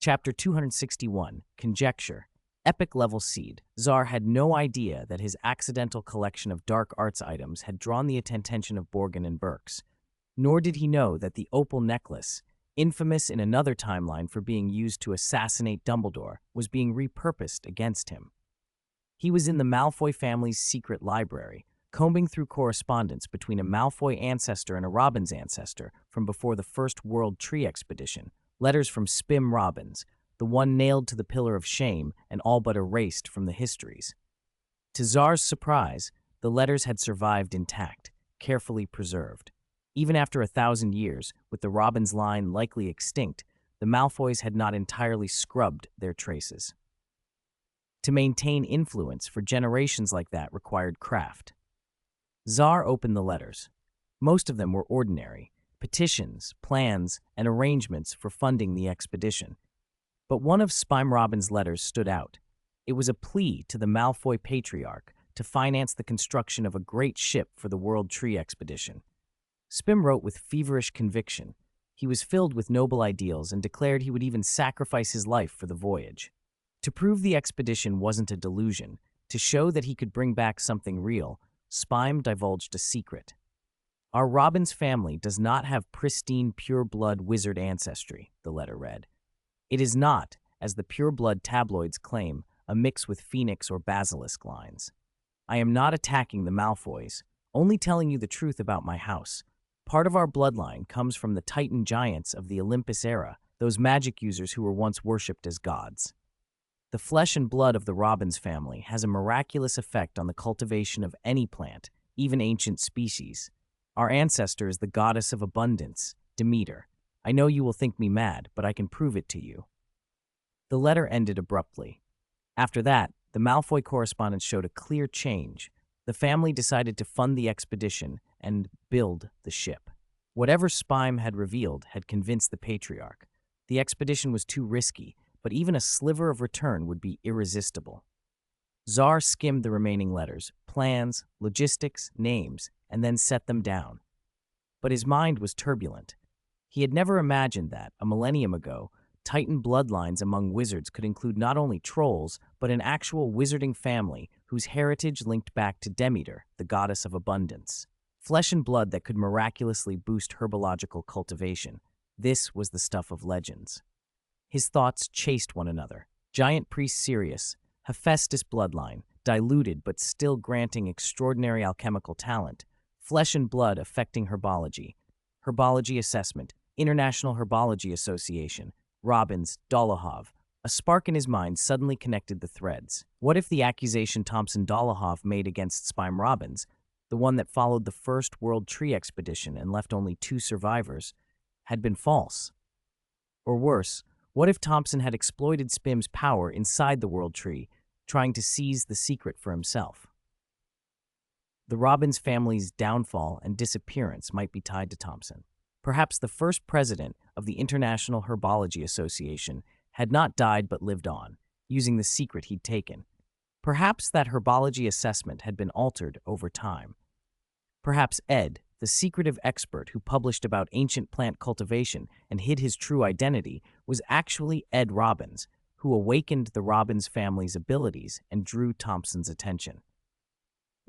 Chapter 261, Conjecture. Epic Level Seed. Czar had no idea that his accidental collection of dark arts items had drawn the attention of Borgin and Burks. Nor did he know that the opal necklace, infamous in another timeline for being used to assassinate Dumbledore, was being repurposed against him. He was in the Malfoy family's secret library, combing through correspondence between a Malfoy ancestor and a Robbins ancestor from before the First World Tree Expedition, letters from Spim Robbins, the one nailed to the pillar of shame and all but erased from the histories. To Czar's surprise, the letters had survived intact, carefully preserved. Even after 1,000 years, with the Robbins line likely extinct, the Malfoys had not entirely scrubbed their traces. To maintain influence for generations like that required craft. Czar opened the letters. Most of them were ordinary, petitions, plans, and arrangements for funding the expedition. But one of Spime Robbins' letters stood out. It was a plea to the Malfoy Patriarch to finance the construction of a great ship for the World Tree Expedition. Spim wrote with feverish conviction. He was filled with noble ideals and declared he would even sacrifice his life for the voyage. To prove the expedition wasn't a delusion, to show that he could bring back something real, Spime divulged a secret. Our Robbins family does not have pristine pure-blood wizard ancestry, the letter read. It is not, as the pure-blood tabloids claim, a mix with phoenix or basilisk lines. I am not attacking the Malfoys, only telling you the truth about my house. Part of our bloodline comes from the Titan giants of the Olympus era, those magic users who were once worshipped as gods. The flesh and blood of the Robbins family has a miraculous effect on the cultivation of any plant, even ancient species. Our ancestor is the goddess of abundance, Demeter. I know you will think me mad, but I can prove it to you. The letter ended abruptly. After that, the Malfoy correspondence showed a clear change. The family decided to fund the expedition and build the ship. Whatever Spime had revealed had convinced the Patriarch. The expedition was too risky, but even a sliver of return would be irresistible. Czar skimmed the remaining letters, plans, logistics, names, and then set them down. But his mind was turbulent. He had never imagined that, a millennium ago, Titan bloodlines among wizards could include not only trolls, but an actual wizarding family whose heritage linked back to Demeter, the goddess of abundance. Flesh and blood that could miraculously boost herbological cultivation. This was the stuff of legends. His thoughts chased one another. Giant priest Sirius, Hephaestus bloodline, diluted but still granting extraordinary alchemical talent. Flesh and blood affecting herbology. Herbology assessment. International Herbology Association. Robbins, Dolohov. A spark in his mind suddenly connected the threads. What if the accusation Thompson-Dolohov made against Spime Robbins, the one that followed the First World Tree Expedition and left only 2 survivors, had been false? Or worse, what if Thompson had exploited Spim's power inside the World Tree, trying to seize the secret for himself? The Robbins family's downfall and disappearance might be tied to Thompson. Perhaps the first president of the International Herbology Association had not died but lived on, using the secret he'd taken. Perhaps that herbology assessment had been altered over time. Perhaps Ed, the secretive expert who published about ancient plant cultivation and hid his true identity, was actually Ed Robbins, who awakened the Robbins family's abilities and drew Thompson's attention.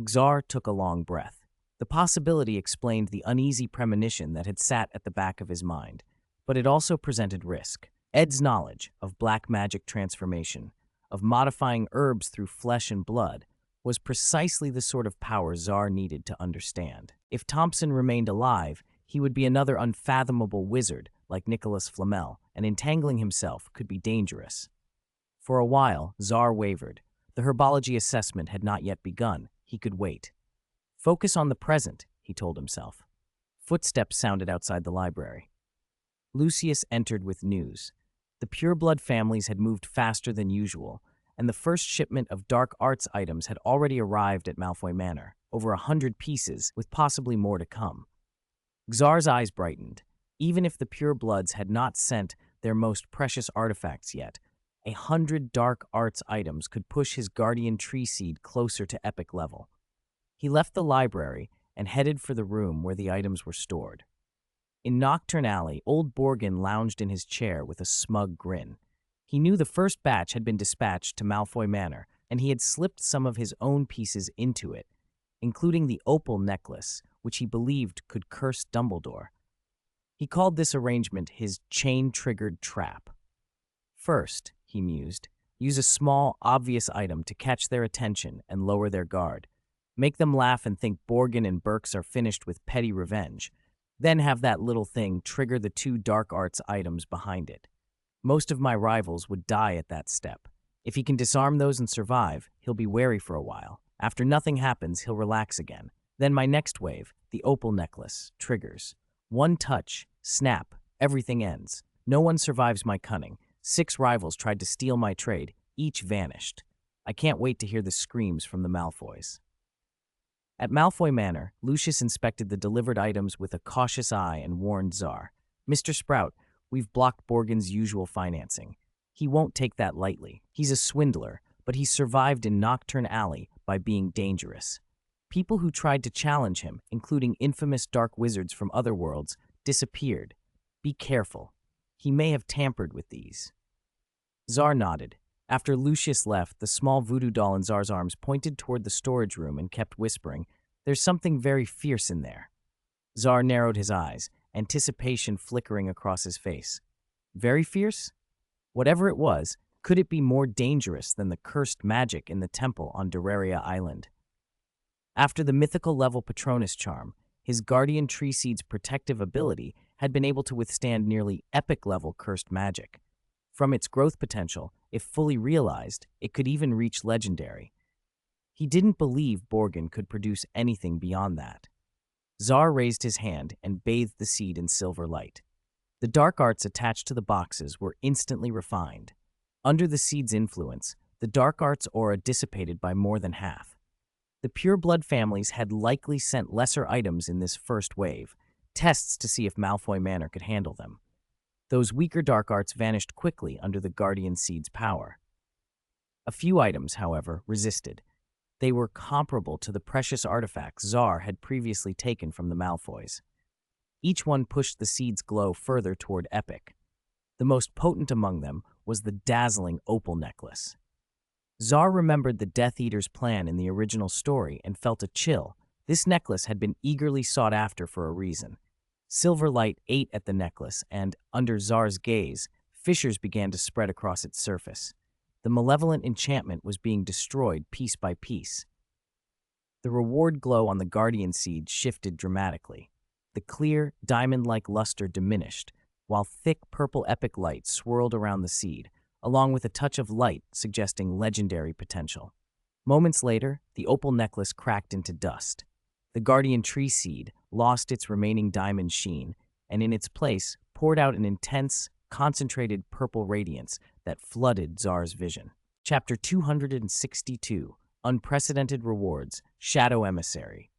Czar took a long breath. The possibility explained the uneasy premonition that had sat at the back of his mind, but it also presented risk. Ed's knowledge of black magic transformation, of modifying herbs through flesh and blood, was precisely the sort of power Czar needed to understand. If Thompson remained alive, he would be another unfathomable wizard like Nicholas Flamel, and entangling himself could be dangerous. For a while, Czar wavered. The herbology assessment had not yet begun. He could wait. Focus on the present, he told himself. Footsteps sounded outside the library. Lucius entered with news. The pureblood families had moved faster than usual, and the first shipment of dark arts items had already arrived at Malfoy Manor, over 100 pieces, with possibly more to come. Czar's eyes brightened. Even if the purebloods had not sent their most precious artifacts yet, 100 dark arts items could push his guardian tree seed closer to epic level. He left the library and headed for the room where the items were stored. In Nocturne Alley, old Borgin lounged in his chair with a smug grin. He knew the first batch had been dispatched to Malfoy Manor, and he had slipped some of his own pieces into it, including the opal necklace, which he believed could curse Dumbledore. He called this arrangement his chain-triggered trap. First, he mused, use a small, obvious item to catch their attention and lower their guard. Make them laugh and think Borgin and Burks are finished with petty revenge. Then have that little thing trigger the two dark arts items behind it. Most of my rivals would die at that step. If he can disarm those and survive, he'll be wary for a while. After nothing happens, he'll relax again. Then my next wave, the opal necklace, triggers. One touch, snap, everything ends. No one survives my cunning. 6 rivals tried to steal my trade, each vanished. I can't wait to hear the screams from the Malfoys. At Malfoy Manor, Lucius inspected the delivered items with a cautious eye and warned Czar. Mr. Sprout, we've blocked Borgin's usual financing. He won't take that lightly. He's a swindler, but he survived in Nocturne Alley by being dangerous. People who tried to challenge him, including infamous dark wizards from other worlds, disappeared. Be careful. He may have tampered with these. Czar nodded. After Lucius left, the small voodoo doll in Czar's arms pointed toward the storage room and kept whispering, "There's something very fierce in there." Czar narrowed his eyes, anticipation flickering across his face. Very fierce? Whatever it was, could it be more dangerous than the cursed magic in the temple on Doraria Island? After the mythical level Patronus charm, his guardian tree seed's protective ability had been able to withstand nearly epic level cursed magic. From its growth potential, if fully realized, it could even reach legendary. He didn't believe Borgin could produce anything beyond that. Czar raised his hand and bathed the seed in silver light. The dark arts attached to the boxes were instantly refined. Under the seed's influence, the dark arts aura dissipated by more than half. The pure blood families had likely sent lesser items in this first wave, tests to see if Malfoy Manor could handle them. Those weaker dark arts vanished quickly under the guardian seed's power. A few items, however, resisted. They were comparable to the precious artifacts Czar had previously taken from the Malfoys. Each one pushed the seed's glow further toward epic. The most potent among them was the dazzling opal necklace. Czar remembered the Death Eater's plan in the original story and felt a chill. This necklace had been eagerly sought after for a reason. Silver light ate at the necklace, and, under Czar's gaze, fissures began to spread across its surface. The malevolent enchantment was being destroyed piece by piece. The reward glow on the guardian seed shifted dramatically. The clear, diamond-like luster diminished, while thick purple epic light swirled around the seed, along with a touch of light suggesting legendary potential. Moments later, the opal necklace cracked into dust. The guardian tree seed lost its remaining diamond sheen, and in its place poured out an intense, concentrated purple radiance that flooded Czar's vision. Chapter 262, Unprecedented Rewards, Shadow Emissary.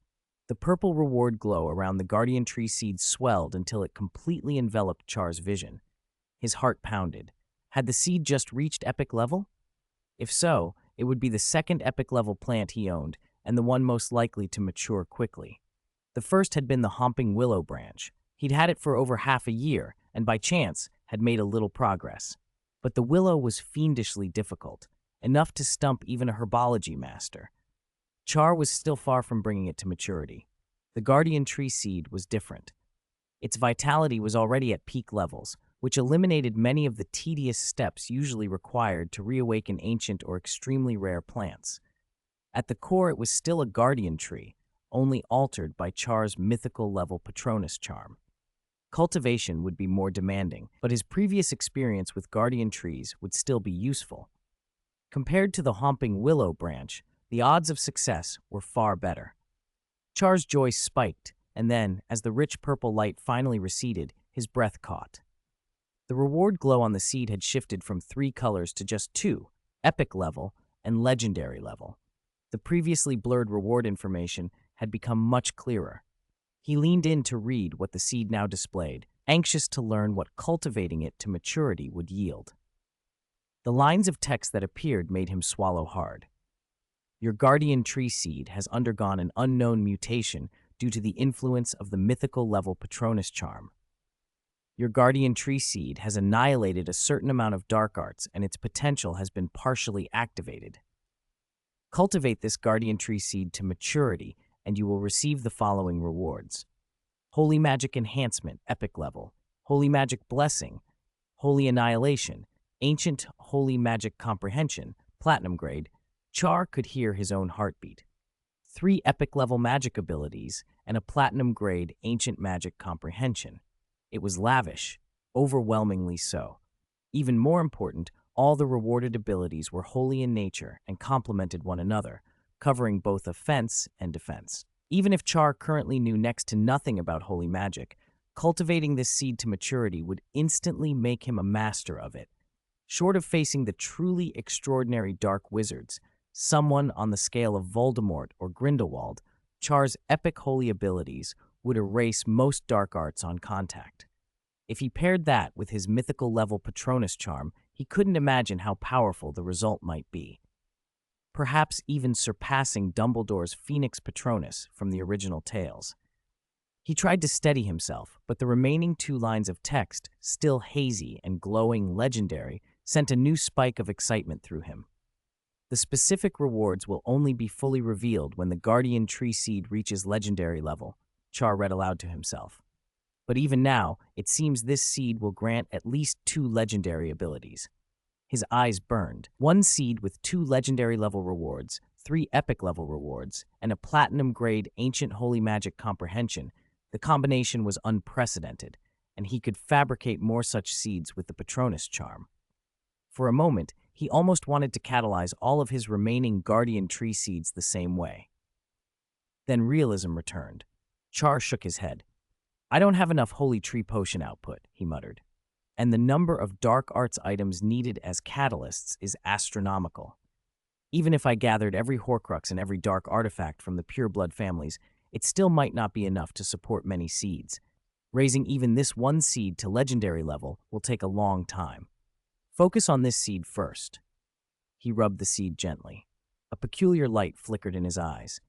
The purple reward glow around the guardian tree seed swelled until it completely enveloped Char's vision. His heart pounded. Had the seed just reached epic level? If so, it would be the second epic level plant he owned, and the one most likely to mature quickly. The first had been the Homping Willow branch. He'd had it for over half a year, and by chance had made a little progress. But the willow was fiendishly difficult, enough to stump even a herbology master. Char was still far from bringing it to maturity. The guardian tree seed was different. Its vitality was already at peak levels, which eliminated many of the tedious steps usually required to reawaken ancient or extremely rare plants. At the core, it was still a guardian tree, only altered by Char's mythical level Patronus charm. Cultivation would be more demanding, but his previous experience with guardian trees would still be useful. Compared to the Homping Willow branch, the odds of success were far better. Char's joy spiked, and then, as the rich purple light finally receded, his breath caught. The reward glow on the seed had shifted from 3 colors to just 2, epic level and legendary level. The previously blurred reward information had become much clearer. He leaned in to read what the seed now displayed, anxious to learn what cultivating it to maturity would yield. The lines of text that appeared made him swallow hard. Your guardian tree seed has undergone an unknown mutation due to the influence of the mythical level Patronus charm. Your guardian tree seed has annihilated a certain amount of dark arts and its potential has been partially activated. Cultivate this guardian tree seed to maturity and you will receive the following rewards. Holy Magic Enhancement, Epic Level. Holy Magic Blessing, Holy Annihilation, Ancient Holy Magic Comprehension, Platinum Grade. Char could hear his own heartbeat. 3 Epic Level Magic Abilities and a Platinum Grade Ancient Magic Comprehension. It was lavish, overwhelmingly so. Even more important, all the rewarded abilities were holy in nature and complemented one another, covering both offense and defense. Even if Char currently knew next to nothing about holy magic, cultivating this seed to maturity would instantly make him a master of it. Short of facing the truly extraordinary dark wizards, someone on the scale of Voldemort or Grindelwald, Char's epic holy abilities would erase most dark arts on contact. If he paired that with his mythical level Patronus charm, he couldn't imagine how powerful the result might be. Perhaps even surpassing Dumbledore's Phoenix Patronus from the original tales. He tried to steady himself, but the remaining 2 lines of text, still hazy and glowing legendary, sent a new spike of excitement through him. The specific rewards will only be fully revealed when the Guardian Tree Seed reaches legendary level, Char read aloud to himself. But even now, it seems this seed will grant at least 2 legendary abilities. His eyes burned. 1 seed with 2 legendary level rewards, 3 epic level rewards, and a platinum grade ancient holy magic comprehension. The combination was unprecedented, and he could fabricate more such seeds with the Patronus charm. For a moment, he almost wanted to catalyze all of his remaining guardian tree seeds the same way. Then realism returned. Char shook his head. I don't have enough holy tree potion output, he muttered. And the number of dark arts items needed as catalysts is astronomical. Even if I gathered every Horcrux and every dark artifact from the pureblood families, it still might not be enough to support many seeds. Raising even this 1 seed to legendary level will take a long time. Focus on this seed first. He rubbed the seed gently. A peculiar light flickered in his eyes.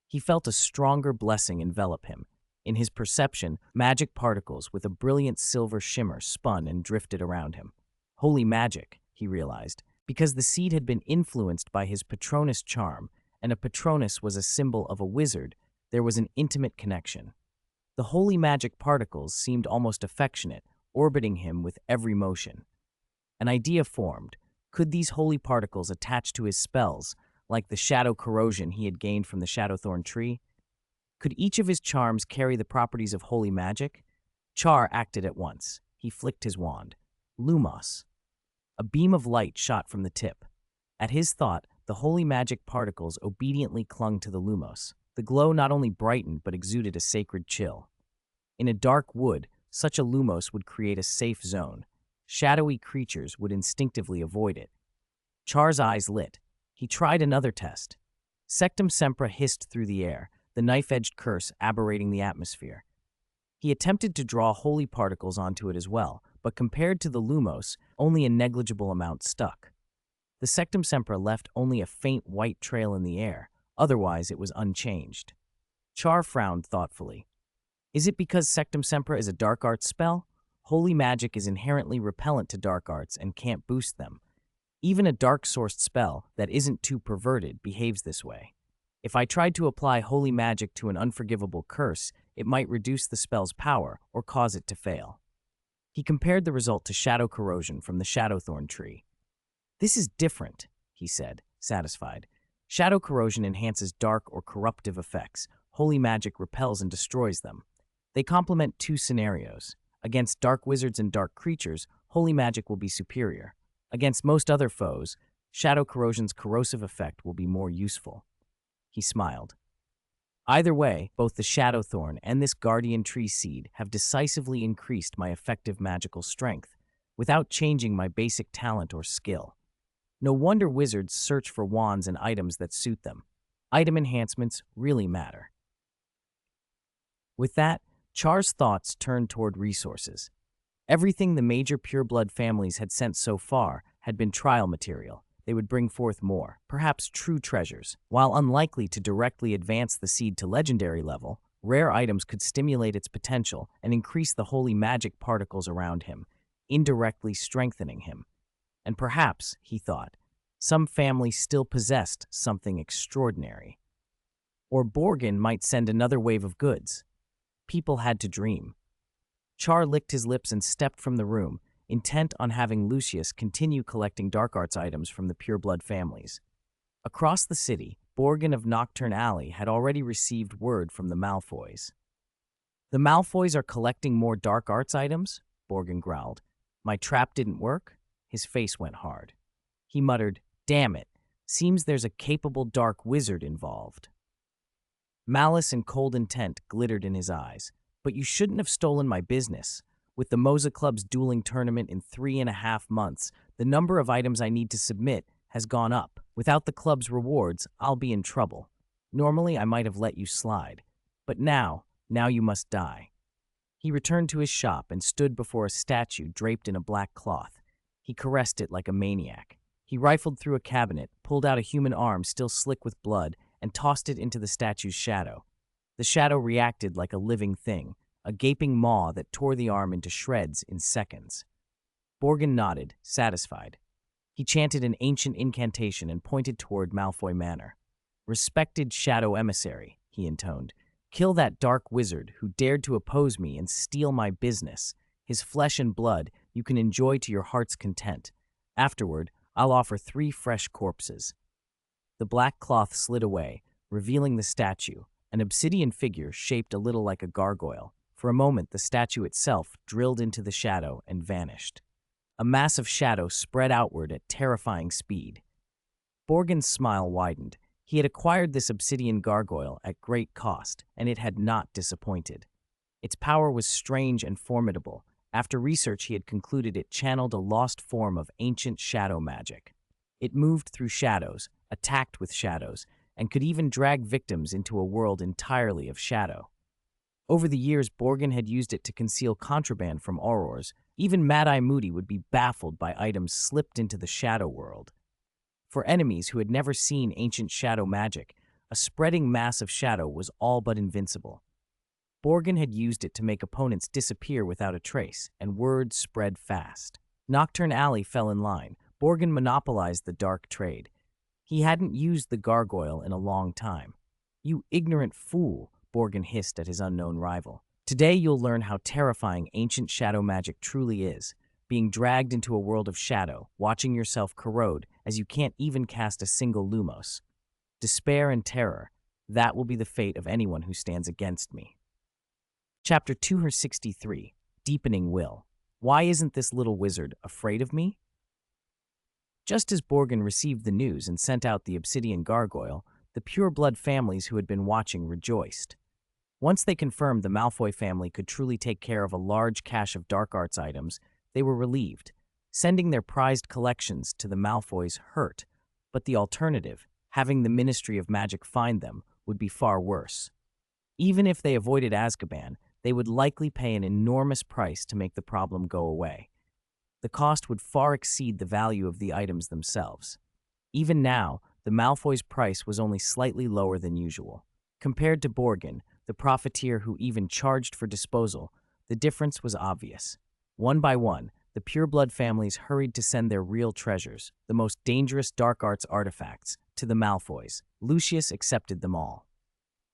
He felt a stronger blessing envelop him. In his perception, magic particles with a brilliant silver shimmer spun and drifted around him. Holy magic, he realized, because the seed had been influenced by his Patronus charm, and a Patronus was a symbol of a wizard, there was an intimate connection. The holy magic particles seemed almost affectionate, orbiting him with every motion. An idea formed. Could these holy particles attach to his spells, like the shadow corrosion he had gained from the Shadowthorn tree? Could each of his charms carry the properties of holy magic? Char acted at once. He flicked his wand. Lumos. A beam of light shot from the tip. At his thought, the holy magic particles obediently clung to the Lumos. The glow not only brightened but exuded a sacred chill. In a dark wood, such a Lumos would create a safe zone. Shadowy creatures would instinctively avoid it. Char's eyes lit. He tried another test. Sectum Sempra hissed through the air, the knife-edged curse aberrating the atmosphere. He attempted to draw holy particles onto it as well, but compared to the Lumos, only a negligible amount stuck. The Sectum Sempra left only a faint white trail in the air, otherwise it was unchanged. Char frowned thoughtfully. Is it because Sectum Sempra is a dark arts spell? Holy magic is inherently repellent to dark arts and can't boost them. Even a dark-sourced spell that isn't too perverted behaves this way. If I tried to apply holy magic to an unforgivable curse, it might reduce the spell's power or cause it to fail. He compared the result to shadow corrosion from the Shadowthorn tree. This is different, he said, satisfied. Shadow corrosion enhances dark or corruptive effects. Holy magic repels and destroys them. They complement 2 scenarios. Against dark wizards and dark creatures, holy magic will be superior. Against most other foes, shadow corrosion's corrosive effect will be more useful. He smiled. Either way, both the Shadowthorn and this Guardian Tree Seed have decisively increased my effective magical strength, without changing my basic talent or skill. No wonder wizards search for wands and items that suit them. Item enhancements really matter. With that, Char's thoughts turned toward resources. Everything the major pureblood families had sent so far had been trial material. They would bring forth more, perhaps true treasures. While unlikely to directly advance the seed to legendary level, Rare items could stimulate its potential and increase the holy magic particles around him, indirectly strengthening him. And perhaps, he thought, some family still possessed something extraordinary. Or Borgin might send another wave of goods. People had to dream. Char licked his lips and stepped from the room, intent on having Lucius continue collecting dark arts items from the pureblood families. Across the city, Borgin of Nocturne Alley had already received word from the Malfoys. "The Malfoys are collecting more dark arts items?" Borgin growled. "My trap didn't work?" His face went hard. He muttered, "Damn it, seems there's a capable dark wizard involved." Malice and cold intent glittered in his eyes. "But you shouldn't have stolen my business. With the Moza Club's dueling tournament in 3.5 months, the number of items I need to submit has gone up. Without the club's rewards, I'll be in trouble. Normally, I might have let you slide. But now you must die." He returned to his shop and stood before a statue draped in a black cloth. He caressed it like a maniac. He rifled through a cabinet, pulled out a human arm still slick with blood, and tossed it into the statue's shadow. The shadow reacted like a living thing, a gaping maw that tore the arm into shreds in seconds. Borgin nodded, satisfied. He chanted an ancient incantation and pointed toward Malfoy Manor. "Respected Shadow Emissary," he intoned, "kill that dark wizard who dared to oppose me and steal my business. His flesh and blood you can enjoy to your heart's content. Afterward, I'll offer 3 fresh corpses." The black cloth slid away, revealing the statue, an obsidian figure shaped a little like a gargoyle. For a moment, the statue itself drilled into the shadow and vanished. A mass of shadow spread outward at terrifying speed. Borgin's smile widened. He had acquired this obsidian gargoyle at great cost, and it had not disappointed. Its power was strange and formidable. After research, he had concluded it channeled a lost form of ancient shadow magic. It moved through shadows, attacked with shadows, and could even drag victims into a world entirely of shadow. Over the years, Borgin had used it to conceal contraband from Aurors. Even Mad-Eye Moody would be baffled by items slipped into the shadow world. For enemies who had never seen ancient shadow magic, a spreading mass of shadow was all but invincible. Borgin had used it to make opponents disappear without a trace, and word spread fast. Nocturne Alley fell in line. Borgin monopolized the dark trade. He hadn't used the gargoyle in a long time. "You ignorant fool," Borgin hissed at his unknown rival. "Today you'll learn how terrifying ancient shadow magic truly is, being dragged into a world of shadow, watching yourself corrode as you can't even cast a single lumos. Despair and terror, that will be the fate of anyone who stands against me." Chapter 263, Deepening Will. Why isn't this little wizard afraid of me? Just as Borgin received the news and sent out the obsidian gargoyle, the pureblood families who had been watching rejoiced. Once they confirmed the Malfoy family could truly take care of a large cache of dark arts items, they were relieved. Sending their prized collections to the Malfoys hurt, but the alternative, having the Ministry of Magic find them, would be far worse. Even if they avoided Azkaban, they would likely pay an enormous price to make the problem go away. The cost would far exceed the value of the items themselves. Even now, the Malfoy's price was only slightly lower than usual. Compared to Borgin, the profiteer who even charged for disposal, the difference was obvious. One by one, the pureblood families hurried to send their real treasures, the most dangerous dark arts artifacts, to the Malfoys. Lucius accepted them all.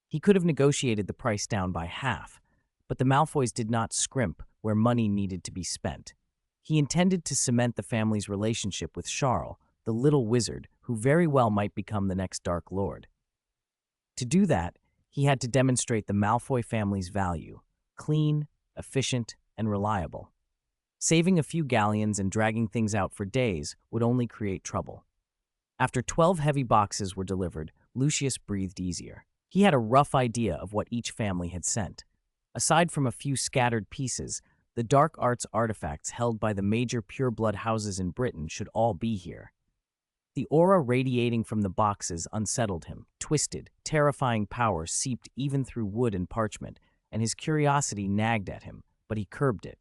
He could have negotiated the price down by half, but the Malfoys did not scrimp where money needed to be spent. He intended to cement the family's relationship with Charles, the little wizard who very well might become the next Dark Lord. To do that, he had to demonstrate the Malfoy family's value: clean, efficient, and reliable. Saving a few galleons and dragging things out for days would only create trouble. After 12 heavy boxes were delivered, Lucius breathed easier. He had a rough idea of what each family had sent. Aside from a few scattered pieces, the dark arts artifacts held by the major pureblood houses in Britain should all be here. The aura radiating from the boxes unsettled him. Twisted, terrifying power seeped even through wood and parchment, and his curiosity nagged at him, but he curbed it.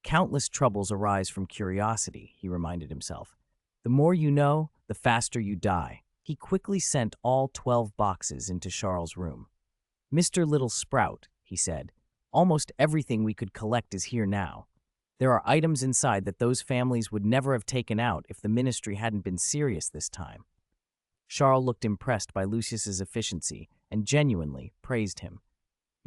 Countless troubles arise from curiosity, he reminded himself. The more you know, the faster you die. He quickly sent all 12 boxes into Charles' room. "Mr. Little Sprout," he said, "almost everything we could collect is here now. There are items inside that those families would never have taken out if the ministry hadn't been serious this time." Charles looked impressed by Lucius's efficiency and genuinely praised him.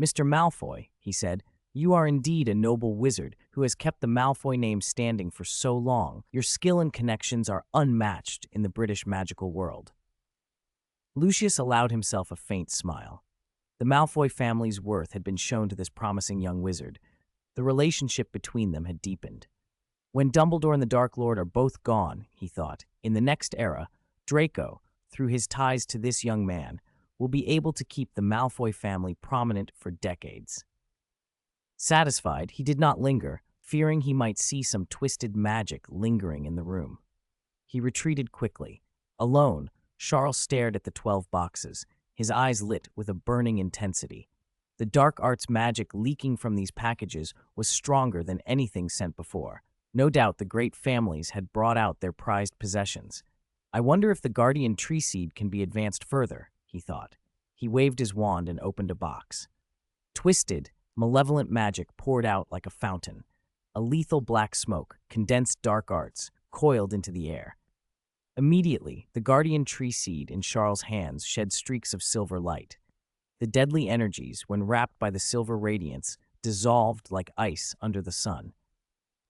"Mr. Malfoy," he said, "you are indeed a noble wizard who has kept the Malfoy name standing for so long. Your skill and connections are unmatched in the British magical world." Lucius allowed himself a faint smile. The Malfoy family's worth had been shown to this promising young wizard. The relationship between them had deepened. When Dumbledore and the Dark Lord are both gone, he thought, in the next era, Draco, through his ties to this young man, will be able to keep the Malfoy family prominent for decades. Satisfied, he did not linger, fearing he might see some twisted magic lingering in the room. He retreated quickly. Alone, Charles stared at the 12 boxes, his eyes lit with a burning intensity. The dark arts magic leaking from these packages was stronger than anything sent before. No doubt the great families had brought out their prized possessions. "I wonder if the Guardian Tree Seed can be advanced further," he thought. He waved his wand and opened a box. Twisted, malevolent magic poured out like a fountain. A lethal black smoke, condensed dark arts, coiled into the air. Immediately, the Guardian Tree Seed in Charles' hands shed streaks of silver light. The deadly energies, when wrapped by the silver radiance, dissolved like ice under the sun.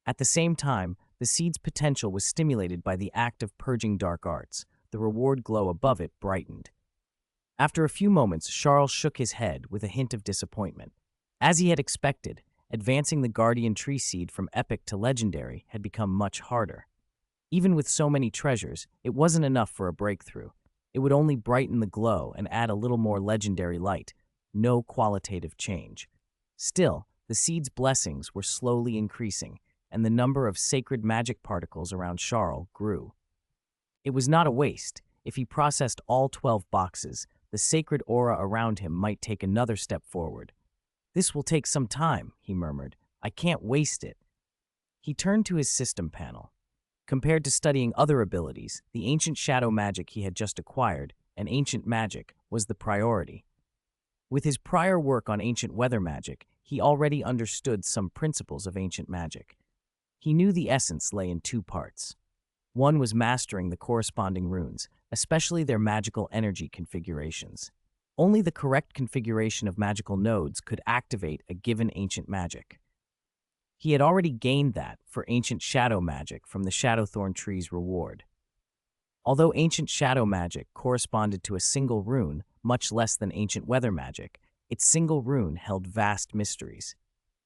At the same time, the seed's potential was stimulated by the act of purging dark arts. The reward glow above it brightened. After a few moments, Charles shook his head with a hint of disappointment. As he had expected, advancing the Guardian Tree Seed from epic to legendary had become much harder. Even with so many treasures, it wasn't enough for a breakthrough. It would only brighten the glow and add a little more legendary light. No qualitative change. Still, the seed's blessings were slowly increasing, and the number of sacred magic particles around Charles grew. It was not a waste. If he processed all 12 boxes, the sacred aura around him might take another step forward. "This will take some time," he murmured. "I can't waste it." He turned to his system panel. Compared to studying other abilities, the ancient shadow magic he had just acquired, and ancient magic, was the priority. With his prior work on ancient weather magic, he already understood some principles of ancient magic. He knew the essence lay in two parts. One was mastering the corresponding runes, especially their magical energy configurations. Only the correct configuration of magical nodes could activate a given ancient magic. He had already gained that for ancient shadow magic from the Shadowthorn Tree's reward. Although ancient shadow magic corresponded to a single rune, much less than ancient weather magic, its single rune held vast mysteries.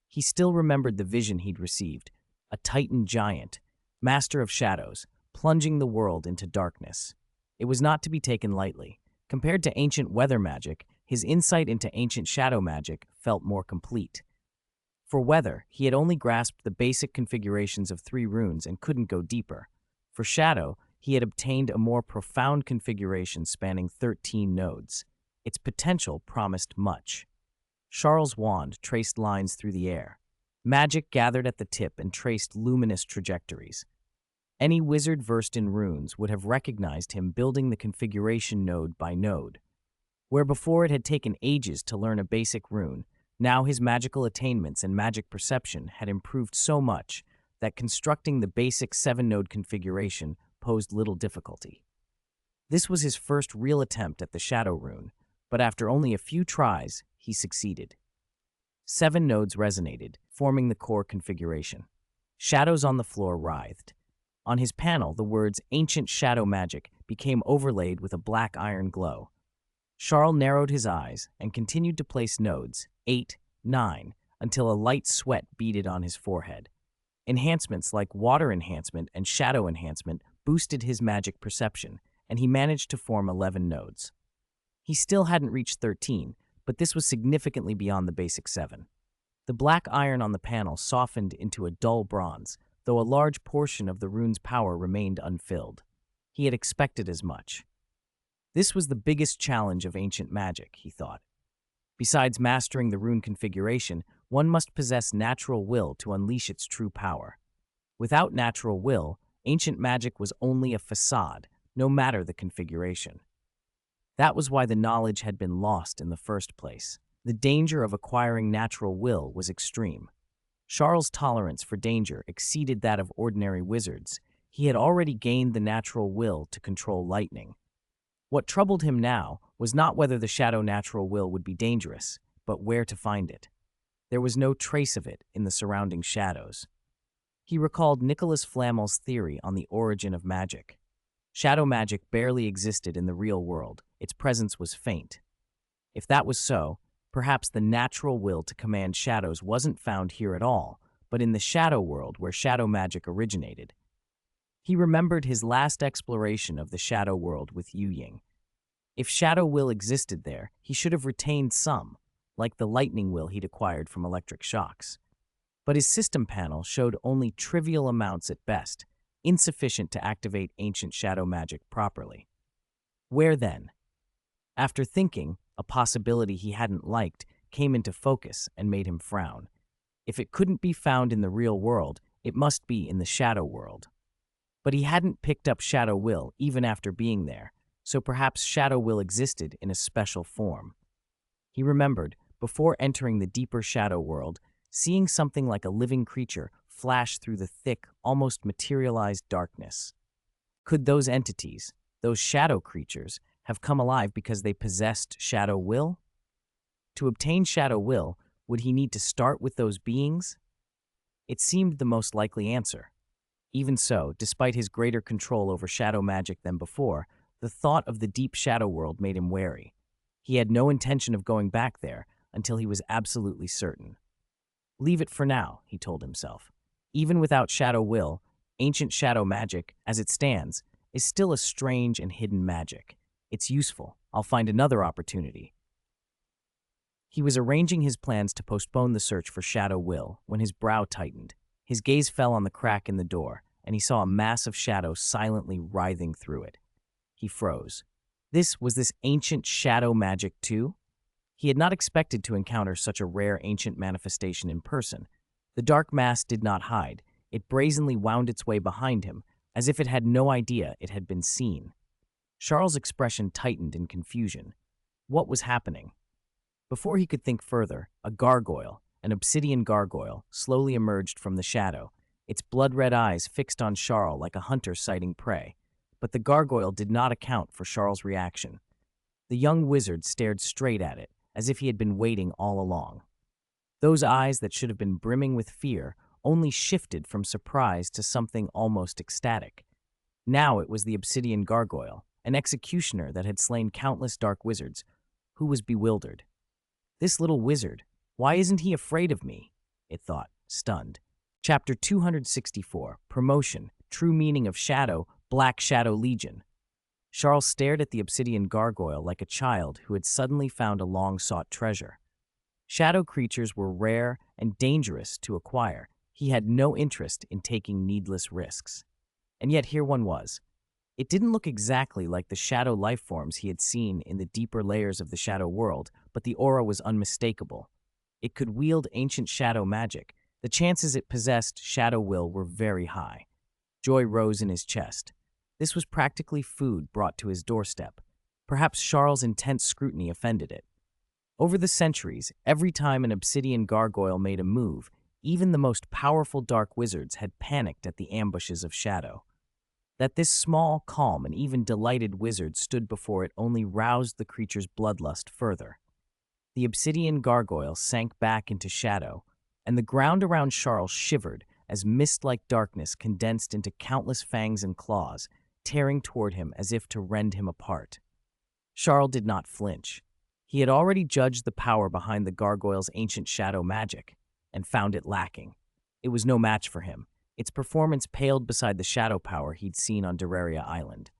He still remembered the vision he'd received, a Titan giant, master of shadows, plunging the world into darkness. It was not to be taken lightly. Compared to ancient weather magic, his insight into ancient shadow magic felt more complete. For weather, he had only grasped the basic configurations of 3 runes and couldn't go deeper. For shadow, he had obtained a more profound configuration spanning 13 nodes. Its potential promised much. Charles' wand traced lines through the air. Magic gathered at the tip and traced luminous trajectories. Any wizard versed in runes would have recognized him building the configuration node by node. Where before it had taken ages to learn a basic rune, now his magical attainments and magic perception had improved so much that constructing the basic 7-node configuration posed little difficulty. This was his first real attempt at the shadow rune, but after only a few tries, he succeeded. 7 nodes resonated, forming the core configuration. Shadows on the floor writhed. On his panel, the words "Ancient Shadow Magic" became overlaid with a black iron glow. Charles narrowed his eyes and continued to place nodes, 8, 9, until a light sweat beaded on his forehead. Enhancements like water enhancement and shadow enhancement boosted his magic perception, and he managed to form 11 nodes. He still hadn't reached 13, but this was significantly beyond the basic 7. The black iron on the panel softened into a dull bronze, though a large portion of the rune's power remained unfilled. He had expected as much. This was the biggest challenge of ancient magic, he thought. Besides mastering the rune configuration, one must possess natural will to unleash its true power. Without natural will, ancient magic was only a facade, no matter the configuration. That was why the knowledge had been lost in the first place. The danger of acquiring natural will was extreme. Charles' tolerance for danger exceeded that of ordinary wizards. He had already gained the natural will to control lightning. What troubled him now was not whether the shadow natural will would be dangerous, but where to find it. There was no trace of it in the surrounding shadows. He recalled Nicholas Flamel's theory on the origin of magic. Shadow magic barely existed in the real world. Its presence was faint. If that was so, perhaps the natural will to command shadows wasn't found here at all, but in the shadow world where shadow magic originated. He remembered his last exploration of the shadow world with Yu Ying. If shadow will existed there, he should have retained some, like the lightning will he'd acquired from electric shocks. But his system panel showed only trivial amounts at best, insufficient to activate ancient shadow magic properly. Where then? After thinking, a possibility he hadn't liked came into focus and made him frown. If it couldn't be found in the real world, it must be in the shadow world. But he hadn't picked up shadow will even after being there, so perhaps shadow will existed in a special form. He remembered, before entering the deeper shadow world, seeing something like a living creature flash through the thick, almost materialized darkness. Could those entities, those shadow creatures, have come alive because they possessed shadow will? To obtain shadow will, would he need to start with those beings? It seemed the most likely answer. Even so, despite his greater control over shadow magic than before, the thought of the deep shadow world made him wary. He had no intention of going back there until he was absolutely certain. Leave it for now, he told himself. Even without shadow will, ancient shadow magic, as it stands, is still a strange and hidden magic. It's useful. I'll find another opportunity. He was arranging his plans to postpone the search for shadow will when his brow tightened. His gaze fell on the crack in the door, and he saw a mass of shadow silently writhing through it. He froze. Was this ancient shadow magic too? He had not expected to encounter such a rare ancient manifestation in person. The dark mass did not hide. It brazenly wound its way behind him, as if it had no idea it had been seen. Charles' expression tightened in confusion. What was happening? Before he could think further, a gargoyle, an obsidian gargoyle, slowly emerged from the shadow, its blood-red eyes fixed on Charles like a hunter sighting prey. But the gargoyle did not account for Charles' reaction. The young wizard stared straight at it, as if he had been waiting all along. Those eyes that should have been brimming with fear only shifted from surprise to something almost ecstatic. Now it was the obsidian gargoyle, an executioner that had slain countless dark wizards, who was bewildered. This little wizard, why isn't he afraid of me? It thought, stunned. Chapter 264, Promotion, True Meaning of Shadow, Black Shadow Legion. Charles stared at the obsidian gargoyle like a child who had suddenly found a long-sought treasure. Shadow creatures were rare and dangerous to acquire. He had no interest in taking needless risks. And yet here one was. It didn't look exactly like the shadow life forms he had seen in the deeper layers of the shadow world, but the aura was unmistakable. It could wield ancient shadow magic. The chances it possessed shadow will were very high. Joy rose in his chest. This was practically food brought to his doorstep. Perhaps Charles' intense scrutiny offended it. Over the centuries, every time an obsidian gargoyle made a move, even the most powerful dark wizards had panicked at the ambushes of shadow. That this small, calm, and even delighted wizard stood before it only roused the creature's bloodlust further. The obsidian gargoyle sank back into shadow, and the ground around Charles shivered as mist-like darkness condensed into countless fangs and claws, tearing toward him as if to rend him apart. Charles did not flinch. He had already judged the power behind the gargoyle's ancient shadow magic, and found it lacking. It was no match for him. Its performance paled beside the shadow power he'd seen on Doraria Island.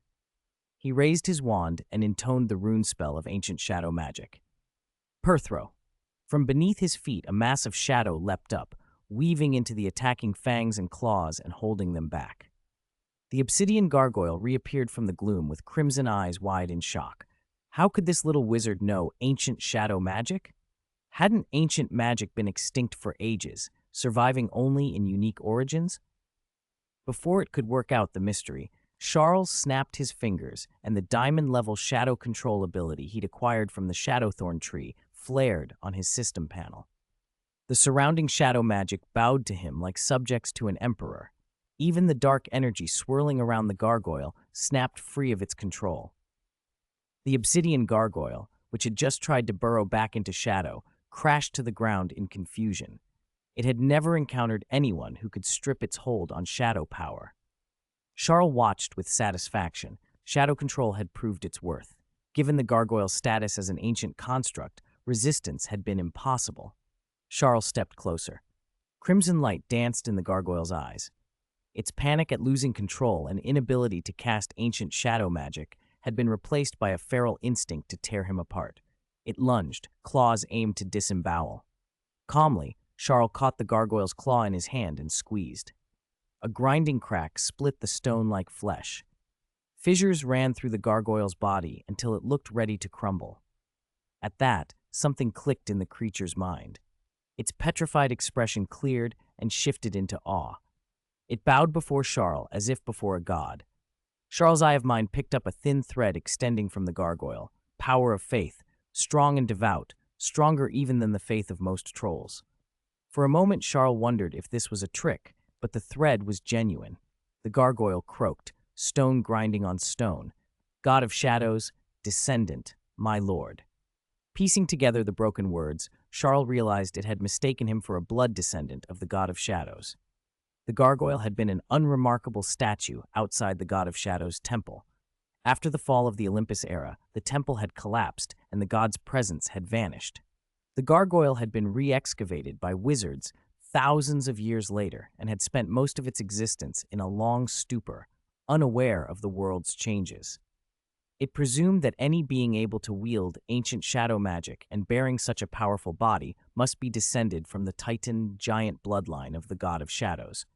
He raised his wand and intoned the rune spell of ancient shadow magic. Perthrow. From beneath his feet, a mass of shadow leapt up, weaving into the attacking fangs and claws and holding them back. The obsidian gargoyle reappeared from the gloom with crimson eyes wide in shock. How could this little wizard know ancient shadow magic? Hadn't ancient magic been extinct for ages, surviving only in unique origins? Before it could work out the mystery, Charles snapped his fingers, and the diamond-level shadow control ability he'd acquired from the Shadowthorn tree flared on his system panel. The surrounding shadow magic bowed to him like subjects to an emperor. Even the dark energy swirling around the gargoyle snapped free of its control. The obsidian gargoyle, which had just tried to burrow back into shadow, crashed to the ground in confusion. It had never encountered anyone who could strip its hold on shadow power. Charles watched with satisfaction. Shadow control had proved its worth. Given the gargoyle's status as an ancient construct, resistance had been impossible. Charles stepped closer. Crimson light danced in the gargoyle's eyes. Its panic at losing control and inability to cast ancient shadow magic had been replaced by a feral instinct to tear him apart. It lunged, claws aimed to disembowel. Calmly, Charles caught the gargoyle's claw in his hand and squeezed. A grinding crack split the stone-like flesh. Fissures ran through the gargoyle's body until it looked ready to crumble. At that, something clicked in the creature's mind. Its petrified expression cleared and shifted into awe. It bowed before Charles as if before a god. Charles' eye of mind picked up a thin thread extending from the gargoyle. Power of faith, strong and devout, stronger even than the faith of most trolls. For a moment, Charles wondered if this was a trick, but the thread was genuine. The gargoyle croaked, stone grinding on stone. God of shadows, descendant, my lord. Piecing together the broken words, Charles realized it had mistaken him for a blood descendant of the God of Shadows. The gargoyle had been an unremarkable statue outside the God of Shadows' temple. After the fall of the Olympus era, the temple had collapsed and the god's presence had vanished. The gargoyle had been re-excavated by wizards thousands of years later and had spent most of its existence in a long stupor, unaware of the world's changes. It presumed that any being able to wield ancient shadow magic and bearing such a powerful body must be descended from the Titan giant bloodline of the God of Shadows.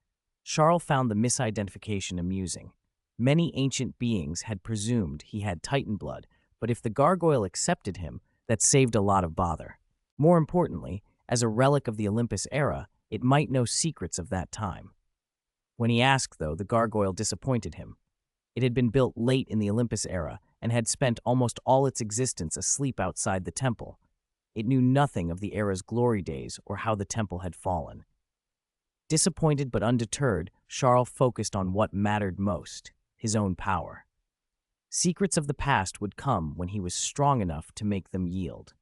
Charles found the misidentification amusing. Many ancient beings had presumed he had Titan blood, but if the gargoyle accepted him, that saved a lot of bother. More importantly, as a relic of the Olympus era, it might know secrets of that time. When he asked, though, the gargoyle disappointed him. It had been built late in the Olympus era and had spent almost all its existence asleep outside the temple. It knew nothing of the era's glory days or how the temple had fallen. Disappointed but undeterred, Charles focused on what mattered most, his own power. Secrets of the past would come when he was strong enough to make them yield.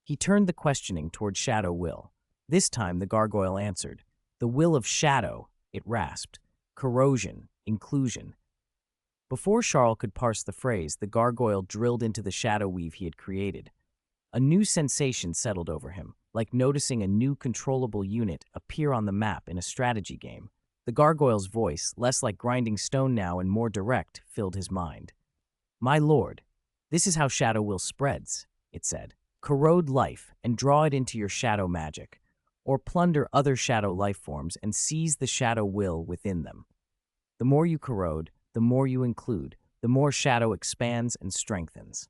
He turned the questioning toward Shadow Will. This time the gargoyle answered. The will of shadow, it rasped. Corrosion, inclusion. Before Charles could parse the phrase, the gargoyle drilled into the shadow weave he had created. A new sensation settled over him, like noticing a new controllable unit appear on the map in a strategy game. The gargoyle's voice, less like grinding stone now and more direct, filled his mind. My lord, this is how Shadow Will spreads, it said. Corrode life and draw it into your shadow magic, or plunder other shadow life forms and seize the shadow will within them. The more you corrode, the more you include, the more shadow expands and strengthens.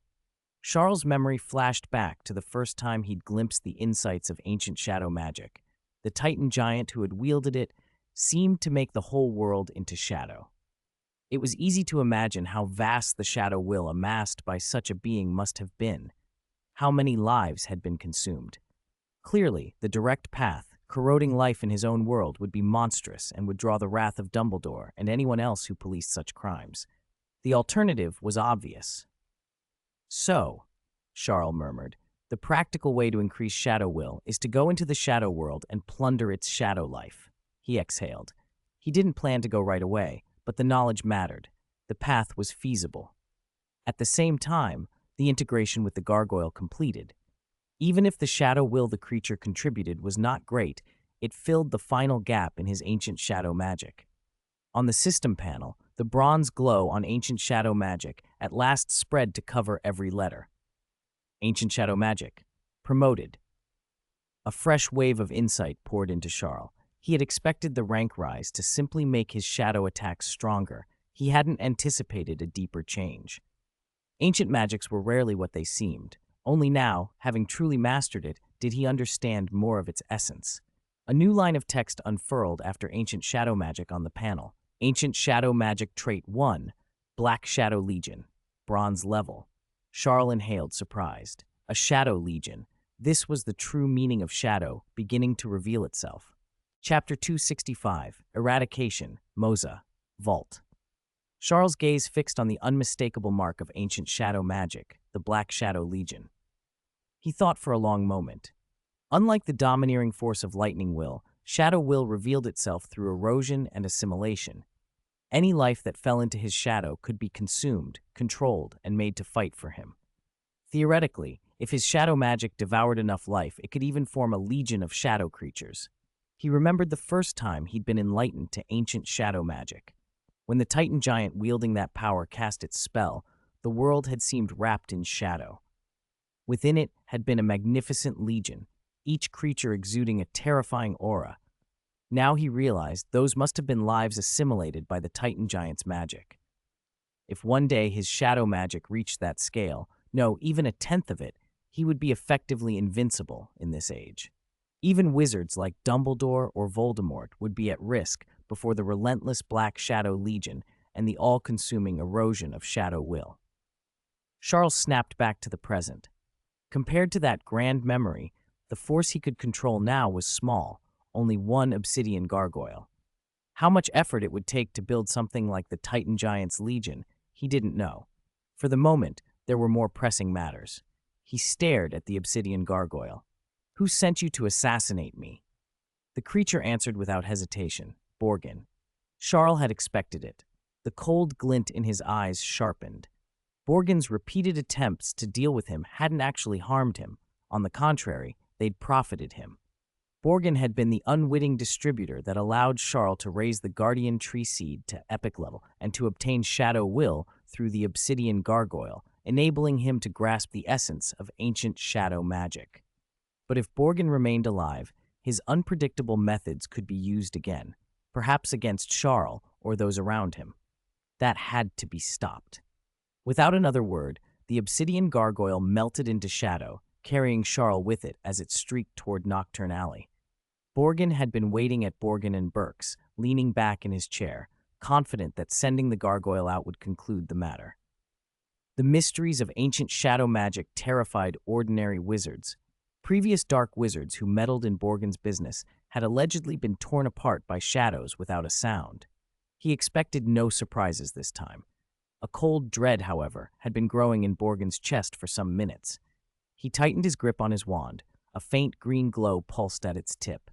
Charles' memory flashed back to the first time he'd glimpsed the insights of ancient shadow magic. The Titan giant who had wielded it seemed to make the whole world into shadow. It was easy to imagine how vast the shadow will amassed by such a being must have been. How many lives had been consumed? Clearly, the direct path, corroding life in his own world, would be monstrous and would draw the wrath of Dumbledore and anyone else who policed such crimes. The alternative was obvious. So, Charles murmured, the practical way to increase shadow will is to go into the shadow world and plunder its shadow life. He exhaled. He didn't plan to go right away, but the knowledge mattered. The path was feasible. At the same time, the integration with the gargoyle completed. Even if the shadow will the creature contributed was not great, it filled the final gap in his ancient shadow magic. On the system panel, the bronze glow on ancient shadow magic at last spread to cover every letter. Ancient shadow magic. Promoted. A fresh wave of insight poured into Charles. He had expected the rank rise to simply make his shadow attacks stronger. He hadn't anticipated a deeper change. Ancient magics were rarely what they seemed. Only now, having truly mastered it, did he understand more of its essence. A new line of text unfurled after Ancient Shadow Magic on the panel. Ancient Shadow Magic Trait 1, Black Shadow Legion, Bronze Level. Charles inhaled, surprised. A Shadow Legion. This was the true meaning of shadow beginning to reveal itself. Chapter 265, Eradication, Moza, Vault. Charles' gaze fixed on the unmistakable mark of ancient shadow magic, the Black Shadow Legion. He thought for a long moment. Unlike the domineering force of lightning will, shadow will revealed itself through erosion and assimilation. Any life that fell into his shadow could be consumed, controlled, and made to fight for him. Theoretically, if his shadow magic devoured enough life, it could even form a legion of shadow creatures. He remembered the first time he'd been enlightened to ancient shadow magic. When the Titan giant wielding that power cast its spell, the world had seemed wrapped in shadow. Within it had been a magnificent legion, each creature exuding a terrifying aura. Now he realized those must have been lives assimilated by the Titan giant's magic. If one day his shadow magic reached that scale, no, even a tenth of it, he would be effectively invincible in this age. Even wizards like Dumbledore or Voldemort would be at risk before the relentless Black Shadow Legion and the all-consuming erosion of shadow will. Charles snapped back to the present. Compared to that grand memory, the force he could control now was small, only one obsidian gargoyle. How much effort it would take to build something like the Titan Giant's Legion, he didn't know. For the moment, there were more pressing matters. He stared at the obsidian gargoyle. "Who sent you to assassinate me?" The creature answered without hesitation, "Borgin." Charles had expected it. The cold glint in his eyes sharpened. Borgin's repeated attempts to deal with him hadn't actually harmed him. On the contrary, they'd profited him. Borgin had been the unwitting distributor that allowed Charles to raise the Guardian Tree Seed to epic level and to obtain Shadow Will through the Obsidian Gargoyle, enabling him to grasp the essence of ancient shadow magic. But if Borgin remained alive, his unpredictable methods could be used again, perhaps against Charles or those around him. That had to be stopped. Without another word, the Obsidian Gargoyle melted into shadow, carrying Charles with it as it streaked toward Nocturne Alley. Borgin had been waiting at Borgin and Burke's, leaning back in his chair, confident that sending the gargoyle out would conclude the matter. The mysteries of ancient shadow magic terrified ordinary wizards. Previous dark wizards who meddled in Borgin's business had allegedly been torn apart by shadows without a sound. He expected no surprises this time. A cold dread, however, had been growing in Borgin's chest for some minutes. He tightened his grip on his wand. A faint green glow pulsed at its tip.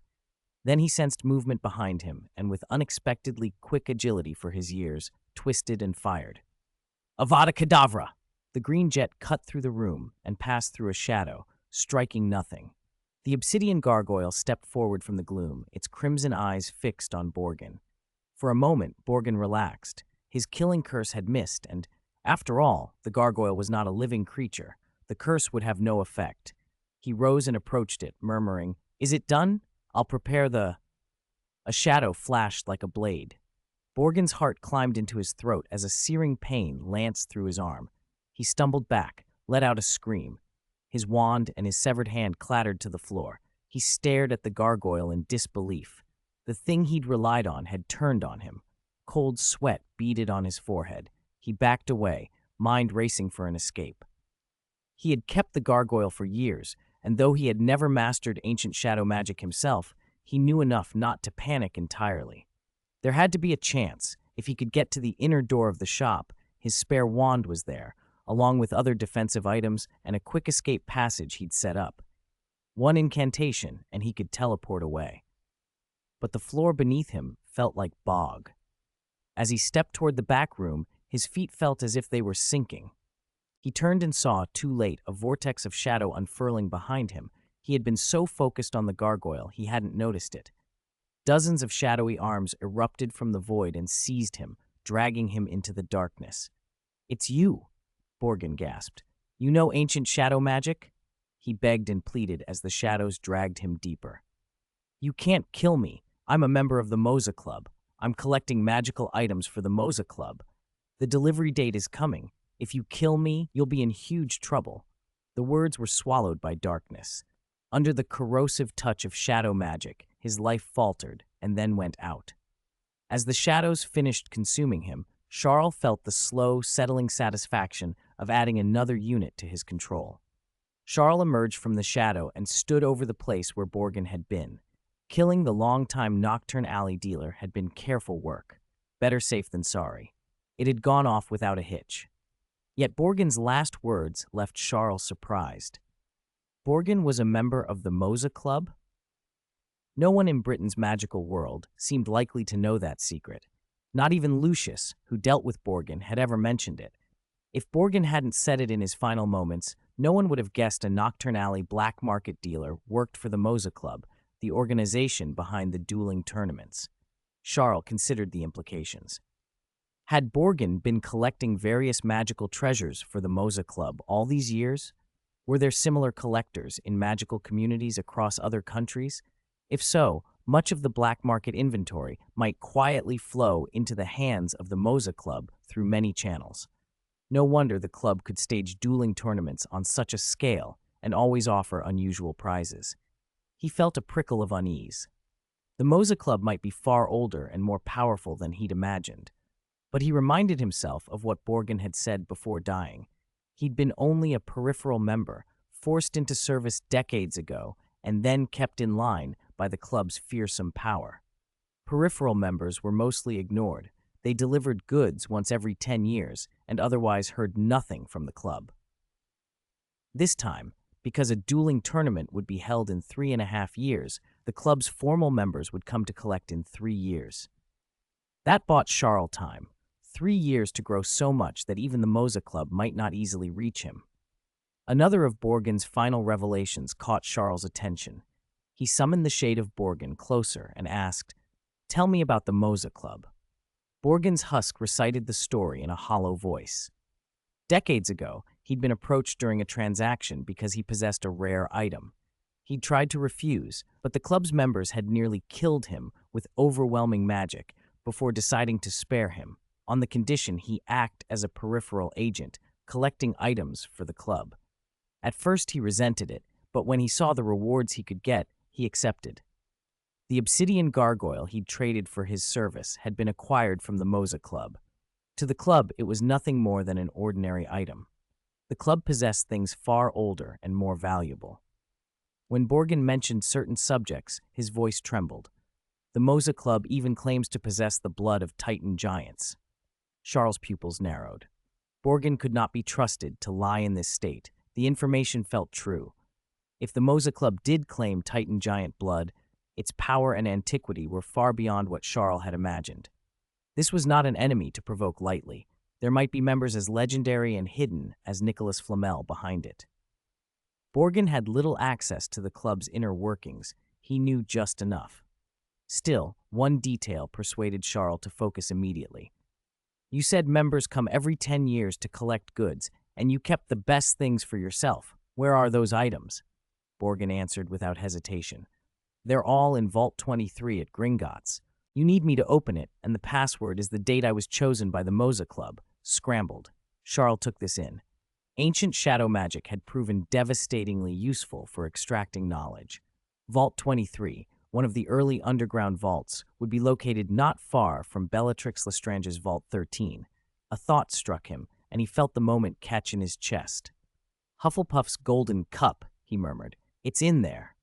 Then he sensed movement behind him, and with unexpectedly quick agility for his years, twisted and fired. Avada Kedavra! The green jet cut through the room and passed through a shadow, striking nothing. The obsidian gargoyle stepped forward from the gloom, its crimson eyes fixed on Borgin. For a moment, Borgin relaxed. His killing curse had missed, and, after all, the gargoyle was not a living creature. The curse would have no effect. He rose and approached it, murmuring, "Is it done? I'll prepare the—" A shadow flashed like a blade. Borgin's heart climbed into his throat as a searing pain lanced through his arm. He stumbled back, let out a scream. His wand and his severed hand clattered to the floor. He stared at the gargoyle in disbelief. The thing he'd relied on had turned on him. Cold sweat beaded on his forehead. He backed away, mind racing for an escape. He had kept the gargoyle for years, and though he had never mastered ancient shadow magic himself, he knew enough not to panic entirely. There had to be a chance. If he could get to the inner door of the shop, his spare wand was there, along with other defensive items and a quick escape passage he'd set up. One incantation, and he could teleport away. But the floor beneath him felt like bog. As he stepped toward the back room, his feet felt as if they were sinking. He turned and saw, too late, a vortex of shadow unfurling behind him. He had been so focused on the gargoyle, he hadn't noticed it. Dozens of shadowy arms erupted from the void and seized him, dragging him into the darkness. "It's you," Borgin gasped. "You know ancient shadow magic?" He begged and pleaded as the shadows dragged him deeper. "You can't kill me. I'm a member of the Moza Club. I'm collecting magical items for the Moza Club. The delivery date is coming. If you kill me, you'll be in huge trouble." The words were swallowed by darkness. Under the corrosive touch of shadow magic, his life faltered and then went out. As the shadows finished consuming him, Charles felt the slow, settling satisfaction of adding another unit to his control. Charles emerged from the shadow and stood over the place where Borgin had been. Killing the longtime Nocturne Alley dealer had been careful work. Better safe than sorry. It had gone off without a hitch. Yet Borgin's last words left Charles surprised. Borgin was a member of the Moza Club? No one in Britain's magical world seemed likely to know that secret. Not even Lucius, who dealt with Borgin, had ever mentioned it. If Borgin hadn't said it in his final moments, no one would have guessed a Nocturne Alley black market dealer worked for the Moza Club, the organization behind the dueling tournaments. Charles considered the implications. Had Borgin been collecting various magical treasures for the Moza Club all these years? Were there similar collectors in magical communities across other countries? If so, much of the black market inventory might quietly flow into the hands of the Moza Club through many channels. No wonder the club could stage dueling tournaments on such a scale and always offer unusual prizes. He felt a prickle of unease. The Moza Club might be far older and more powerful than he'd imagined, but he reminded himself of what Borgin had said before dying. He'd been only a peripheral member, forced into service decades ago, and then kept in line by the club's fearsome power. Peripheral members were mostly ignored. They delivered goods once every 10 years and otherwise heard nothing from the club. This time, because a dueling tournament would be held in 3.5 years, the club's formal members would come to collect in 3 years. That bought Charles time, 3 years to grow so much that even the Moza Club might not easily reach him. Another of Borgin's final revelations caught Charles' attention. He summoned the shade of Borgin closer and asked, "Tell me about the Moza Club." Borgin's husk recited the story in a hollow voice. Decades ago, he'd been approached during a transaction because he possessed a rare item. He'd tried to refuse, but the club's members had nearly killed him with overwhelming magic before deciding to spare him, on the condition he act as a peripheral agent, collecting items for the club. At first he resented it, but when he saw the rewards he could get, he accepted. The obsidian gargoyle he'd traded for his service had been acquired from the Moza Club. To the club, it was nothing more than an ordinary item. The club possessed things far older and more valuable. When Borgin mentioned certain subjects, his voice trembled. The Moza Club even claims to possess the blood of Titan giants. Charles' pupils narrowed. Borgin could not be trusted to lie in this state. The information felt true. If the Moza Club did claim Titan giant blood, its power and antiquity were far beyond what Charles had imagined. This was not an enemy to provoke lightly. There might be members as legendary and hidden as Nicholas Flamel behind it. Borgin had little access to the club's inner workings. He knew just enough. Still, one detail persuaded Charles to focus immediately. "You said members come every 10 years to collect goods, and you kept the best things for yourself. Where are those items?" Borgin answered without hesitation. "They're all in Vault 23 at Gringotts. You need me to open it, and the password is the date I was chosen by the Moza Club." Scrambled. Charles took this in. Ancient shadow magic had proven devastatingly useful for extracting knowledge. Vault 23, one of the early underground vaults, would be located not far from Bellatrix Lestrange's Vault 13. A thought struck him, and he felt the moment catch in his chest. "Hufflepuff's golden cup," he murmured. "It's in there."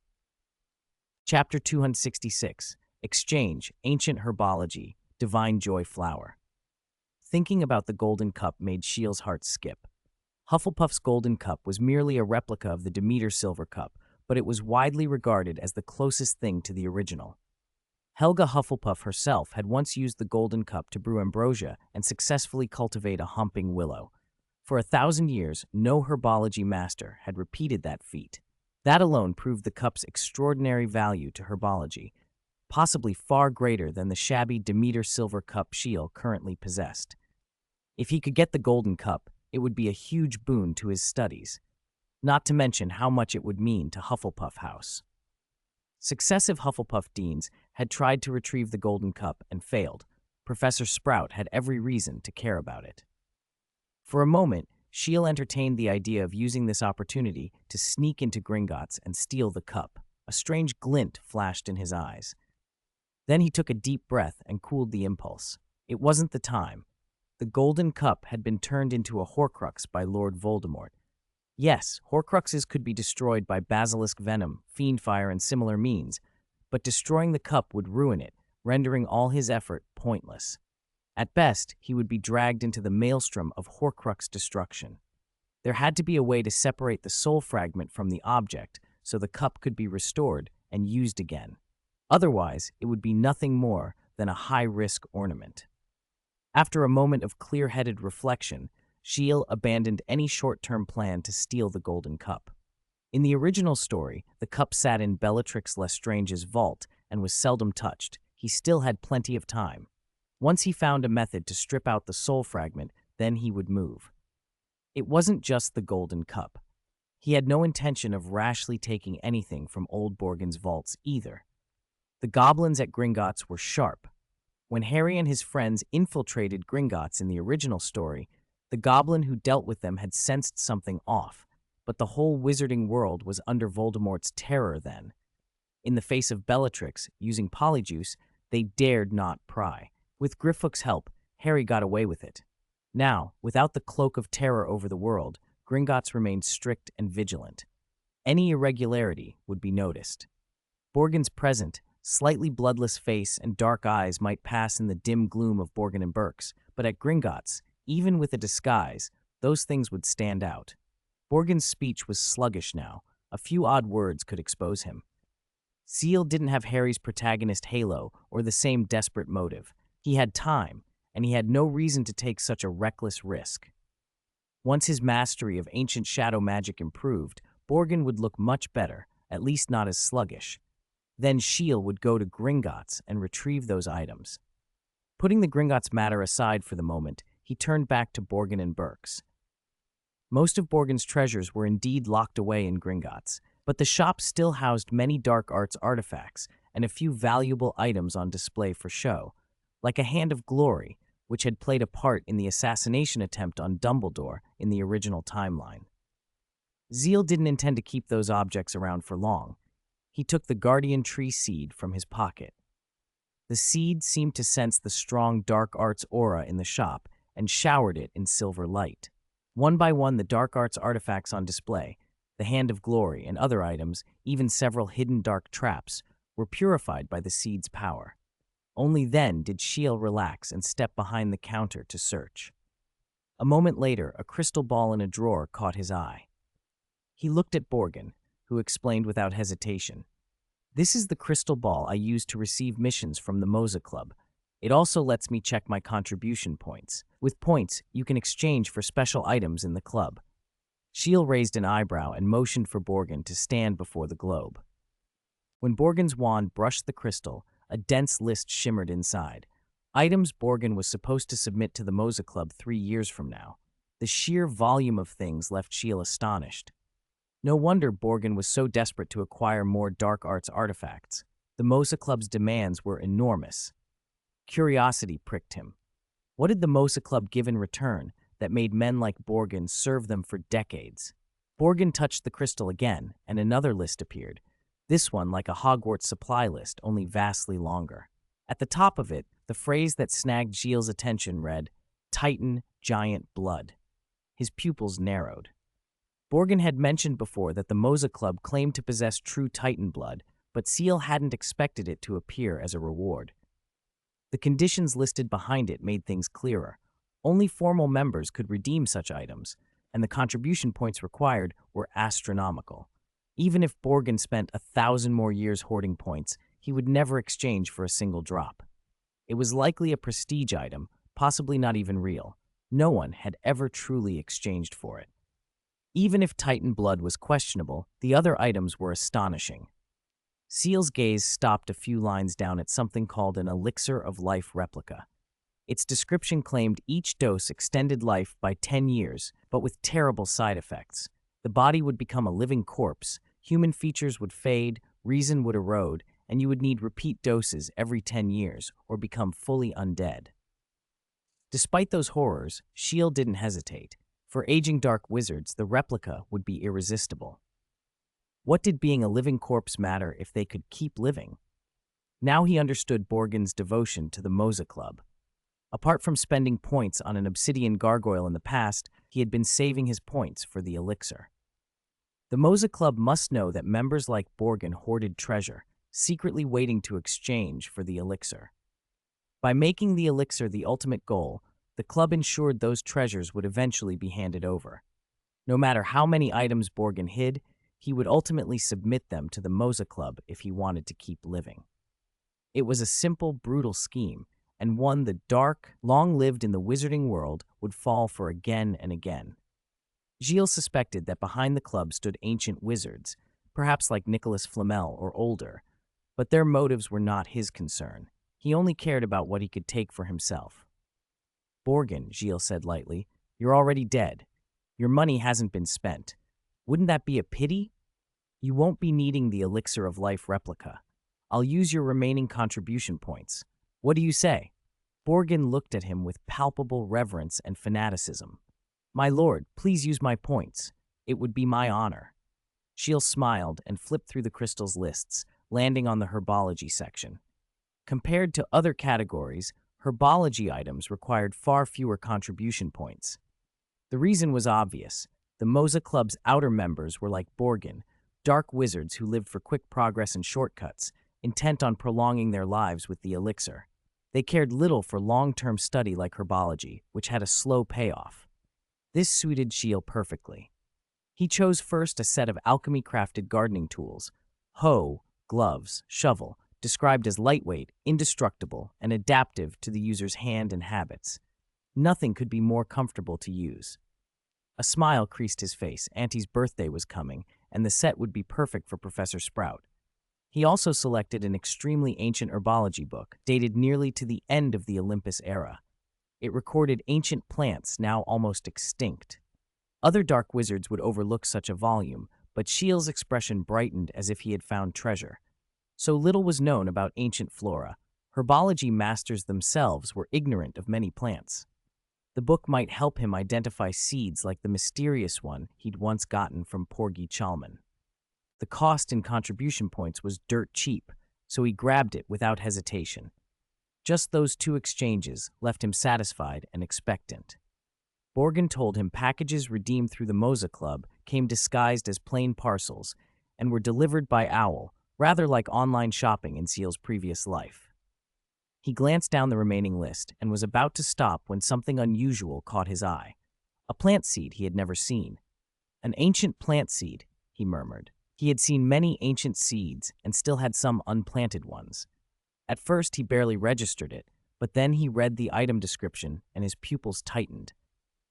Chapter 266. Exchange, Ancient Herbology, Divine Joy Flower. Thinking about the golden cup made Ciel's heart skip. Hufflepuff's golden cup was merely a replica of the Demeter silver cup, but it was widely regarded as the closest thing to the original. Helga Hufflepuff herself had once used the golden cup to brew ambrosia and successfully cultivate a humping willow. For 1,000 years, no herbology master had repeated that feat. That alone proved the cup's extraordinary value to herbology, possibly far greater than the shabby Demeter silver cup Ciel currently possessed. If he could get the golden cup, it would be a huge boon to his studies, not to mention how much it would mean to Hufflepuff House. Successive Hufflepuff deans had tried to retrieve the golden cup and failed. Professor Sprout had every reason to care about it. For a moment, Ciel entertained the idea of using this opportunity to sneak into Gringotts and steal the cup. A strange glint flashed in his eyes. Then he took a deep breath and cooled the impulse. It wasn't the time. The golden cup had been turned into a Horcrux by Lord Voldemort. Yes, Horcruxes could be destroyed by basilisk venom, fiendfire, and similar means, but destroying the cup would ruin it, rendering all his effort pointless. At best, he would be dragged into the maelstrom of Horcrux destruction. There had to be a way to separate the soul fragment from the object so the cup could be restored and used again. Otherwise, it would be nothing more than a high-risk ornament. After a moment of clear-headed reflection, Ciel abandoned any short-term plan to steal the golden cup. In the original story, the cup sat in Bellatrix Lestrange's vault and was seldom touched. He still had plenty of time. Once he found a method to strip out the soul fragment, then he would move. It wasn't just the golden cup. He had no intention of rashly taking anything from Old Borgin's vaults either. The goblins at Gringotts were sharp. When Harry and his friends infiltrated Gringotts in the original story, the goblin who dealt with them had sensed something off, but the whole wizarding world was under Voldemort's terror then. In the face of Bellatrix, using Polyjuice, they dared not pry. With Griffook's help, Harry got away with it. Now, without the cloak of terror over the world, Gringotts remained strict and vigilant. Any irregularity would be noticed. Borgin's present, slightly bloodless face and dark eyes might pass in the dim gloom of Borgin and Burke's, but at Gringotts, even with a disguise, those things would stand out. Borgin's speech was sluggish now. A few odd words could expose him. Ciel didn't have Harry's protagonist halo or the same desperate motive. He had time, and he had no reason to take such a reckless risk. Once his mastery of ancient shadow magic improved, Borgin would look much better, at least not as sluggish. Then Ciel would go to Gringotts and retrieve those items. Putting the Gringotts matter aside for the moment, he turned back to Borgin and Burke's. Most of Borgin's treasures were indeed locked away in Gringotts, but the shop still housed many dark arts artifacts and a few valuable items on display for show, like a Hand of Glory, which had played a part in the assassination attempt on Dumbledore in the original timeline. Ciel didn't intend to keep those objects around for long. He took the Guardian Tree seed from his pocket. The seed seemed to sense the strong dark arts aura in the shop and showered it in silver light. One by one, the dark arts artifacts on display, the Hand of Glory and other items, even several hidden dark traps, were purified by the seed's power. Only then did Ciel relax and step behind the counter to search. A moment later, a crystal ball in a drawer caught his eye. He looked at Borgin, who explained without hesitation, "This is the crystal ball I use to receive missions from the Moza Club. It also lets me check my contribution points. With points, you can exchange for special items in the club." Ciel raised an eyebrow and motioned for Borgin to stand before the globe. When Borgin's wand brushed the crystal, a dense list shimmered inside. Items Borgin was supposed to submit to the Moza Club 3 years from now. The sheer volume of things left Ciel astonished. No wonder Borgin was so desperate to acquire more dark arts artifacts. The Moza Club's demands were enormous. Curiosity pricked him. What did the Moza Club give in return that made men like Borgin serve them for decades? Borgin touched the crystal again, and another list appeared. This one like a Hogwarts supply list, only vastly longer. At the top of it, the phrase that snagged Ciel's attention read, "Titan Giant Blood." His pupils narrowed. Borgin had mentioned before that the Moza Club claimed to possess true Titan blood, but Ciel hadn't expected it to appear as a reward. The conditions listed behind it made things clearer. Only formal members could redeem such items, and the contribution points required were astronomical. Even if Borgin spent 1,000 more years hoarding points, he would never exchange for a single drop. It was likely a prestige item, possibly not even real. No one had ever truly exchanged for it. Even if Titan blood was questionable, the other items were astonishing. Ciel's gaze stopped a few lines down at something called an Elixir of Life replica. Its description claimed each dose extended life by 10 years, but with terrible side effects. The body would become a living corpse, human features would fade, reason would erode, and you would need repeat doses every 10 years or become fully undead. Despite those horrors, Ciel didn't hesitate. For aging dark wizards, the replica would be irresistible. What did being a living corpse matter if they could keep living? Now he understood Borgin's devotion to the Moza Club. Apart from spending points on an obsidian gargoyle in the past, he had been saving his points for the elixir. The Moza Club must know that members like Borgin hoarded treasure, secretly waiting to exchange for the elixir. By making the elixir the ultimate goal, the club ensured those treasures would eventually be handed over. No matter how many items Borgin hid, he would ultimately submit them to the Moza Club if he wanted to keep living. It was a simple, brutal scheme, and one the dark, long-lived in the wizarding world, would fall for again and again. Gilles suspected that behind the club stood ancient wizards, perhaps like Nicholas Flamel or older, but their motives were not his concern. He only cared about what he could take for himself. "Borgin," Gilles said lightly, "you're already dead. Your money hasn't been spent. Wouldn't that be a pity? You won't be needing the Elixir of Life replica. I'll use your remaining contribution points. What do you say?" Borgin looked at him with palpable reverence and fanaticism. "My lord, please use my points. It would be my honor." Gilles smiled and flipped through the crystal's lists, landing on the Herbology section. Compared to other categories, Herbology items required far fewer contribution points. The reason was obvious. The Moza Club's outer members were like Borgin, dark wizards who lived for quick progress and shortcuts, intent on prolonging their lives with the elixir. They cared little for long-term study like Herbology, which had a slow payoff. This suited Gilles perfectly. He chose first a set of alchemy-crafted gardening tools: hoe, gloves, shovel, described as lightweight, indestructible, and adaptive to the user's hand and habits. Nothing could be more comfortable to use. A smile creased his face. Auntie's birthday was coming, and the set would be perfect for Professor Sprout. He also selected an extremely ancient herbology book, dated nearly to the end of the Olympus era. It recorded ancient plants now almost extinct. Other dark wizards would overlook such a volume, but Gilles' expression brightened as if he had found treasure. So little was known about ancient flora. Herbology masters themselves were ignorant of many plants. The book might help him identify seeds like the mysterious one he'd once gotten from Porgy Chalman. The cost in contribution points was dirt cheap, so he grabbed it without hesitation. Just those 2 exchanges left him satisfied and expectant. Borgin told him packages redeemed through the Moza Club came disguised as plain parcels and were delivered by owl, rather like online shopping in Ciel's previous life. He glanced down the remaining list and was about to stop when something unusual caught his eye. A plant seed he had never seen. "An ancient plant seed," he murmured. He had seen many ancient seeds and still had some unplanted ones. At first he barely registered it, but then he read the item description and his pupils tightened.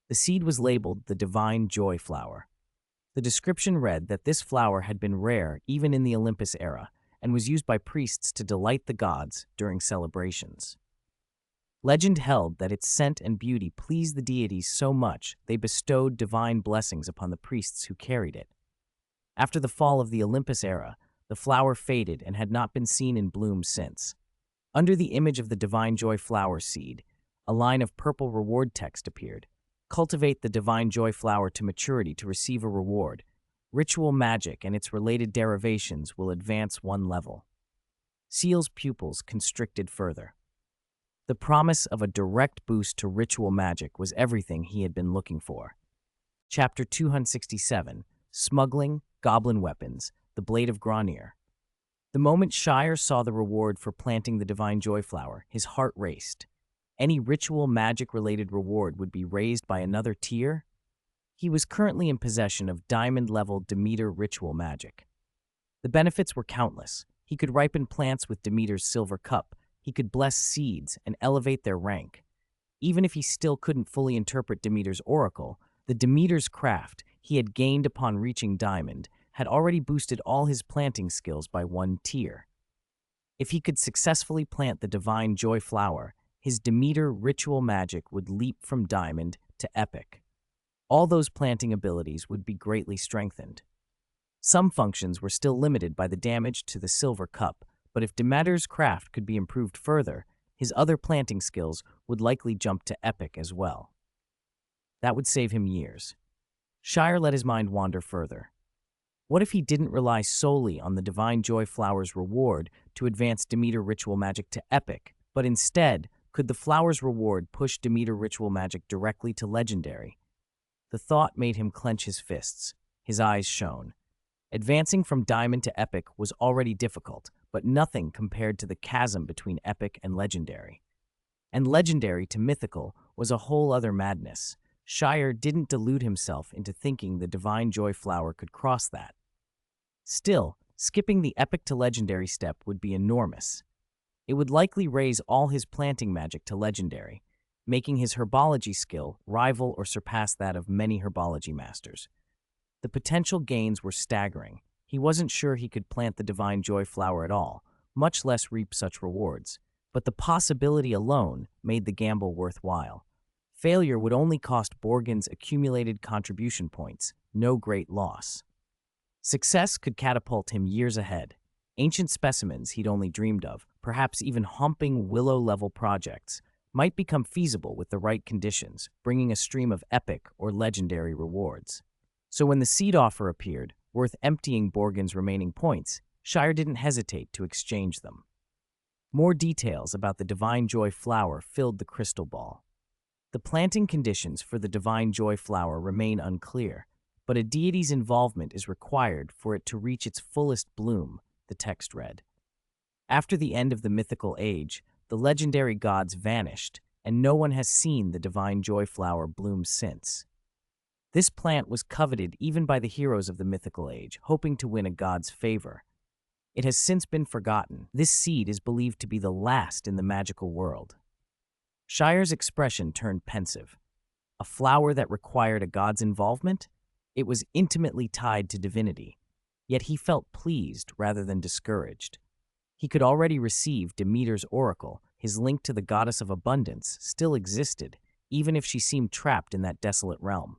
The seed was labeled the Divine Joy Flower. The description read that this flower had been rare even in the Olympus era and was used by priests to delight the gods during celebrations. Legend held that its scent and beauty pleased the deities so much they bestowed divine blessings upon the priests who carried it. After the fall of the Olympus era, the flower faded and had not been seen in bloom since. Under the image of the Divine Joy Flower seed, a line of purple reward text appeared. "Cultivate the Divine Joy Flower to maturity to receive a reward. Ritual magic and its related derivations will advance 1 level." Ciel's pupils constricted further. The promise of a direct boost to ritual magic was everything he had been looking for. Chapter 267, Smuggling, Goblin Weapons, the Blade of Gronir. The moment Shire saw the reward for planting the Divine Joy Flower, his heart raced. Any ritual magic-related reward would be raised by another tier? He was currently in possession of diamond-level Demeter ritual magic. The benefits were countless. He could ripen plants with Demeter's silver cup. He could bless seeds and elevate their rank. Even if he still couldn't fully interpret Demeter's oracle, the Demeter's craft he had gained upon reaching Diamond had already boosted all his planting skills by 1 tier. If he could successfully plant the Divine Joy Flower, his Demeter ritual magic would leap from Diamond to Epic. All those planting abilities would be greatly strengthened. Some functions were still limited by the damage to the silver cup, but if Demeter's craft could be improved further, his other planting skills would likely jump to Epic as well. That would save him years. Shire let his mind wander further. What if he didn't rely solely on the Divine Joy Flower's reward to advance Demeter ritual magic to Epic, but instead, could the flower's reward push Demeter ritual magic directly to Legendary? The thought made him clench his fists. His eyes shone. Advancing from Diamond to Epic was already difficult, but nothing compared to the chasm between Epic and Legendary. And Legendary to Mythical was a whole other madness. Shire didn't delude himself into thinking the Divine Joy Flower could cross that. Still, skipping the Epic to Legendary step would be enormous. It would likely raise all his planting magic to Legendary, making his Herbology skill rival or surpass that of many Herbology masters. The potential gains were staggering. He wasn't sure he could plant the Divine Joy Flower at all, much less reap such rewards. But the possibility alone made the gamble worthwhile. Failure would only cost Borgen's accumulated contribution points, no great loss. Success could catapult him years ahead. Ancient specimens he'd only dreamed of, perhaps even humping Willow-level projects, might become feasible with the right conditions, bringing a stream of epic or legendary rewards. So when the seed offer appeared, worth emptying Borgen's remaining points, Shire didn't hesitate to exchange them. More details about the Divine Joy Flower filled the crystal ball. The planting conditions for the Divine Joy Flower remain unclear, but a deity's involvement is required for it to reach its fullest bloom, the text read. After the end of the mythical age, the legendary gods vanished, and no one has seen the Divine Joy Flower bloom since. This plant was coveted even by the heroes of the mythical age, hoping to win a god's favor. It has since been forgotten. This seed is believed to be the last in the magical world. Shire's expression turned pensive. A flower that required a god's involvement? It was intimately tied to divinity, yet he felt pleased rather than discouraged. He could already receive Demeter's oracle. His link to the goddess of abundance still existed, even if she seemed trapped in that desolate realm.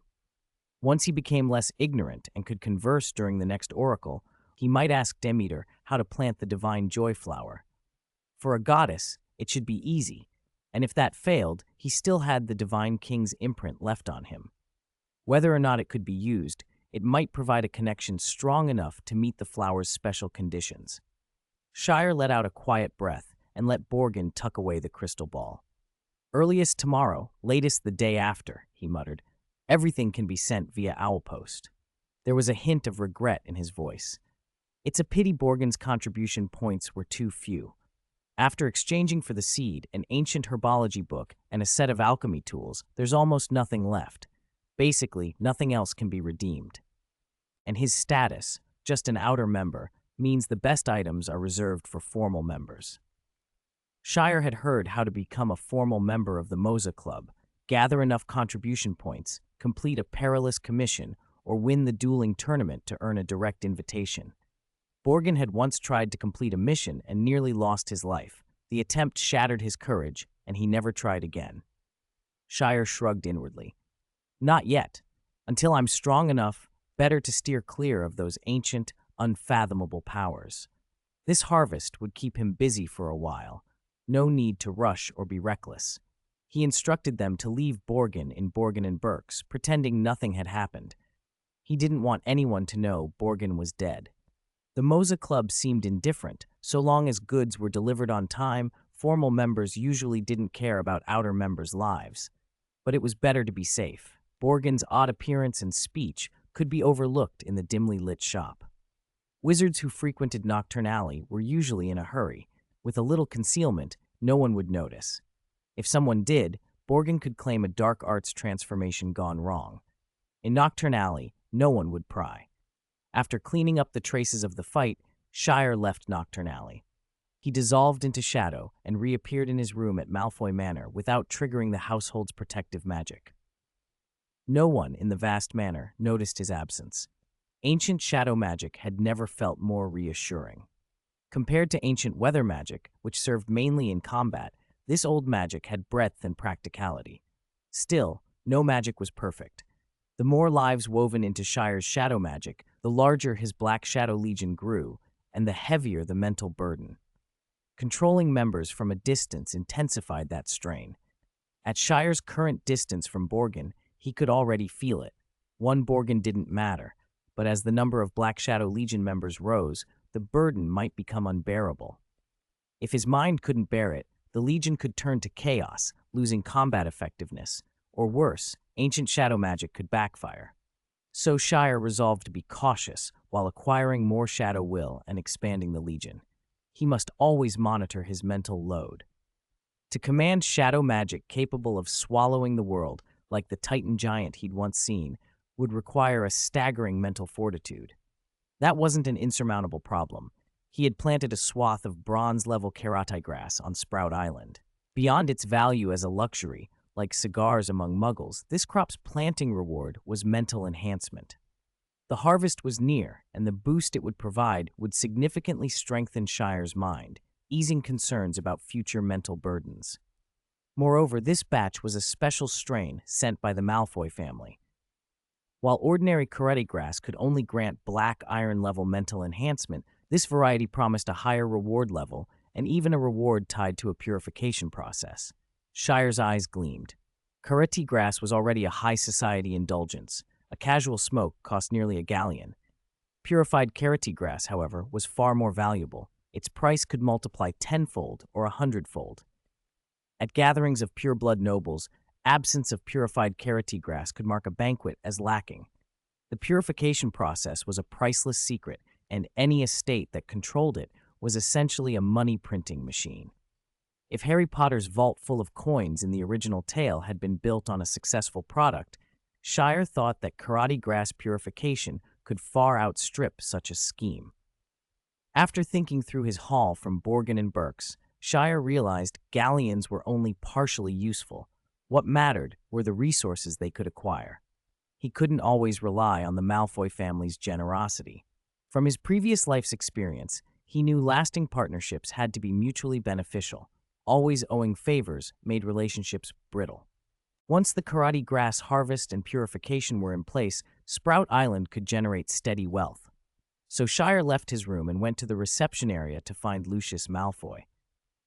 Once he became less ignorant and could converse during the next oracle, he might ask Demeter how to plant the Divine Joy Flower. For a goddess, it should be easy, and if that failed, he still had the Divine King's imprint left on him. Whether or not it could be used, it might provide a connection strong enough to meet the flower's special conditions. Shire let out a quiet breath and let Borgen tuck away the crystal ball. "Earliest tomorrow, latest the day after," he muttered. "Everything can be sent via owl post." There was a hint of regret in his voice. It's a pity Borgen's contribution points were too few. After exchanging for the seed, an ancient herbology book, and a set of alchemy tools, there's almost nothing left. Basically, nothing else can be redeemed. And his status, just an outer member, means the best items are reserved for formal members. Shire had heard how to become a formal member of the Moza Club, gather enough contribution points, complete a perilous commission, or win the dueling tournament to earn a direct invitation. Borgen had once tried to complete a mission and nearly lost his life. The attempt shattered his courage, and he never tried again. Shire shrugged inwardly. "Not yet. Until I'm strong enough, better to steer clear of those ancient, unfathomable powers." This harvest would keep him busy for a while. No need to rush or be reckless. He instructed them to leave Borgen in Borgen and Burke's, pretending nothing had happened. He didn't want anyone to know Borgen was dead. The Moza Club seemed indifferent. So long as goods were delivered on time, formal members usually didn't care about outer members' lives. But it was better to be safe. Borgen's odd appearance and speech could be overlooked in the dimly lit shop. Wizards who frequented Nocturne Alley were usually in a hurry. With a little concealment, no one would notice. If someone did, Borgen could claim a dark arts transformation gone wrong. In Nocturne Alley, no one would pry. After cleaning up the traces of the fight, Shire left Nocturne Alley. He dissolved into shadow and reappeared in his room at Malfoy Manor without triggering the household's protective magic. No one in the vast manor noticed his absence. Ancient shadow magic had never felt more reassuring. Compared to ancient weather magic, which served mainly in combat, this old magic had breadth and practicality. Still, no magic was perfect. The more lives woven into Shire's shadow magic, the larger his Black Shadow Legion grew, and the heavier the mental burden. Controlling members from a distance intensified that strain. At Shire's current distance from Borgen, he could already feel it. One Borgen didn't matter, but as the number of Black Shadow Legion members rose, the burden might become unbearable. If his mind couldn't bear it, the Legion could turn to chaos, losing combat effectiveness. Or worse, ancient shadow magic could backfire. So Shire resolved to be cautious while acquiring more shadow will and expanding the Legion. He must always monitor his mental load. To command shadow magic capable of swallowing the world, like the Titan giant he'd once seen, would require a staggering mental fortitude. That wasn't an insurmountable problem. He had planted a swath of bronze-level karate grass on Sprout Island. Beyond its value as a luxury, like cigars among muggles, this crop's planting reward was mental enhancement. The harvest was near, and the boost it would provide would significantly strengthen Shire's mind, easing concerns about future mental burdens. Moreover, this batch was a special strain sent by the Malfoy family. While ordinary karate grass could only grant black iron-level mental enhancement, this variety promised a higher reward level and even a reward tied to a purification process. Shire's eyes gleamed. Karate grass was already a high society indulgence. A casual smoke cost nearly a galleon. Purified karate grass, however, was far more valuable. Its price could multiply tenfold or 100-fold. At gatherings of pure-blood nobles, absence of purified karate grass could mark a banquet as lacking. The purification process was a priceless secret, and any estate that controlled it was essentially a money-printing machine. If Harry Potter's vault full of coins in the original tale had been built on a successful product, Shire thought that karate grass purification could far outstrip such a scheme. After thinking through his haul from Borgin and Burke's, Shire realized galleons were only partially useful. What mattered were the resources they could acquire. He couldn't always rely on the Malfoy family's generosity. From his previous life's experience, he knew lasting partnerships had to be mutually beneficial. Always owing favors made relationships brittle. Once the karate grass harvest and purification were in place, Sprout Island could generate steady wealth. So Shire left his room and went to the reception area to find Lucius Malfoy.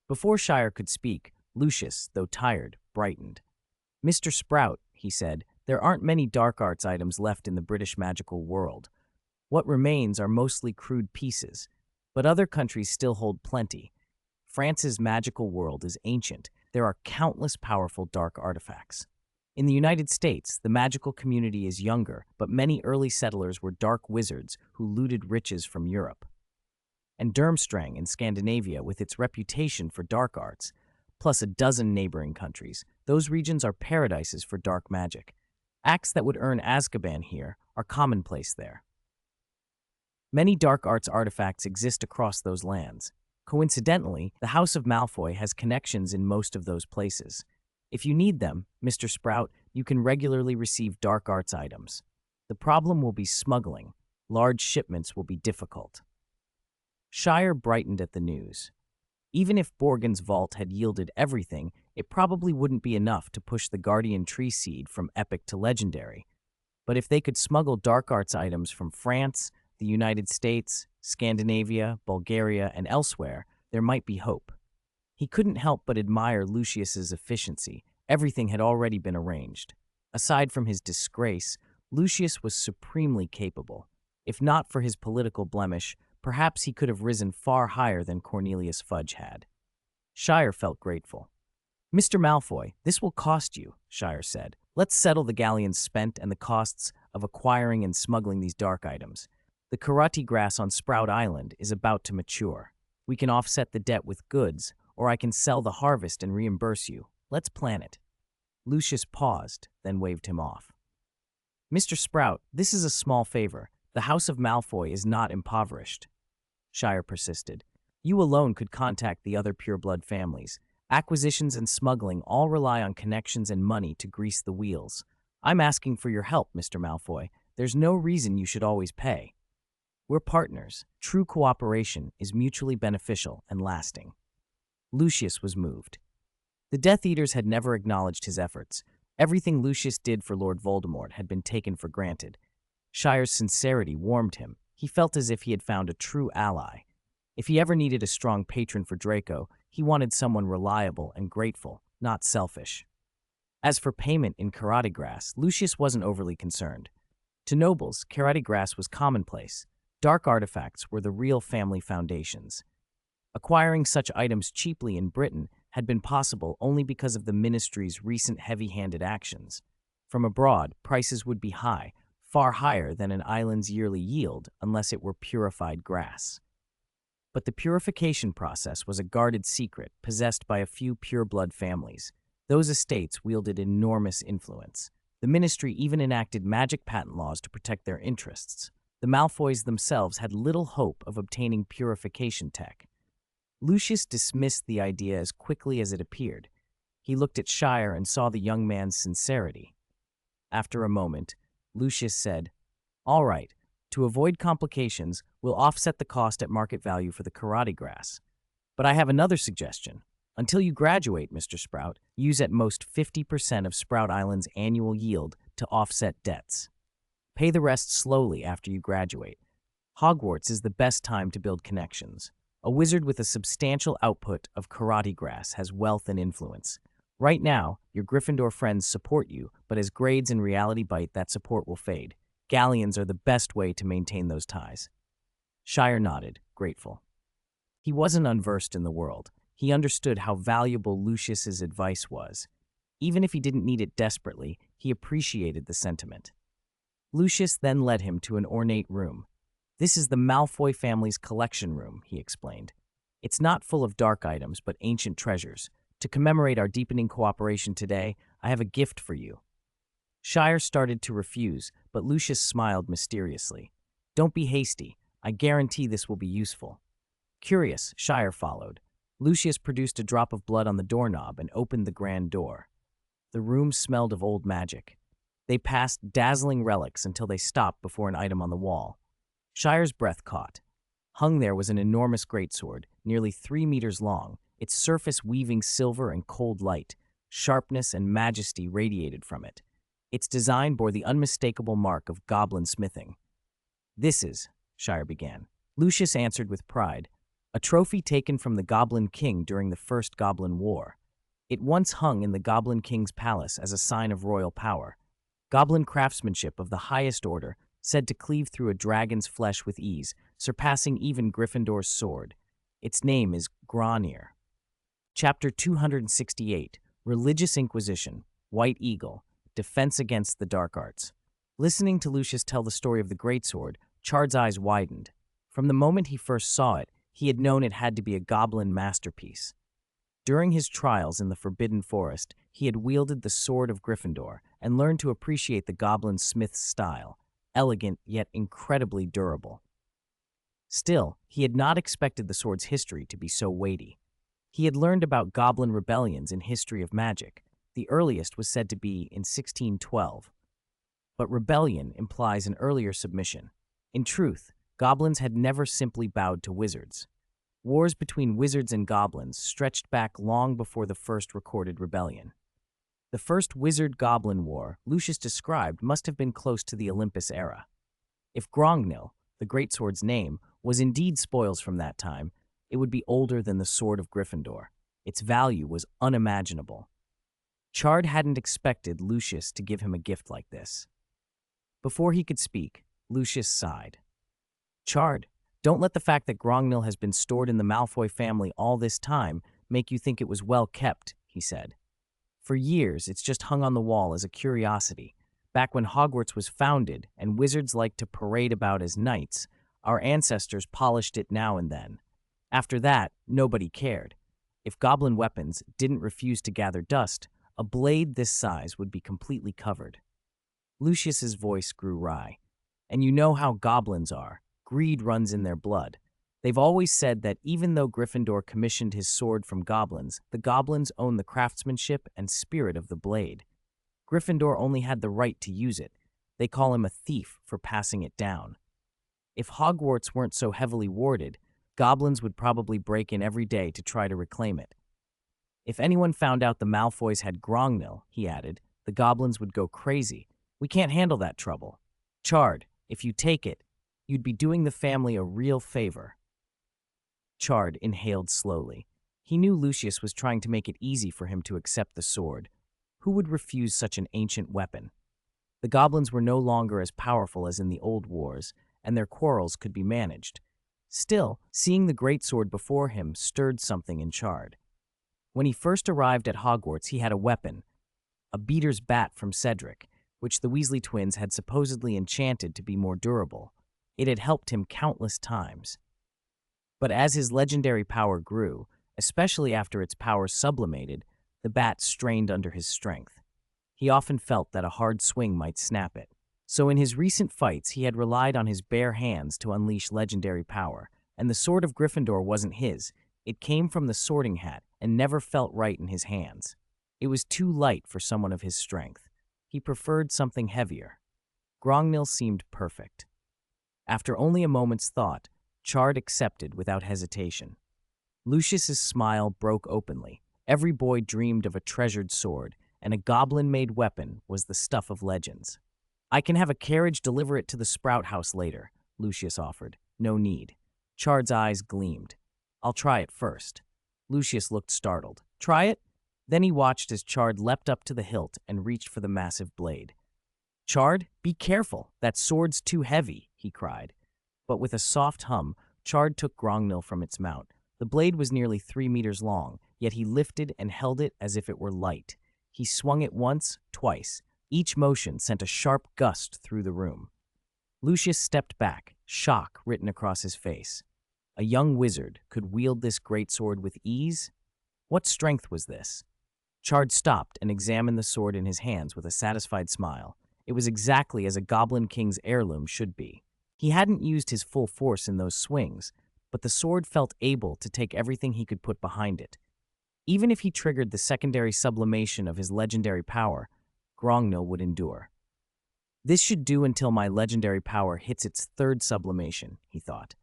Before Shire could speak, Lucius, though tired, brightened. "Mr. Sprout," he said, "there aren't many dark arts items left in the British magical world. What remains are mostly crude pieces, but other countries still hold plenty. France's magical world is ancient. There are countless powerful dark artifacts. In the United States, the magical community is younger, but many early settlers were dark wizards who looted riches from Europe. And Durmstrang in Scandinavia, with its reputation for dark arts, plus a dozen neighboring countries, those regions are paradises for dark magic. Acts that would earn Azkaban here are commonplace there. Many dark arts artifacts exist across those lands. Coincidentally, the House of Malfoy has connections in most of those places. If you need them, Mr. Sprout, you can regularly receive dark arts items. The problem will be smuggling. Large shipments will be difficult." Shire brightened at the news. Even if Borgin's vault had yielded everything, it probably wouldn't be enough to push the Guardian Tree seed from epic to legendary. But if they could smuggle dark arts items from France, the United States, Scandinavia, Bulgaria, and elsewhere, there might be hope. He couldn't help but admire Lucius's efficiency. Everything had already been arranged. Aside from his disgrace, Lucius was supremely capable. If not for his political blemish, perhaps he could have risen far higher than Cornelius Fudge had. Shire felt grateful. "Mr. Malfoy, this will cost you," Shire said. "Let's settle the galleons spent and the costs of acquiring and smuggling these dark items. The karate grass on Sprout Island is about to mature. We can offset the debt with goods, or I can sell the harvest and reimburse you. Let's plan it." Lucius paused, then waved him off. "Mr. Sprout, this is a small favor. The House of Malfoy is not impoverished." Shire persisted. "You alone could contact the other pureblood families. Acquisitions and smuggling all rely on connections and money to grease the wheels. I'm asking for your help, Mr. Malfoy. There's no reason you should always pay. We're partners. True cooperation is mutually beneficial and lasting." Lucius was moved. The Death Eaters had never acknowledged his efforts. Everything Lucius did for Lord Voldemort had been taken for granted. Shire's sincerity warmed him. He felt as if he had found a true ally. If he ever needed a strong patron for Draco, he wanted someone reliable and grateful, not selfish. As for payment in karate grass, Lucius wasn't overly concerned. To nobles, karate grass was commonplace. Dark artifacts were the real family foundations. Acquiring such items cheaply in Britain had been possible only because of the ministry's recent heavy-handed actions. From abroad, prices would be high, far higher than an island's yearly yield unless it were purified grass. But the purification process was a guarded secret possessed by a few pureblood families. Those estates wielded enormous influence. The ministry even enacted magic patent laws to protect their interests. The Malfoys themselves had little hope of obtaining purification tech. Lucius dismissed the idea as quickly as it appeared. He looked at Shire and saw the young man's sincerity. After a moment, Lucius said, "All right, to avoid complications, we'll offset the cost at market value for the karate grass. But I have another suggestion. Until you graduate, Mr. Sprout, use at most 50% of Sprout Island's annual yield to offset debts. Pay the rest slowly after you graduate. Hogwarts is the best time to build connections. A wizard with a substantial output of karate grass has wealth and influence. Right now, your Gryffindor friends support you, but as grades and reality bite, that support will fade. Galleons are the best way to maintain those ties." Shire nodded, grateful. He wasn't unversed in the world. He understood how valuable Lucius's advice was. Even if he didn't need it desperately, he appreciated the sentiment. Lucius then led him to an ornate room. "This is the Malfoy family's collection room," he explained. "It's not full of dark items, but ancient treasures. To commemorate our deepening cooperation today, I have a gift for you." Shire started to refuse, but Lucius smiled mysteriously. "Don't be hasty. I guarantee this will be useful." Curious, Shire followed. Lucius produced a drop of blood on the doorknob and opened the grand door. The room smelled of old magic. They passed dazzling relics until they stopped before an item on the wall. Shire's breath caught. Hung there was an enormous greatsword, nearly 3 meters long, its surface weaving silver and cold light. Sharpness and majesty radiated from it. Its design bore the unmistakable mark of goblin smithing. "This is," Shire began. Lucius answered with pride, "a trophy taken from the Goblin King during the First Goblin War. It once hung in the Goblin King's palace as a sign of royal power. Goblin craftsmanship of the highest order, said to cleave through a dragon's flesh with ease, surpassing even Gryffindor's sword. Its name is Gronir." Chapter 268, Religious Inquisition, White Eagle, Defense Against the Dark Arts. Listening to Lucius tell the story of the greatsword, Chard's eyes widened. From the moment he first saw it, he had known it had to be a goblin masterpiece. During his trials in the Forbidden Forest, he had wielded the Sword of Gryffindor and learned to appreciate the goblin smith's style, elegant yet incredibly durable. Still, he had not expected the sword's history to be so weighty. He had learned about goblin rebellions in History of Magic. The earliest was said to be in 1612. But rebellion implies an earlier submission. In truth, goblins had never simply bowed to wizards. Wars between wizards and goblins stretched back long before the first recorded rebellion. The first wizard-goblin war Lucius described must have been close to the Olympus era. If Grongnil, the greatsword's name, was indeed spoils from that time, it would be older than the Sword of Gryffindor. Its value was unimaginable. Chard hadn't expected Lucius to give him a gift like this. Before he could speak, Lucius sighed. "Chard, don't let the fact that Grongnil has been stored in the Malfoy family all this time make you think it was well kept," he said. "For years, it's just hung on the wall as a curiosity. Back when Hogwarts was founded and wizards liked to parade about as knights, our ancestors polished it now and then. After that, nobody cared. If goblin weapons didn't refuse to gather dust, a blade this size would be completely covered." Lucius's voice grew wry. "And you know how goblins are. Greed runs in their blood. They've always said that even though Gryffindor commissioned his sword from goblins, the goblins own the craftsmanship and spirit of the blade. Gryffindor only had the right to use it. They call him a thief for passing it down. If Hogwarts weren't so heavily warded, goblins would probably break in every day to try to reclaim it. If anyone found out the Malfoys had Grongnil," he added, "the goblins would go crazy. We can't handle that trouble. Chard, if you take it, you'd be doing the family a real favor." Chard inhaled slowly. He knew Lucius was trying to make it easy for him to accept the sword. Who would refuse such an ancient weapon? The goblins were no longer as powerful as in the old wars, and their quarrels could be managed. Still, seeing the greatsword before him stirred something in Chard. When he first arrived at Hogwarts, he had a weapon, a beater's bat from Cedric, which the Weasley twins had supposedly enchanted to be more durable. It had helped him countless times. But as his legendary power grew, especially after its power sublimated, the bat strained under his strength. He often felt that a hard swing might snap it. So in his recent fights, he had relied on his bare hands to unleash legendary power, and the sword of Gryffindor wasn't his. It came from the sorting hat and never felt right in his hands. It was too light for someone of his strength. He preferred something heavier. Grongnil seemed perfect. After only a moment's thought, Chard accepted without hesitation. Lucius's smile broke openly. Every boy dreamed of a treasured sword, and a goblin-made weapon was the stuff of legends. "I can have a carriage deliver it to the Sprout House later," Lucius offered. "No need." Chard's eyes gleamed. "I'll try it first." Lucius looked startled. "Try it?" Then he watched as Chard leapt up to the hilt and reached for the massive blade. "Chard, be careful. That sword's too heavy," he cried. But with a soft hum, Chard took Grongnil from its mount. The blade was nearly 3 meters long, yet he lifted and held it as if it were light. He swung it once, twice. Each motion sent a sharp gust through the room. Lucius stepped back, shock written across his face. A young wizard could wield this greatsword with ease? What strength was this? Chard stopped and examined the sword in his hands with a satisfied smile. It was exactly as a Goblin King's heirloom should be. He hadn't used his full force in those swings, but the sword felt able to take everything he could put behind it. Even if he triggered the secondary sublimation of his legendary power, Grongnil would endure. "This should do until my legendary power hits its third sublimation," he thought.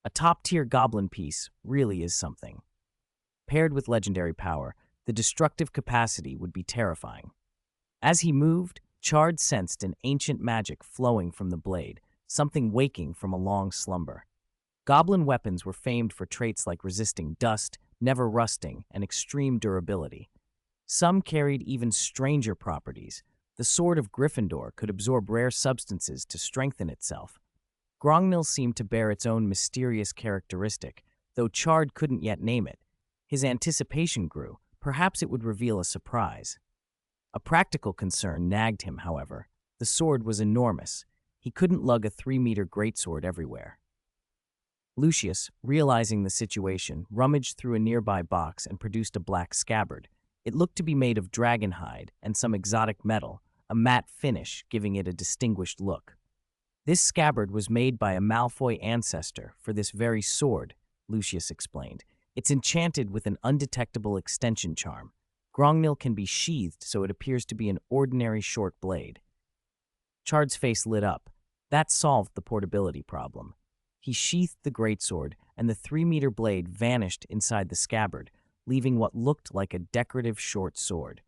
A top-tier goblin piece really is something. Paired with legendary power, the destructive capacity would be terrifying. As he moved, Chard sensed an ancient magic flowing from the blade, something waking from a long slumber. Goblin weapons were famed for traits like resisting dust, never rusting, and extreme durability. Some carried even stranger properties. The sword of Gryffindor could absorb rare substances to strengthen itself. Grongnil seemed to bear its own mysterious characteristic, though Chard couldn't yet name it. His anticipation grew. Perhaps it would reveal a surprise. A practical concern nagged him, however. The sword was enormous. He couldn't lug a 3-meter greatsword everywhere. Lucius, realizing the situation, rummaged through a nearby box and produced a black scabbard. It looked to be made of dragon hide and some exotic metal, a matte finish giving it a distinguished look. This scabbard was made by a Malfoy ancestor for this very sword, Lucius explained. It's enchanted with an undetectable extension charm. Grongnil can be sheathed so it appears to be an ordinary short blade. Chard's face lit up. That solved the portability problem. He sheathed the greatsword, and the 3-meter blade vanished inside the scabbard, leaving what looked like a decorative short sword.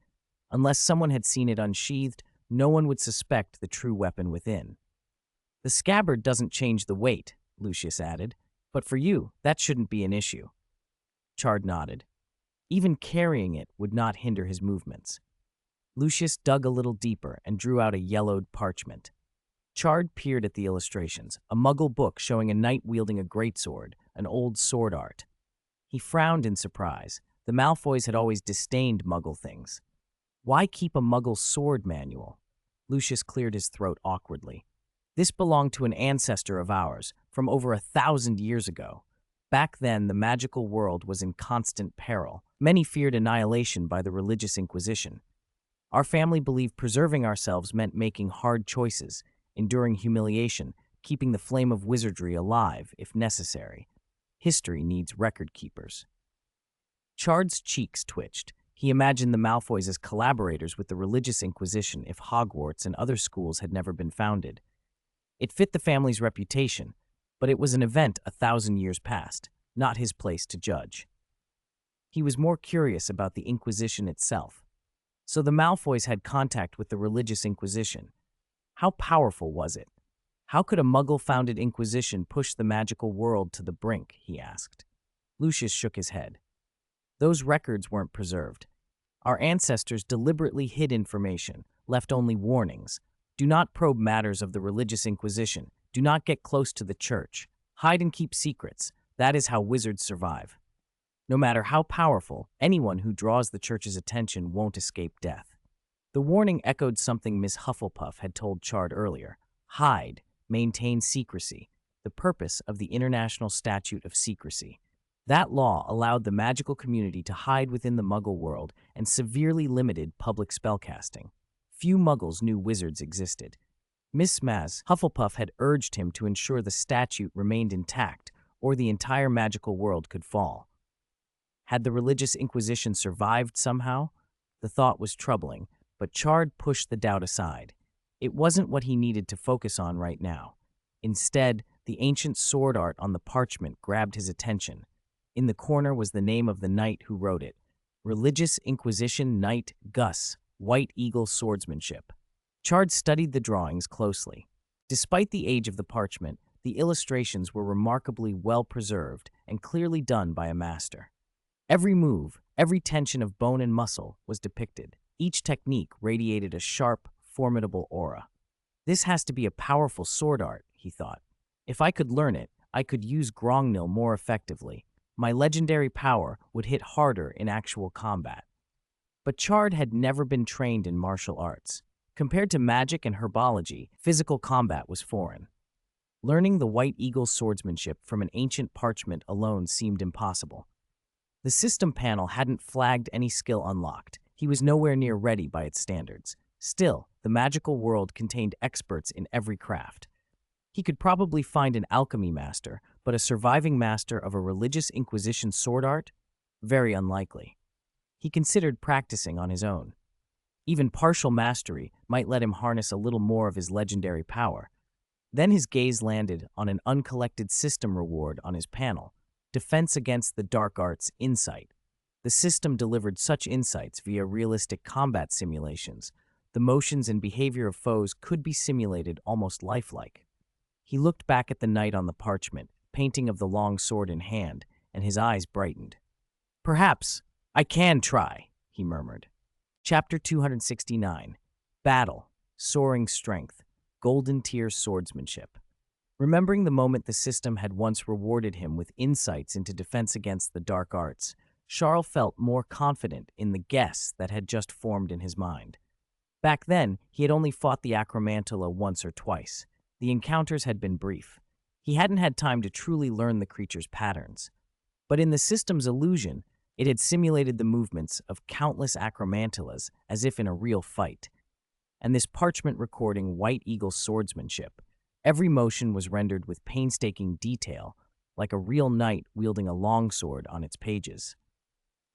Unless someone had seen it unsheathed, no one would suspect the true weapon within. "The scabbard doesn't change the weight," Lucius added, "but for you, that shouldn't be an issue." Chard nodded. Even carrying it would not hinder his movements. Lucius dug a little deeper and drew out a yellowed parchment. Chard peered at the illustrations, a Muggle book showing a knight wielding a greatsword, an old sword art. He frowned in surprise. The Malfoys had always disdained Muggle things. Why keep a Muggle sword manual? Lucius cleared his throat awkwardly. This belonged to an ancestor of ours, from over 1,000 years ago. Back then, the magical world was in constant peril. Many feared annihilation by the religious Inquisition. Our family believed preserving ourselves meant making hard choices, enduring humiliation, keeping the flame of wizardry alive, if necessary. History needs record keepers. Chard's cheeks twitched. He imagined the Malfoys as collaborators with the religious Inquisition if Hogwarts and other schools had never been founded. It fit the family's reputation, but it was an event 1,000 years past, not his place to judge. He was more curious about the Inquisition itself. So the Malfoys had contact with the religious Inquisition. How powerful was it? How could a Muggle-founded Inquisition push the magical world to the brink, he asked. Lucius shook his head. Those records weren't preserved. Our ancestors deliberately hid information, left only warnings. Do not probe matters of the religious Inquisition. Do not get close to the church. Hide and keep secrets. That is how wizards survive. No matter how powerful, anyone who draws the church's attention won't escape death. The warning echoed something Miss Hufflepuff had told Chard earlier. Hide, maintain secrecy, the purpose of the International Statute of Secrecy. That law allowed the magical community to hide within the Muggle world and severely limited public spellcasting. Few Muggles knew wizards existed. Miss Hufflepuff had urged him to ensure the statute remained intact, or the entire magical world could fall. Had the religious inquisition survived somehow? The thought was troubling, but Chard pushed the doubt aside. It wasn't what he needed to focus on right now. Instead, the ancient sword art on the parchment grabbed his attention. In the corner was the name of the knight who wrote it. Religious Inquisition Knight Gus, White Eagle Swordsmanship. Chard studied the drawings closely. Despite the age of the parchment, the illustrations were remarkably well preserved and clearly done by a master. Every move, every tension of bone and muscle was depicted. Each technique radiated a sharp, formidable aura. This has to be a powerful sword art, he thought. If I could learn it, I could use Grongnil more effectively. My legendary power would hit harder in actual combat. But Chard had never been trained in martial arts. Compared to magic and herbology, physical combat was foreign. Learning the White Eagle swordsmanship from an ancient parchment alone seemed impossible. The system panel hadn't flagged any skill unlocked. He was nowhere near ready by its standards. Still, the magical world contained experts in every craft. He could probably find an alchemy master, but a surviving master of a religious inquisition sword art? Very unlikely. He considered practicing on his own. Even partial mastery might let him harness a little more of his legendary power. Then his gaze landed on an uncollected system reward on his panel, Defense Against the Dark Arts Insight. The system delivered such insights via realistic combat simulations. The motions and behavior of foes could be simulated almost lifelike. He looked back at the knight on the parchment, painting of the long sword in hand, and his eyes brightened. Perhaps I can try, he murmured. Chapter 269. Battle, Soaring Strength, Golden Tier Swordsmanship. Remembering the moment the system had once rewarded him with insights into defense against the dark arts, Charles felt more confident in the guess that had just formed in his mind. Back then, he had only fought the Acromantula once or twice. The encounters had been brief. He hadn't had time to truly learn the creature's patterns. But in the system's illusion, it had simulated the movements of countless Acromantulas as if in a real fight. And this parchment recording White Eagle swordsmanship, every motion was rendered with painstaking detail, like a real knight wielding a longsword on its pages.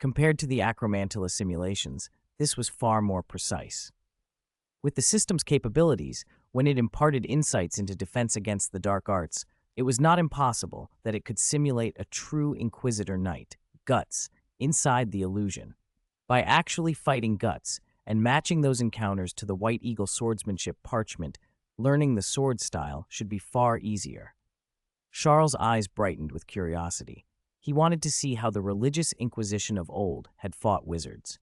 Compared to the Acromantula simulations, this was far more precise. With the system's capabilities, when it imparted insights into defense against the dark arts, it was not impossible that it could simulate a true Inquisitor Knight, Guts, inside the illusion. By actually fighting Guts and matching those encounters to the White Eagle swordsmanship parchment, learning the sword style should be far easier. Charles' eyes brightened with curiosity. He wanted to see how the religious inquisition of old had fought wizards.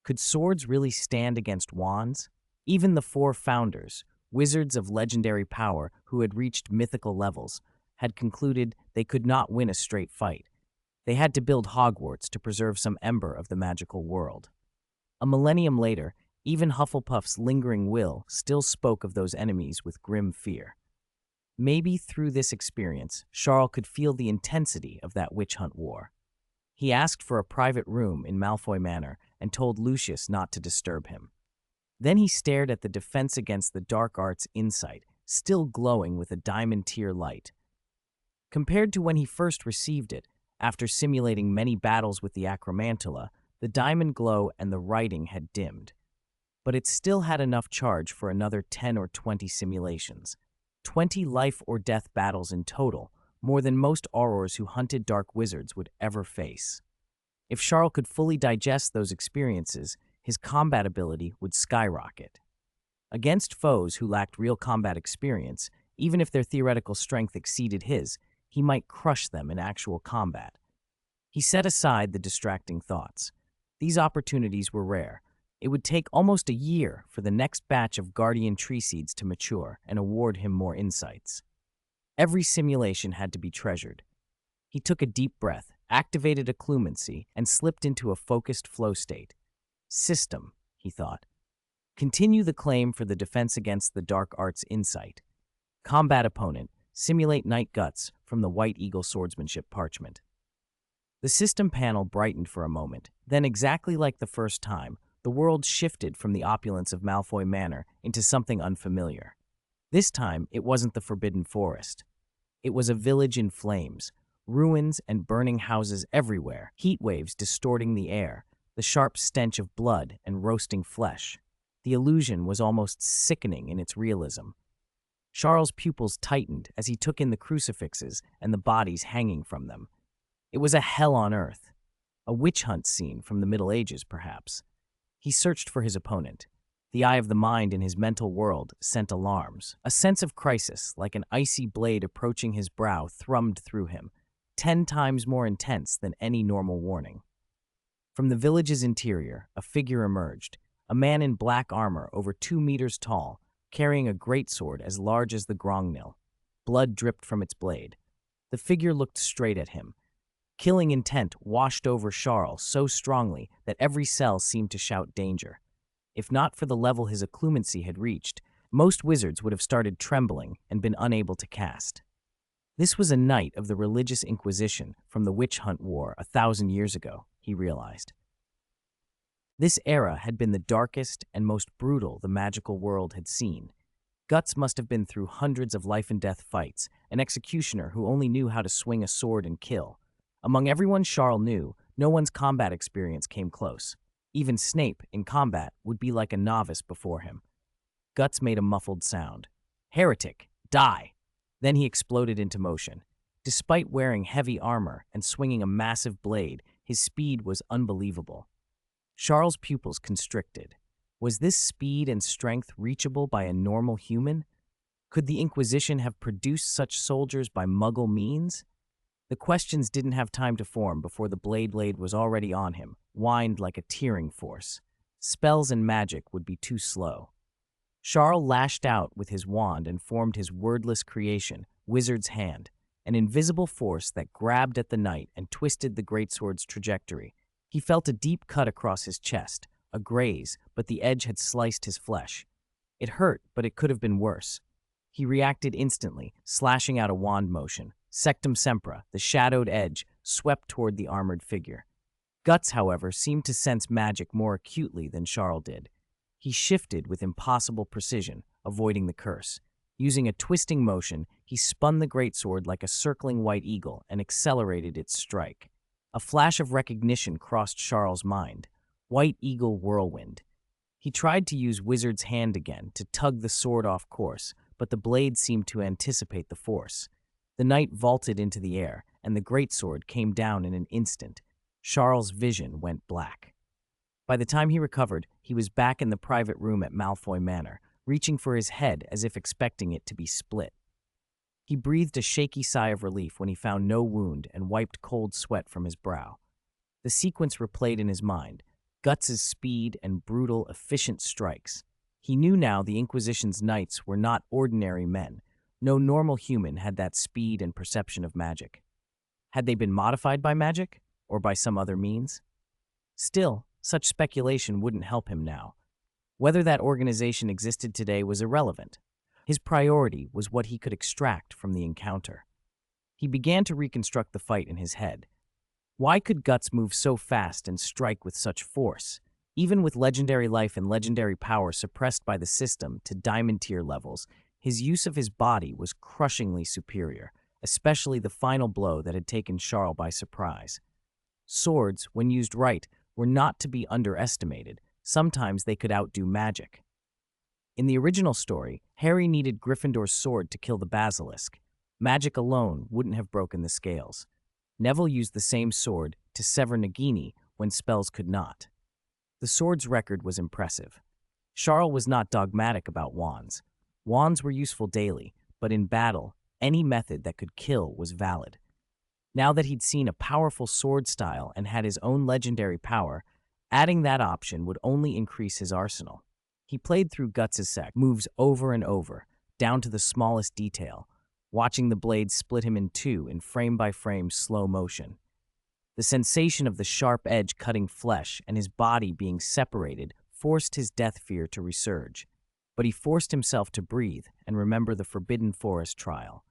Could swords really stand against wands? Even the four founders, wizards of legendary power who had reached mythical levels, had concluded they could not win a straight fight. They had to build Hogwarts to preserve some ember of the magical world. A millennium later, even Hufflepuff's lingering will still spoke of those enemies with grim fear. Maybe through this experience, Charles could feel the intensity of that witch hunt war. He asked for a private room in Malfoy Manor and told Lucius not to disturb him. Then he stared at the Defense Against the Dark Arts Insight, still glowing with a diamond-tier light. Compared to when he first received it, after simulating many battles with the Acromantula, the diamond glow and the writing had dimmed. But it still had enough charge for another 10 or 20 simulations. 20 life-or-death battles in total, more than most Aurors who hunted dark wizards would ever face. If Charles could fully digest those experiences, his combat ability would skyrocket. Against foes who lacked real combat experience, even if their theoretical strength exceeded his, he might crush them in actual combat. He set aside the distracting thoughts. These opportunities were rare. It would take almost a year for the next batch of Guardian Tree Seeds to mature and award him more insights. Every simulation had to be treasured. He took a deep breath, activated occlumency, and slipped into a focused flow state. System, he thought. Continue the claim for the defense against the dark arts insight. Combat opponent, simulate night guts from the White Eagle swordsmanship parchment. The system panel brightened for a moment, then exactly like the first time, the world shifted from the opulence of Malfoy Manor into something unfamiliar. This time, it wasn't the Forbidden Forest. It was a village in flames, ruins and burning houses everywhere, heat waves distorting the air, the sharp stench of blood and roasting flesh. The illusion was almost sickening in its realism. Charles' pupils tightened as he took in the crucifixes and the bodies hanging from them. It was a hell on earth. A witch hunt scene from the Middle Ages, perhaps. He searched for his opponent. The eye of the mind in his mental world sent alarms. A sense of crisis, like an icy blade approaching his brow, thrummed through him, 10 times more intense than any normal warning. From the village's interior, a figure emerged, a man in black armor over 2 meters tall, carrying a greatsword as large as the Grongnil. Blood dripped from its blade. The figure looked straight at him. Killing intent washed over Charles so strongly that every cell seemed to shout danger. If not for the level his occlumency had reached, most wizards would have started trembling and been unable to cast. This was a knight of the religious inquisition from the witch hunt war 1,000 years ago, he realized. This era had been the darkest and most brutal the magical world had seen. Guts must have been through hundreds of life-and-death fights, an executioner who only knew how to swing a sword and kill. Among everyone Charles knew, no one's combat experience came close. Even Snape, in combat, would be like a novice before him. Guts made a muffled sound. "Heretic, die!" Then he exploded into motion. Despite wearing heavy armor and swinging a massive blade, his speed was unbelievable. Charles' pupils constricted. Was this speed and strength reachable by a normal human? Could the Inquisition have produced such soldiers by Muggle means? The questions didn't have time to form before the blade was already on him, whined like a tearing force. Spells and magic would be too slow. Charles lashed out with his wand and formed his wordless creation, Wizard's Hand, an invisible force that grabbed at the knight and twisted the greatsword's trajectory. He felt a deep cut across his chest, a graze, but the edge had sliced his flesh. It hurt, but it could have been worse. He reacted instantly, slashing out a wand motion. Sectum Sempra, the shadowed edge, swept toward the armored figure. Guts, however, seemed to sense magic more acutely than Charles did. He shifted with impossible precision, avoiding the curse. Using a twisting motion, he spun the greatsword like a circling white eagle and accelerated its strike. A flash of recognition crossed Charles' mind. White Eagle Whirlwind. He tried to use Wizard's Hand again to tug the sword off course, but the blade seemed to anticipate the force. The knight vaulted into the air, and the greatsword came down in an instant. Charles' vision went black. By the time he recovered, he was back in the private room at Malfoy Manor, reaching for his head as if expecting it to be split. He breathed a shaky sigh of relief when he found no wound and wiped cold sweat from his brow. The sequence replayed in his mind, Guts' speed and brutal, efficient strikes. He knew now the Inquisition's knights were not ordinary men. No normal human had that speed and perception of magic. Had they been modified by magic, or by some other means? Still, such speculation wouldn't help him now. Whether that organization existed today was irrelevant. His priority was what he could extract from the encounter. He began to reconstruct the fight in his head. Why could Guts move so fast and strike with such force? Even with legendary life and legendary power suppressed by the system to diamond tier levels, his use of his body was crushingly superior, especially the final blow that had taken Charles by surprise. Swords, when used right, were not to be underestimated. Sometimes they could outdo magic. In the original story, Harry needed Gryffindor's sword to kill the basilisk. Magic alone wouldn't have broken the scales. Neville used the same sword to sever Nagini when spells could not. The sword's record was impressive. Charles was not dogmatic about wands. Wands were useful daily, but in battle, any method that could kill was valid. Now that he'd seen a powerful sword style and had his own legendary power, adding that option would only increase his arsenal. He played through Guts' moves over and over, down to the smallest detail, watching the blade split him in two in frame-by-frame slow motion. The sensation of the sharp edge cutting flesh and his body being separated forced his death fear to resurge. But he forced himself to breathe and remember the Forbidden Forest trial.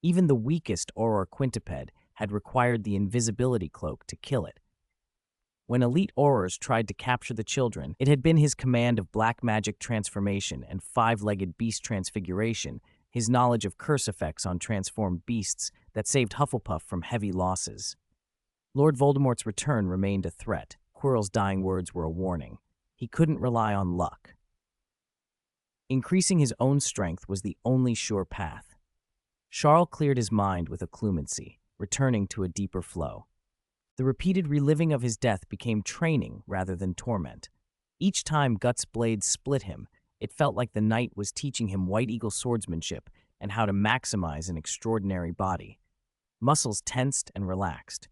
Even the weakest Auror quintuped had required the invisibility cloak to kill it. When elite Aurors tried to capture the children, it had been his command of black magic transformation and five-legged beast transfiguration, his knowledge of curse effects on transformed beasts that saved Hufflepuff from heavy losses. Lord Voldemort's return remained a threat. Quirrell's dying words were a warning. He couldn't rely on luck. Increasing his own strength was the only sure path. Charles cleared his mind with occlumency, returning to a deeper flow. The repeated reliving of his death became training rather than torment. Each time Guts' blade split him, it felt like the knight was teaching him White Eagle swordsmanship and how to maximize an extraordinary body. Muscles tensed and relaxed.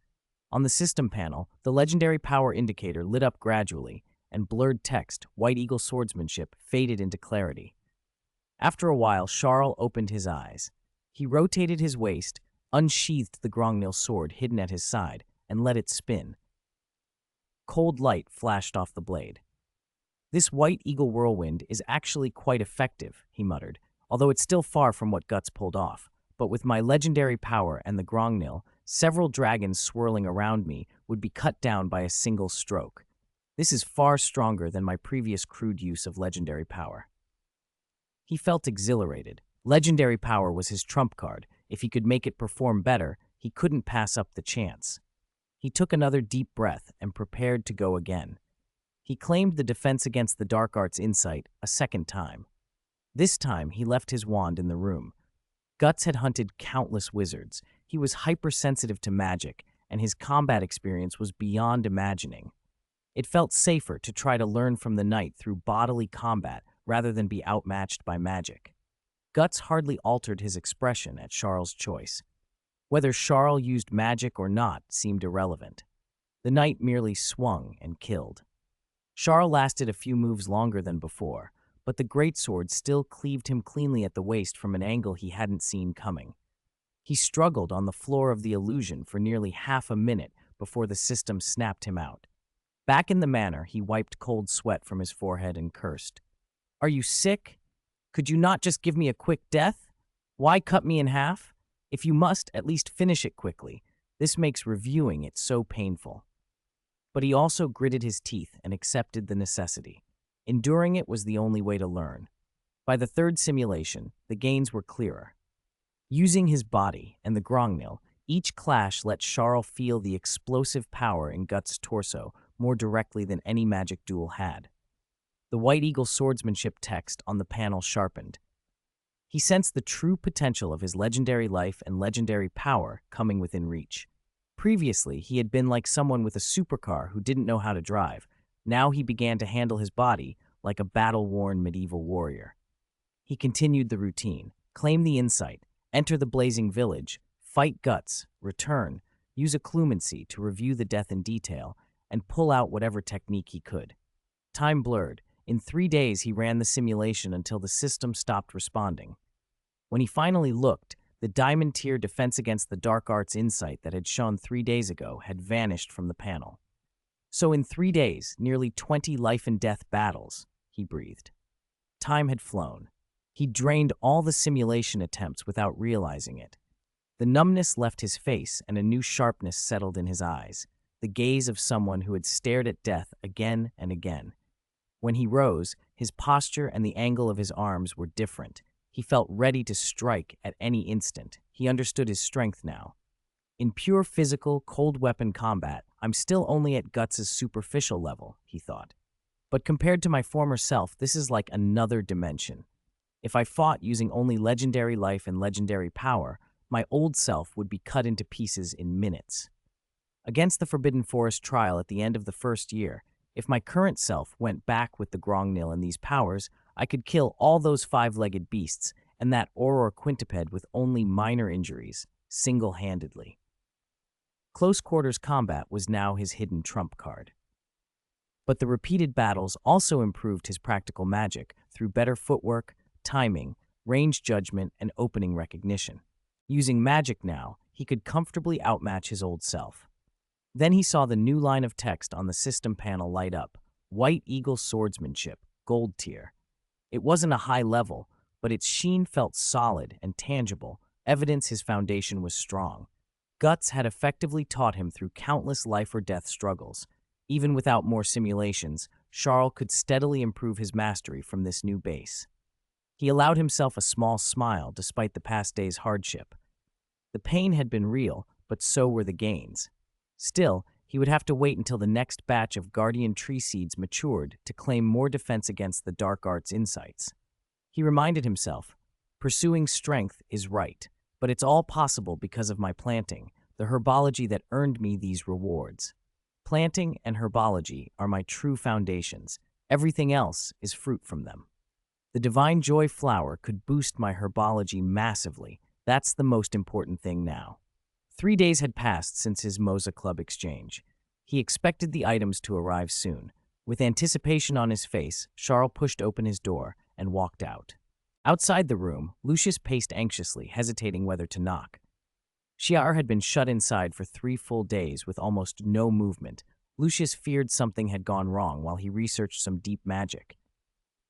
On the system panel, the legendary power indicator lit up gradually, and blurred text, White Eagle swordsmanship, faded into clarity. After a while, Charles opened his eyes. He rotated his waist, unsheathed the Grongnil sword hidden at his side, and let it spin. Cold light flashed off the blade. "This White Eagle whirlwind is actually quite effective," he muttered, "although it's still far from what Guts pulled off. But with my legendary power and the Grongnil, several dragons swirling around me would be cut down by a single stroke. This is far stronger than my previous crude use of legendary power." He felt exhilarated. Legendary power was his trump card. If he could make it perform better, he couldn't pass up the chance. He took another deep breath and prepared to go again. He claimed the defense against the dark arts insight a second time. This time, he left his wand in the room. Guts had hunted countless wizards. He was hypersensitive to magic, and his combat experience was beyond imagining. It felt safer to try to learn from the knight through bodily combat rather than be outmatched by magic. Guts hardly altered his expression at Charles' choice. Whether Charles used magic or not seemed irrelevant. The knight merely swung and killed. Charles lasted a few moves longer than before, but the greatsword still cleaved him cleanly at the waist from an angle he hadn't seen coming. He struggled on the floor of the illusion for nearly half a minute before the system snapped him out. Back in the manor, he wiped cold sweat from his forehead and cursed. "Are you sick? Could you not just give me a quick death? Why cut me in half? If you must, at least finish it quickly. This makes reviewing it so painful." But he also gritted his teeth and accepted the necessity. Enduring it was the only way to learn. By the third simulation, the gains were clearer. Using his body and the Grongnil, each clash let Charles feel the explosive power in Guts' torso more directly than any magic duel had. The White Eagle swordsmanship text on the panel sharpened. He sensed the true potential of his legendary life and legendary power coming within reach. Previously, he had been like someone with a supercar who didn't know how to drive. Now he began to handle his body like a battle-worn medieval warrior. He continued the routine, claim the insight, enter the blazing village, fight Guts, return, use occlumency to review the death in detail, and pull out whatever technique he could. Time blurred. In 3 days, he ran the simulation until the system stopped responding. When he finally looked, the diamond-tier defense against the dark arts insight that had shone 3 days ago had vanished from the panel. So in 3 days, nearly 20 life-and-death battles, he breathed. Time had flown. He drained all the simulation attempts without realizing it. The numbness left his face and a new sharpness settled in his eyes, the gaze of someone who had stared at death again and again. When he rose, his posture and the angle of his arms were different. He felt ready to strike at any instant. He understood his strength now. In pure physical, cold weapon combat, I'm still only at Guts' superficial level, he thought. But compared to my former self, this is like another dimension. If I fought using only legendary life and legendary power, my old self would be cut into pieces in minutes. Against the Forbidden Forest trial at the end of the first year, if my current self went back with the Grongnil and these powers, I could kill all those five-legged beasts and that Auror quintuped with only minor injuries, single-handedly. Close quarters combat was now his hidden trump card. But the repeated battles also improved his practical magic through better footwork, timing, range judgment, and opening recognition. Using magic now, he could comfortably outmatch his old self. Then he saw the new line of text on the system panel light up. White Eagle Swordsmanship, Gold Tier. It wasn't a high level, but its sheen felt solid and tangible, evidence his foundation was strong. Guts had effectively taught him through countless life-or-death struggles. Even without more simulations, Charles could steadily improve his mastery from this new base. He allowed himself a small smile despite the past day's hardship. The pain had been real, but so were the gains. Still, he would have to wait until the next batch of guardian tree seeds matured to claim more defense against the dark arts insights. He reminded himself, pursuing strength is right, but it's all possible because of my planting, the herbology that earned me these rewards. Planting and herbology are my true foundations. Everything else is fruit from them. The Divine Joy flower could boost my herbology massively. That's the most important thing now. 3 days had passed since his Moza Club exchange. He expected the items to arrive soon. With anticipation on his face, Charles pushed open his door and walked out. Outside the room, Lucius paced anxiously, hesitating whether to knock. Ciel had been shut inside for 3 full days with almost no movement. Lucius feared something had gone wrong while he researched some deep magic.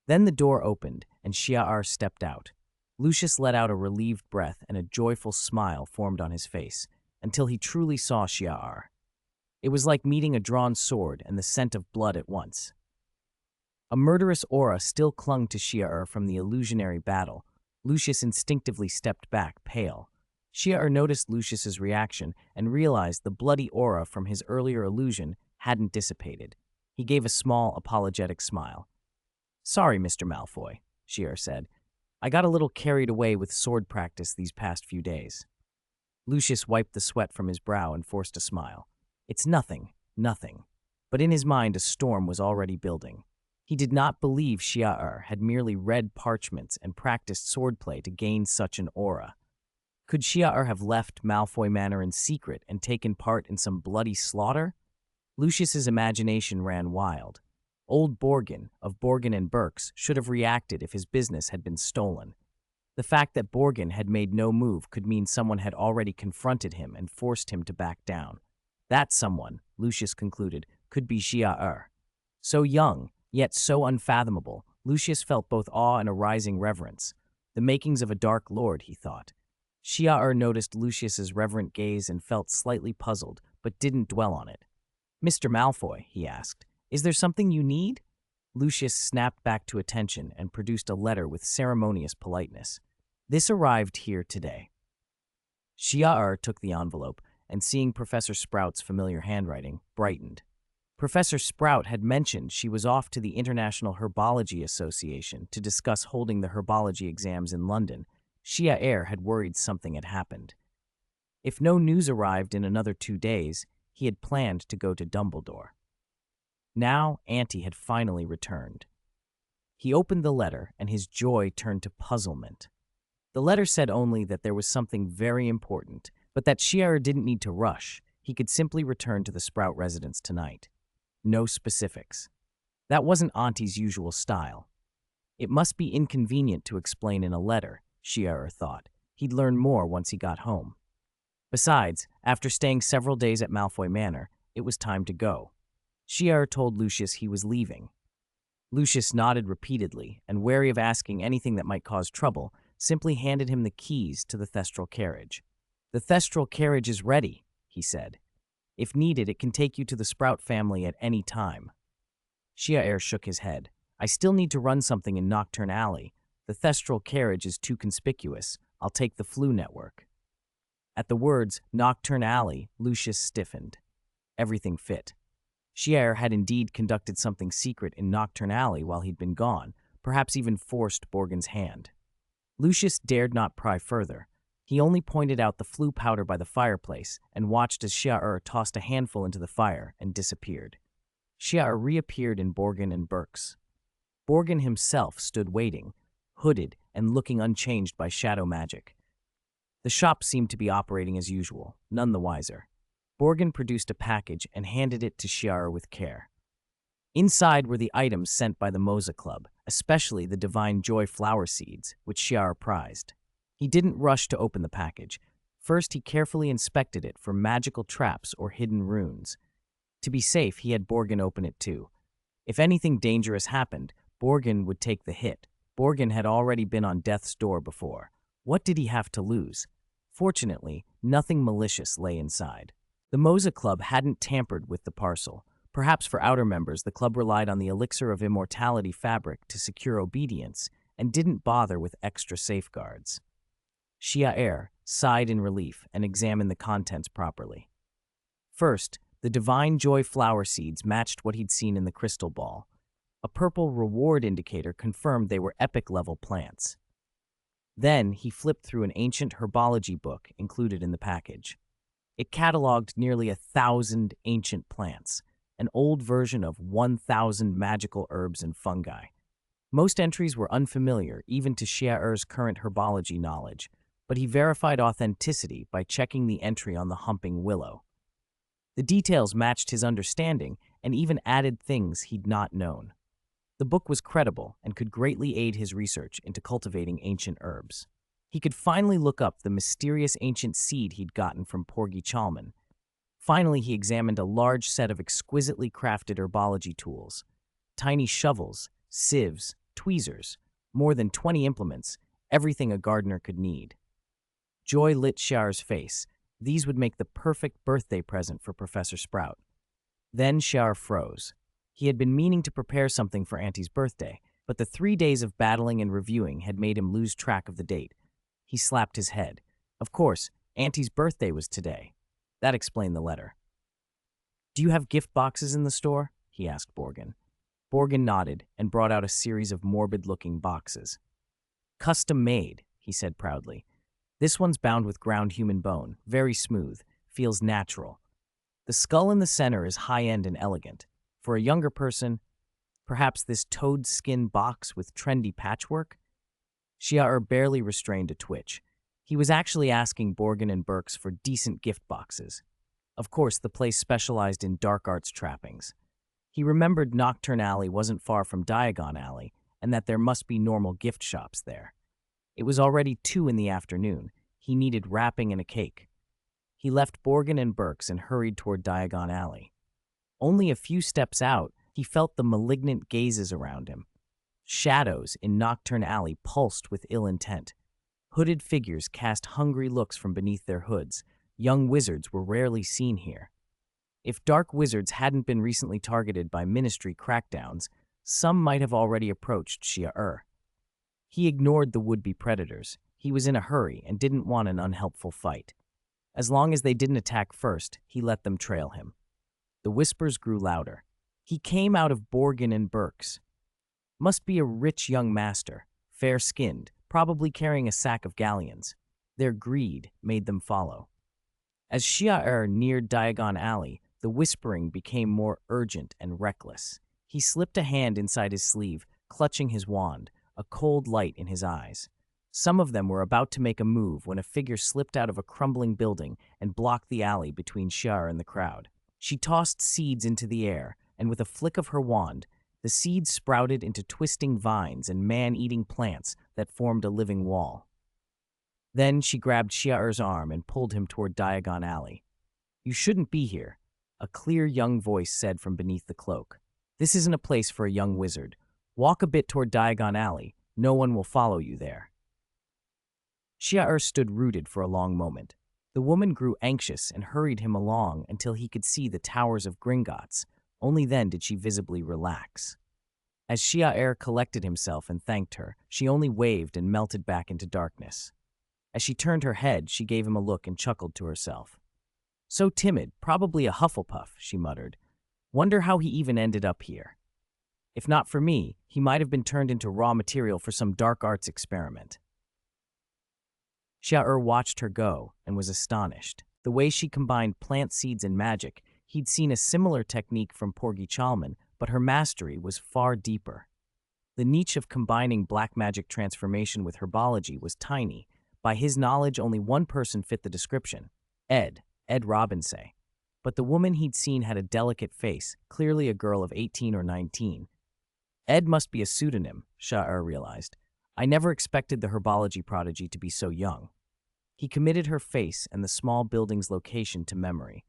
Then the door opened, and Ciel stepped out. Lucius let out a relieved breath, and a joyful smile formed on his face, until he truly saw Ciel. It was like meeting a drawn sword and the scent of blood at once. A murderous aura still clung to Ciel from the illusionary battle. Lucius instinctively stepped back, pale. Ciel noticed Lucius's reaction and realized the bloody aura from his earlier illusion hadn't dissipated. He gave a small, apologetic smile. "Sorry, Mr. Malfoy," Ciel said. "I got a little carried away with sword practice these past few days." Lucius wiped the sweat from his brow and forced a smile. "It's nothing, nothing." But in his mind, a storm was already building. He did not believe Ciel had merely read parchments and practiced swordplay to gain such an aura. Could Ciel have left Malfoy Manor in secret and taken part in some bloody slaughter? Lucius's imagination ran wild. Old Borgin, of Borgin and Burkes, should have reacted if his business had been stolen. The fact that Borgin had made no move could mean someone had already confronted him and forced him to back down. That someone, Lucius concluded, could be Ciel. So young, yet so unfathomable, Lucius felt both awe and a rising reverence. The makings of a dark lord, he thought. Ciel noticed Lucius's reverent gaze and felt slightly puzzled, but didn't dwell on it. "Mr. Malfoy," he asked, "is there something you need?" Lucius snapped back to attention and produced a letter with ceremonious politeness. "This arrived here today." Ciel took the envelope and, seeing Professor Sprout's familiar handwriting, brightened. Professor Sprout had mentioned she was off to the International Herbology Association to discuss holding the herbology exams in London. Ciel had worried something had happened. If no news arrived in another 2 days, he had planned to go to Dumbledore. Now, Auntie had finally returned. He opened the letter, and his joy turned to puzzlement. The letter said only that there was something very important, but that Ciel didn't need to rush. He could simply return to the Sprout residence tonight. No specifics. That wasn't Auntie's usual style. It must be inconvenient to explain in a letter, Ciel thought. He'd learn more once he got home. Besides, after staying several days at Malfoy Manor, it was time to go. Ciel told Lucius he was leaving. Lucius nodded repeatedly, and wary of asking anything that might cause trouble, simply handed him the keys to the Thestral carriage. "The Thestral carriage is ready," he said. "If needed, it can take you to the Sprout family at any time." Ciel shook his head. "I still need to run something in Nocturne Alley. The Thestral carriage is too conspicuous. I'll take the Flu Network." At the words, Nocturne Alley, Lucius stiffened. Everything fit. Ciel had indeed conducted something secret in Nocturne Alley while he'd been gone, perhaps even forced Borgin's hand. Lucius dared not pry further. He only pointed out the flu powder by the fireplace and watched as Ciel tossed a handful into the fire and disappeared. Ciel reappeared in Borgin and Burkes. Borgin himself stood waiting, hooded and looking unchanged by shadow magic. The shop seemed to be operating as usual, none the wiser. Borgin produced a package and handed it to Ciel with care. Inside were the items sent by the Moza Club, especially the Divine Joy flower seeds, which Ciel prized. He didn't rush to open the package. First, he carefully inspected it for magical traps or hidden runes. To be safe, he had Borgin open it too. If anything dangerous happened, Borgin would take the hit. Borgin had already been on death's door before. What did he have to lose? Fortunately, nothing malicious lay inside. The Moza Club hadn't tampered with the parcel. Perhaps for outer members, the club relied on the elixir of immortality fabric to secure obedience and didn't bother with extra safeguards. Shia sighed in relief and examined the contents properly. First, the Divine Joy flower seeds matched what he'd seen in the crystal ball. A purple reward indicator confirmed they were epic-level plants. Then he flipped through an ancient herbology book included in the package. It cataloged nearly 1,000 ancient plants, an old version of 1,000 magical herbs and fungi. Most entries were unfamiliar, even to Xiaer's current herbology knowledge, but he verified authenticity by checking the entry on the humping willow. The details matched his understanding and even added things he'd not known. The book was credible and could greatly aid his research into cultivating ancient herbs. He could finally look up the mysterious ancient seed he'd gotten from Porgy Chalman. Finally, he examined a large set of exquisitely crafted herbology tools. Tiny shovels, sieves, tweezers, more than 20 implements, everything a gardener could need. Joy lit Xiaer's face. These would make the perfect birthday present for Professor Sprout. Then Xiaer froze. He had been meaning to prepare something for Auntie's birthday, but the 3 days of battling and reviewing had made him lose track of the date. He slapped his head. Of course, Auntie's birthday was today. That explained the letter. "Do you have gift boxes in the store?" he asked Borgin. Borgin nodded and brought out a series of morbid-looking boxes. "Custom made," he said proudly. "This one's bound with ground human bone, very smooth, feels natural. The skull in the center is high-end and elegant. For a younger person, perhaps this toad skin box with trendy patchwork?" Xiaer barely restrained a twitch. He was actually asking Borgin and Burks for decent gift boxes. Of course, the place specialized in dark arts trappings. He remembered Nocturne Alley wasn't far from Diagon Alley, and that there must be normal gift shops there. It was already 2 in the afternoon. He needed wrapping and a cake. He left Borgin and Burks and hurried toward Diagon Alley. Only a few steps out, he felt the malignant gazes around him. Shadows in Nocturne Alley pulsed with ill intent. Hooded figures cast hungry looks from beneath their hoods. Young wizards were rarely seen here. If dark wizards hadn't been recently targeted by ministry crackdowns, some might have already approached Xiaer. He ignored the would-be predators. He was in a hurry and didn't want an unhelpful fight. As long as they didn't attack first, he let them trail him. The whispers grew louder. He came out of Borgin and Burks. Must be a rich young master, fair-skinned, probably carrying a sack of galleons. Their greed made them follow. As Xiaer neared Diagon Alley, the whispering became more urgent and reckless. He slipped a hand inside his sleeve, clutching his wand, a cold light in his eyes. Some of them were about to make a move when a figure slipped out of a crumbling building and blocked the alley between Xiaer and the crowd. She tossed seeds into the air, and with a flick of her wand, the seeds sprouted into twisting vines and man-eating plants that formed a living wall. Then she grabbed Xiaer's arm and pulled him toward Diagon Alley. "You shouldn't be here," a clear young voice said from beneath the cloak. "This isn't a place for a young wizard. Walk a bit toward Diagon Alley. No one will follow you there." Xiaer stood rooted for a long moment. The woman grew anxious and hurried him along until he could see the towers of Gringotts. Only then did she visibly relax. As Xiaer collected himself and thanked her, she only waved and melted back into darkness. As she turned her head, she gave him a look and chuckled to herself. "So timid, probably a Hufflepuff," she muttered. "Wonder how he even ended up here. If not for me, he might have been turned into raw material for some dark arts experiment." Xiaer watched her go and was astonished. The way she combined plant seeds and magic, he'd seen a similar technique from Porgy Chalman, but her mastery was far deeper. The niche of combining black magic transformation with herbology was tiny. By his knowledge, only one person fit the description, Ed Robinson. But the woman he'd seen had a delicate face, clearly a girl of 18 or 19. Ed must be a pseudonym, Xiaer realized. I never expected the herbology prodigy to be so young. He committed her face and the small building's location to memory.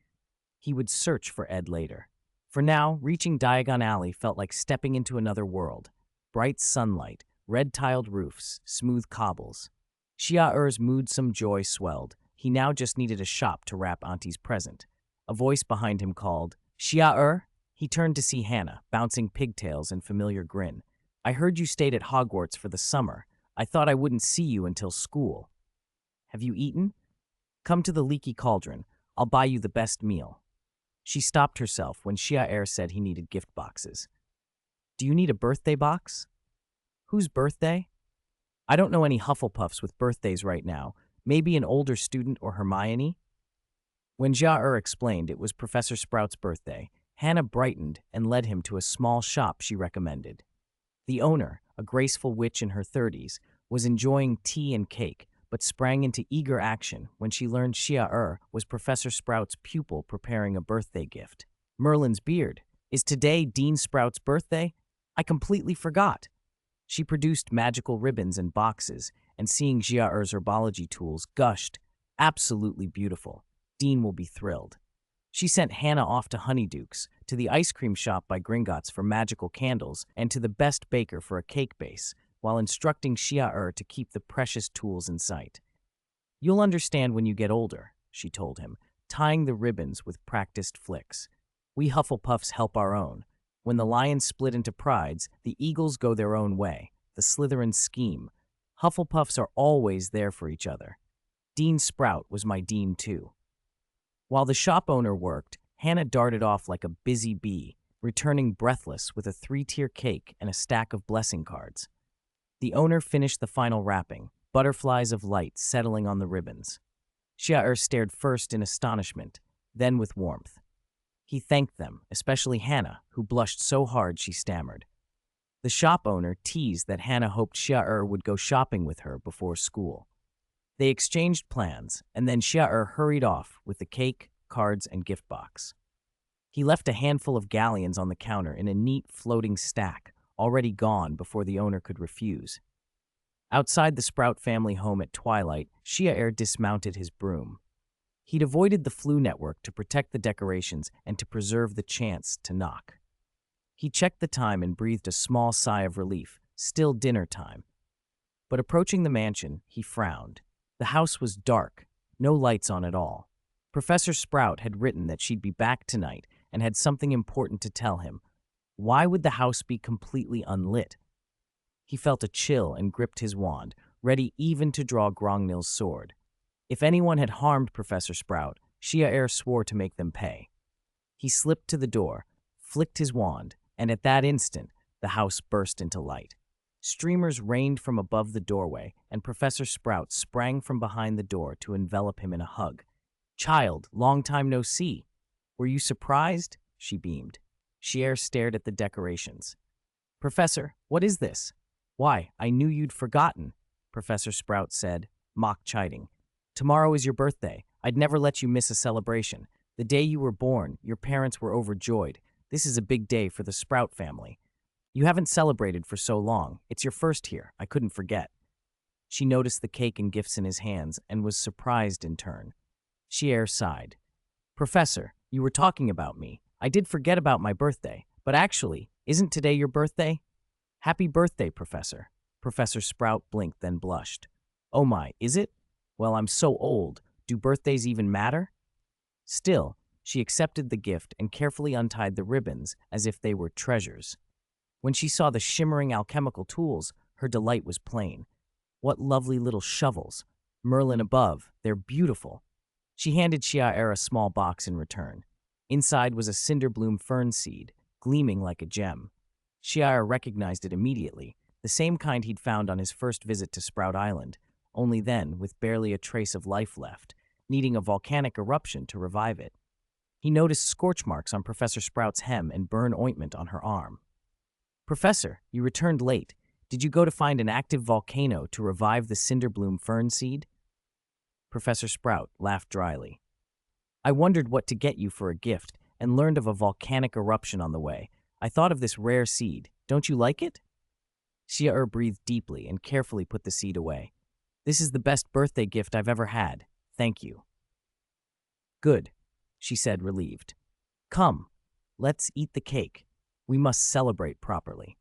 He would search for Ed later. For now, reaching Diagon Alley felt like stepping into another world. Bright sunlight, red-tiled roofs, smooth cobbles. Xia-er's moodsome joy swelled. He now just needed a shop to wrap Auntie's present. A voice behind him called, "Xia-er?" He turned to see Hannah, bouncing pigtails and familiar grin. "I heard you stayed at Hogwarts for the summer. I thought I wouldn't see you until school. Have you eaten? Come to the Leaky Cauldron. I'll buy you the best meal." She stopped herself when Xia-er said he needed gift boxes. "Do you need a birthday box?" "Whose birthday?" "I don't know any Hufflepuffs with birthdays right now. Maybe an older student or Hermione?" When Xia-er explained it was Professor Sprout's birthday, Hannah brightened and led him to a small shop she recommended. The owner, a graceful witch in her 30s, was enjoying tea and cake, but sprang into eager action when she learned Xia-er was Professor Sprout's pupil preparing a birthday gift. "Merlin's beard. Is today Dean Sprout's birthday? I completely forgot." She produced magical ribbons and boxes, and seeing Xia-er's herbology tools gushed, "Absolutely beautiful. Dean will be thrilled." She sent Hannah off to Honeydukes, to the ice cream shop by Gringotts for magical candles, and to the best baker for a cake base, while instructing Xia-er to keep the precious tools in sight. "You'll understand when you get older," she told him, tying the ribbons with practiced flicks. "We Hufflepuffs help our own. When the lions split into prides, the eagles go their own way. The Slytherins scheme. Hufflepuffs are always there for each other. Dean Sprout was my dean too." While the shop owner worked, Hannah darted off like a busy bee, returning breathless with a 3-tier cake and a stack of blessing cards. The owner finished the final wrapping, butterflies of light settling on the ribbons. Xia-er stared first in astonishment, then with warmth. He thanked them, especially Hannah, who blushed so hard she stammered. The shop owner teased that Hannah hoped Xia-er would go shopping with her before school. They exchanged plans, and then Xia-er hurried off with the cake, cards, and gift box. He left a handful of galleons on the counter in a neat floating stack, already gone before the owner could refuse. Outside the Sprout family home at twilight, Xia-er dismounted his broom. He'd avoided the Floo network to protect the decorations and to preserve the chance to knock. He checked the time and breathed a small sigh of relief, still dinner time. But approaching the mansion, he frowned. The house was dark, no lights on at all. Professor Sprout had written that she'd be back tonight and had something important to tell him. Why would the house be completely unlit? He felt a chill and gripped his wand, ready even to draw Grongnil's sword. If anyone had harmed Professor Sprout, Xia-er swore to make them pay. He slipped to the door, flicked his wand, and at that instant, the house burst into light. Streamers rained from above the doorway, and Professor Sprout sprang from behind the door to envelop him in a hug. "Child, long time no see. Were you surprised?" she beamed. Xia-er stared at the decorations. "Professor, what is this?" "Why, I knew you'd forgotten," Professor Sprout said, mock chiding. "Tomorrow is your birthday. I'd never let you miss a celebration. The day you were born, your parents were overjoyed. This is a big day for the Sprout family. You haven't celebrated for so long. It's your first here. I couldn't forget." She noticed the cake and gifts in his hands and was surprised in turn. Xia-er sighed. "Professor, you were talking about me. I did forget about my birthday, but actually, isn't today your birthday?" "Happy birthday, Professor." Professor Sprout blinked, then blushed. "Oh my, is it? Well, I'm so old. Do birthdays even matter?" Still, she accepted the gift and carefully untied the ribbons as if they were treasures. When she saw the shimmering alchemical tools, her delight was plain. What lovely little shovels. Merlin above, they're beautiful. She handed Xia-er a small box in return. Inside was a cinderbloom fern seed, gleaming like a gem. Xia-er recognized it immediately, the same kind he'd found on his first visit to Sprout Island, only then with barely a trace of life left, needing a volcanic eruption to revive it. He noticed scorch marks on Professor Sprout's hem and burn ointment on her arm. "Professor, you returned late. Did you go to find an active volcano to revive the cinderbloom fern seed?" Professor Sprout laughed dryly. "I wondered what to get you for a gift and learned of a volcanic eruption on the way. I thought of this rare seed. Don't you like it?" Xia-er breathed deeply and carefully put the seed away. "This is the best birthday gift I've ever had. Thank you." "Good," she said, relieved. "Come." Let's eat the cake. We must celebrate properly.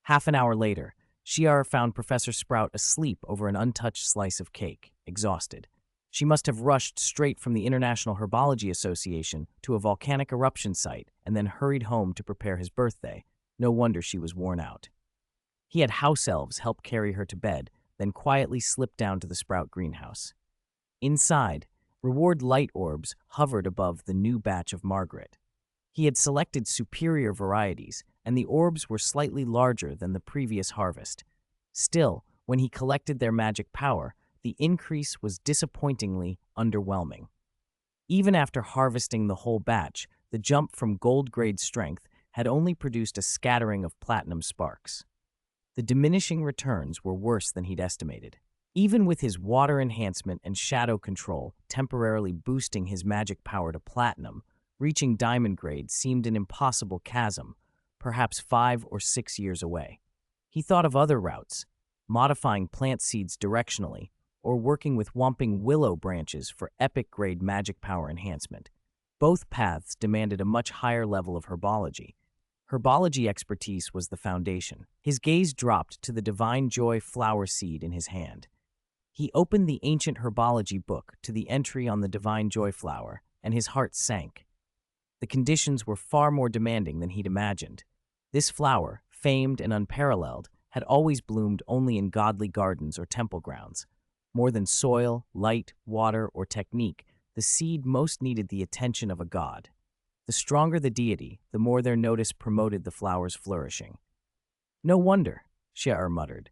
Half an hour later, Shiar found Professor Sprout asleep over an untouched slice of cake, exhausted. She must have rushed straight from the International Herbology Association to a volcanic eruption site and then hurried home to prepare his birthday. No wonder she was worn out. He had house elves help carry her to bed, then quietly slipped down to the Sprout greenhouse. Inside, reward light orbs hovered above the new batch of Margaret. He had selected superior varieties, and the orbs were slightly larger than the previous harvest. Still, when he collected their magic power, the increase was disappointingly underwhelming. Even after harvesting the whole batch, the jump from gold-grade strength had only produced a scattering of platinum sparks. The diminishing returns were worse than he'd estimated. Even with his water enhancement and shadow control temporarily boosting his magic power to platinum, reaching diamond grade seemed an impossible chasm, perhaps 5 or 6 years away. He thought of other routes, modifying plant seeds directionally, or working with whomping willow branches for epic-grade magic power enhancement. Both paths demanded a much higher level of herbology. Herbology expertise was the foundation. His gaze dropped to the Divine Joy flower seed in his hand. He opened the ancient herbology book to the entry on the Divine Joy flower, and his heart sank. The conditions were far more demanding than he'd imagined. This flower, famed and unparalleled, had always bloomed only in godly gardens or temple grounds. More than soil, light, water, or technique, the seed most needed the attention of a god. The stronger the deity, the more their notice promoted the flower's flourishing. No wonder, Shiar muttered.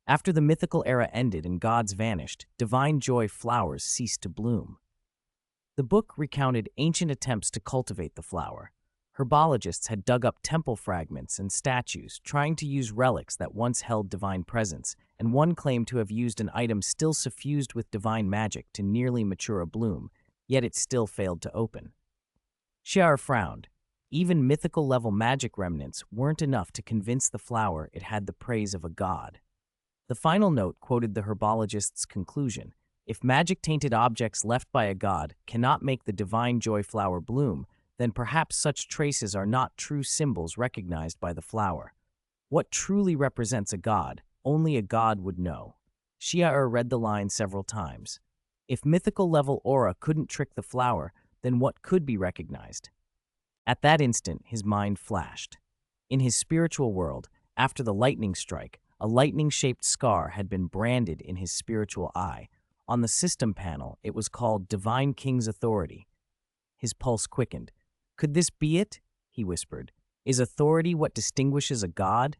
After the mythical era ended and gods vanished, divine joy flowers ceased to bloom. The book recounted ancient attempts to cultivate the flower. Herbologists had dug up temple fragments and statues, trying to use relics that once held divine presence, and one claimed to have used an item still suffused with divine magic to nearly mature a bloom, yet it still failed to open. Shiar frowned. Even mythical-level magic remnants weren't enough to convince the flower it had the praise of a god. The final note quoted the herbologist's conclusion: if magic-tainted objects left by a god cannot make the divine joy flower bloom, then perhaps such traces are not true symbols recognized by the flower. What truly represents a god, only a god would know. Shiar read the line several times. If mythical-level aura couldn't trick the flower, then what could be recognized? At that instant, his mind flashed. In his spiritual world, after the lightning strike, a lightning-shaped scar had been branded in his spiritual eye. On the system panel, it was called Divine King's Authority. His pulse quickened. Could this be it? He whispered. Is authority what distinguishes a god?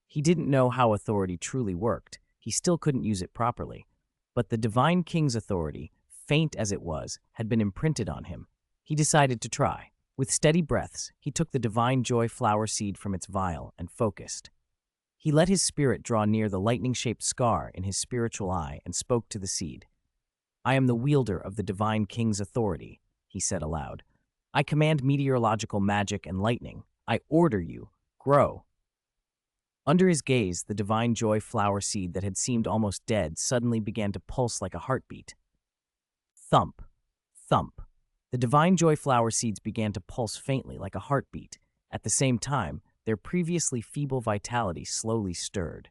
He didn't know how authority truly worked. He still couldn't use it properly. But the Divine King's Authority, faint as it was, had been imprinted on him. He decided to try. With steady breaths, he took the Divine Joy flower seed from its vial and focused. He let his spirit draw near the lightning-shaped scar in his spiritual eye and spoke to the seed. I am the wielder of the Divine King's Authority, he said aloud. I command meteorological magic and lightning. I order you, grow. Under his gaze, the Divine Joy flower seed that had seemed almost dead suddenly began to pulse like a heartbeat. Thump, thump. The Divine Joy flower seeds began to pulse faintly like a heartbeat. At the same time, their previously feeble vitality slowly stirred.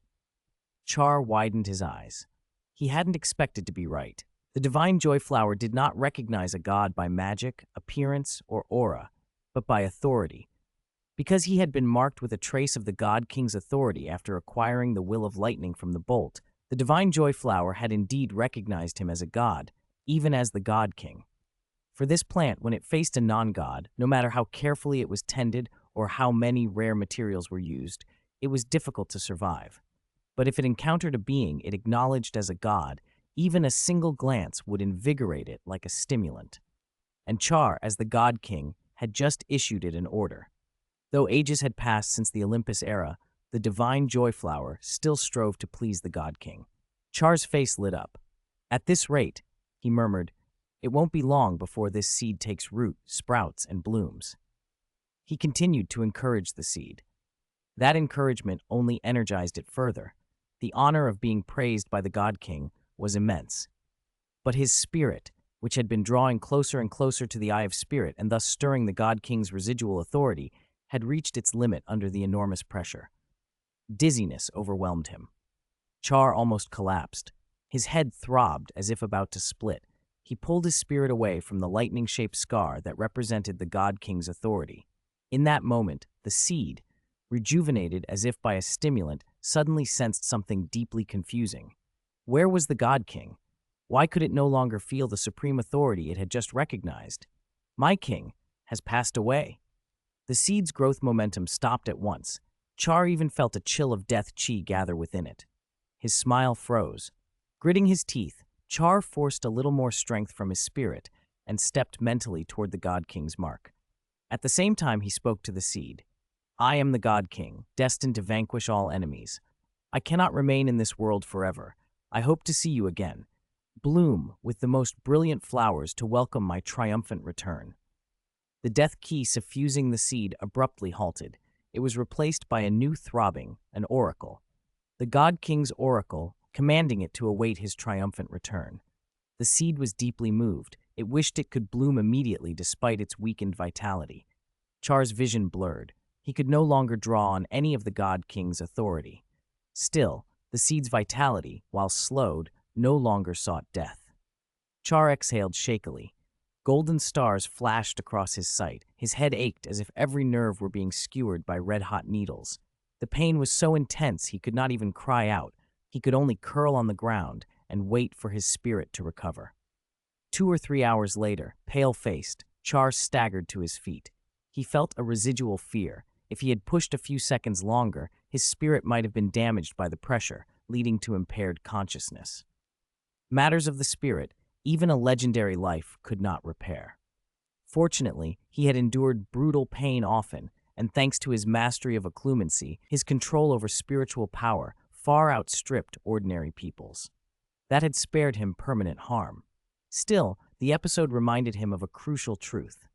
Char widened his eyes. He hadn't expected to be right. The Divine Joy flower did not recognize a god by magic, appearance, or aura, but by authority. Because he had been marked with a trace of the God King's authority after acquiring the will of lightning from the bolt, the Divine Joy flower had indeed recognized him as a god, even as the God King. For this plant, when it faced a non-god, no matter how carefully it was tended or how many rare materials were used, it was difficult to survive. But if it encountered a being it acknowledged as a god, even a single glance would invigorate it like a stimulant. And Char, as the God King, had just issued it an order. Though ages had passed since the Olympus era, the Divine Joy flower still strove to please the God King. Char's face lit up. At this rate, he murmured, it won't be long before this seed takes root, sprouts, and blooms. He continued to encourage the seed. That encouragement only energized it further. The honor of being praised by the God King was immense. But his spirit, which had been drawing closer and closer to the Eye of Spirit and thus stirring the God King's residual authority, had reached its limit under the enormous pressure. Dizziness overwhelmed him. Char almost collapsed. His head throbbed as if about to split. He pulled his spirit away from the lightning-shaped scar that represented the God King's authority. In that moment, the seed, rejuvenated as if by a stimulant, suddenly sensed something deeply confusing. Where was the God King? Why could it no longer feel the supreme authority it had just recognized? My king has passed away. The seed's growth momentum stopped at once. Char even felt a chill of death chi gather within it. His smile froze. Gritting his teeth, Char forced a little more strength from his spirit and stepped mentally toward the God King's mark. At the same time, he spoke to the seed. I am the God King, destined to vanquish all enemies. I cannot remain in this world forever. I hope to see you again. Bloom with the most brilliant flowers to welcome my triumphant return. The death key suffusing the seed abruptly halted. It was replaced by a new throbbing, an oracle. The God King's oracle, commanding it to await his triumphant return. The seed was deeply moved. It wished it could bloom immediately despite its weakened vitality. Char's vision blurred. He could no longer draw on any of the God King's authority. Still, the seed's vitality, while slowed, no longer sought death. Char exhaled shakily. Golden stars flashed across his sight. His head ached as if every nerve were being skewered by red-hot needles. The pain was so intense he could not even cry out. He could only curl on the ground and wait for his spirit to recover. 2 or 3 hours later, pale-faced, Char staggered to his feet. He felt a residual fear. If he had pushed a few seconds longer, his spirit might have been damaged by the pressure, leading to impaired consciousness. Matters of the spirit, even a legendary life could not repair. Fortunately, he had endured brutal pain often, and thanks to his mastery of occlumency, his control over spiritual power far outstripped ordinary people's. That had spared him permanent harm. Still, the episode reminded him of a crucial truth.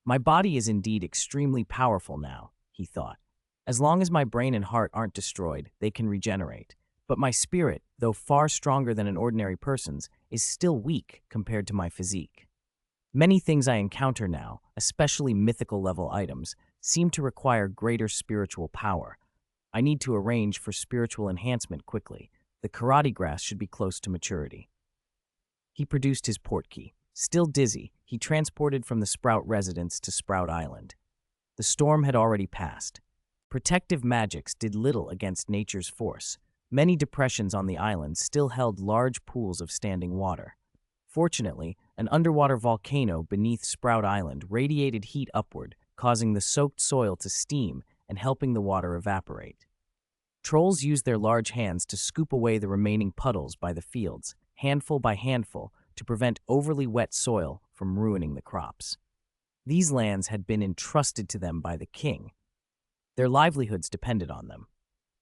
My body is indeed extremely powerful now, he thought. As long as my brain and heart aren't destroyed, they can regenerate. But my spirit, though far stronger than an ordinary person's, is still weak compared to my physique. Many things I encounter now, especially mythical-level items, seem to require greater spiritual power. I need to arrange for spiritual enhancement quickly. The karate grass should be close to maturity. He produced his portkey. Still dizzy, he transported from the Sprout residence to Sprout Island. The storm had already passed. Protective magics did little against nature's force. Many depressions on the island still held large pools of standing water. Fortunately, an underwater volcano beneath Sprout Island radiated heat upward, causing the soaked soil to steam and helping the water evaporate. Trolls used their large hands to scoop away the remaining puddles by the fields, handful by handful, to prevent overly wet soil from ruining the crops. These lands had been entrusted to them by the king. Their livelihoods depended on them.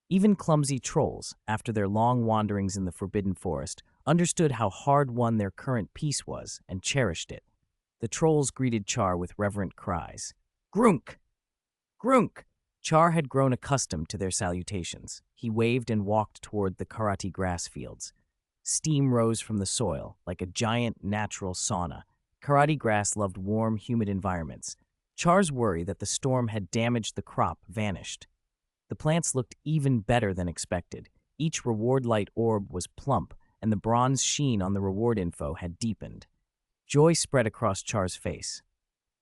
Even clumsy trolls, after their long wanderings in the Forbidden Forest, understood how hard-won their current peace was and cherished it. The trolls greeted Char with reverent cries. Grunk! Grunk! Char had grown accustomed to their salutations. He waved and walked toward the karate grass fields. Steam rose from the soil, like a giant natural sauna. Karate grass loved warm, humid environments. Char's worry that the storm had damaged the crop vanished. The plants looked even better than expected. Each reward light orb was plump, and the bronze sheen on the reward info had deepened. Joy spread across Char's face.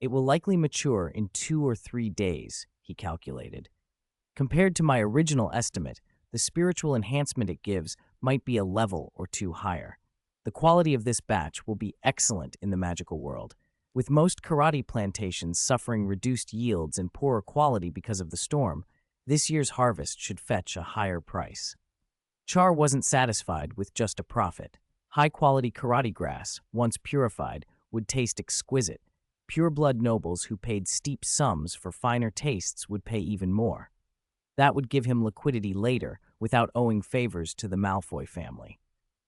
It will likely mature in 2 or 3 days, he calculated. Compared to my original estimate, the spiritual enhancement it gives might be a level or 2 higher. The quality of this batch will be excellent in the magical world. With most karate plantations suffering reduced yields and poorer quality because of the storm, this year's harvest should fetch a higher price. Char wasn't satisfied with just a profit. High-quality karate grass, once purified, would taste exquisite. Pure-blood nobles who paid steep sums for finer tastes would pay even more. That would give him liquidity later without owing favors to the Malfoy family.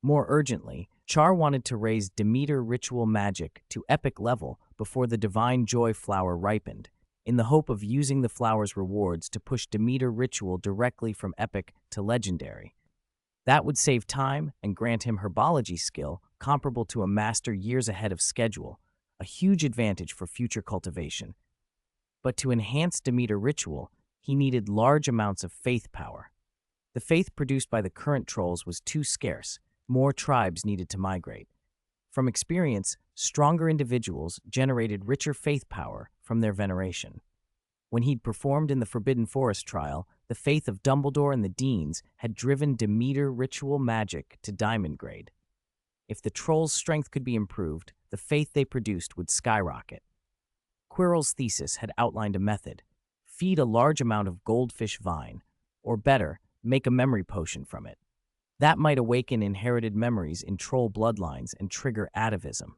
More urgently, Char wanted to raise Demeter ritual magic to epic level before the Divine Joy flower ripened, in the hope of using the flower's rewards to push Demeter ritual directly from epic to legendary. That would save time and grant him Herbology skill comparable to a master years ahead of schedule, a huge advantage for future cultivation. But to enhance Demeter ritual, he needed large amounts of faith power. The faith produced by the current trolls was too scarce. More tribes needed to migrate. From experience, stronger individuals generated richer faith power from their veneration. When he'd performed in the Forbidden Forest trial, the faith of Dumbledore and the Deans had driven Demeter ritual magic to diamond grade. If the trolls' strength could be improved, the faith they produced would skyrocket. Quirrell's thesis had outlined a method: feed a large amount of goldfish vine, or better, make a memory potion from it. That might awaken inherited memories in troll bloodlines and trigger atavism.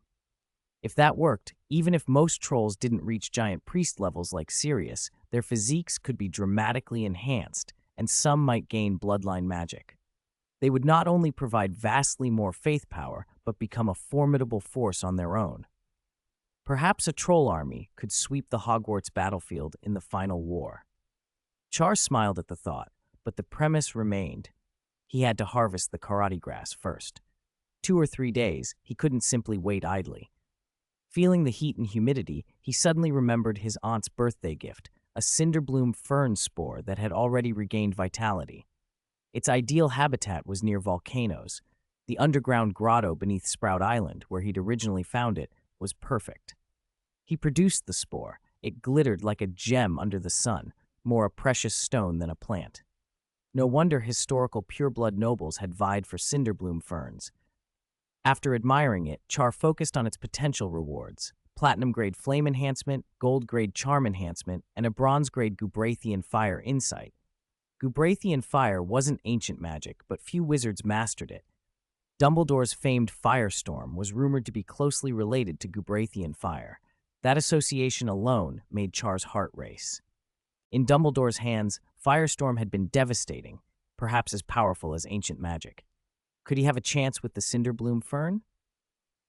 If that worked, even if most trolls didn't reach giant priest levels like Sirius, their physiques could be dramatically enhanced, and some might gain bloodline magic. They would not only provide vastly more faith power, but become a formidable force on their own. Perhaps a troll army could sweep the Hogwarts battlefield in the final war. Char smiled at the thought, but the premise remained. He had to harvest the karate grass first. 2 or 3 days, he couldn't simply wait idly. Feeling the heat and humidity, he suddenly remembered his aunt's birthday gift, a cinderbloom fern spore that had already regained vitality. Its ideal habitat was near volcanoes. The underground grotto beneath Sprout Island, where he'd originally found it, was perfect. He produced the spore. It glittered like a gem under the sun, more a precious stone than a plant. No wonder historical pureblood nobles had vied for cinderbloom ferns. After admiring it, Char focused on its potential rewards: platinum-grade flame enhancement, gold-grade charm enhancement, and a bronze-grade Gubrathian fire insight. Gubrathian fire wasn't ancient magic, but few wizards mastered it. Dumbledore's famed firestorm was rumored to be closely related to Gubrathian fire. That association alone made Char's heart race. In Dumbledore's hands, firestorm had been devastating, perhaps as powerful as ancient magic. Could he have a chance with the cinderbloom fern?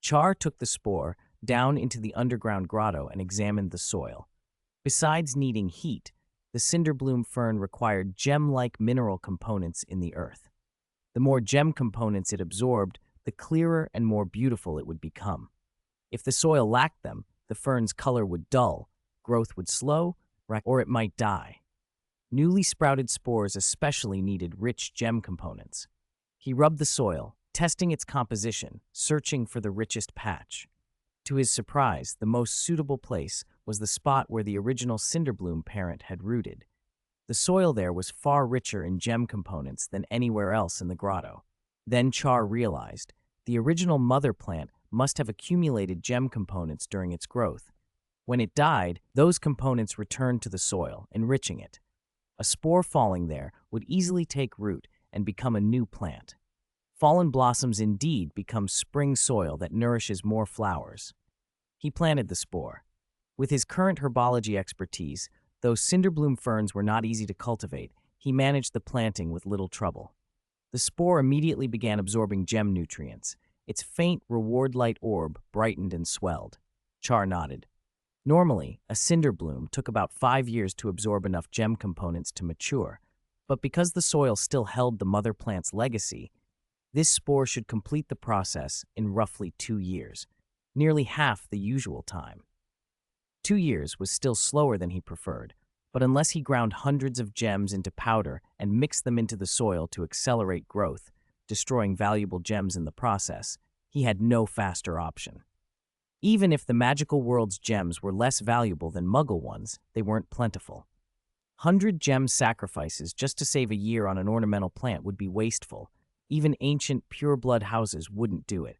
Char took the spore down into the underground grotto and examined the soil. Besides needing heat, the cinderbloom fern required gem-like mineral components in the earth. The more gem components it absorbed, the clearer and more beautiful it would become. If the soil lacked them, the fern's color would dull, growth would slow, or it might die. Newly sprouted spores especially needed rich gem components. He rubbed the soil, testing its composition, searching for the richest patch. To his surprise, the most suitable place was the spot where the original cinderbloom parent had rooted. The soil there was far richer in gem components than anywhere else in the grotto. Then Char realized the original mother plant must have accumulated gem components during its growth. When it died, those components returned to the soil, enriching it. A spore falling there would easily take root and become a new plant. Fallen blossoms indeed become spring soil that nourishes more flowers. He planted the spore. With his current herbology expertise, though cinderbloom ferns were not easy to cultivate, he managed the planting with little trouble. The spore immediately began absorbing gem nutrients. Its faint reward light orb brightened and swelled. Char nodded. Normally, a cinderbloom took about 5 years to absorb enough gem components to mature, but because the soil still held the mother plant's legacy, this spore should complete the process in roughly 2 years, nearly half the usual time. 2 years was still slower than he preferred, but unless he ground hundreds of gems into powder and mixed them into the soil to accelerate growth, destroying valuable gems in the process, he had no faster option. Even if the magical world's gems were less valuable than Muggle ones, they weren't plentiful. 100 gem sacrifices just to save a year on an ornamental plant would be wasteful. Even ancient pure-blood houses wouldn't do it.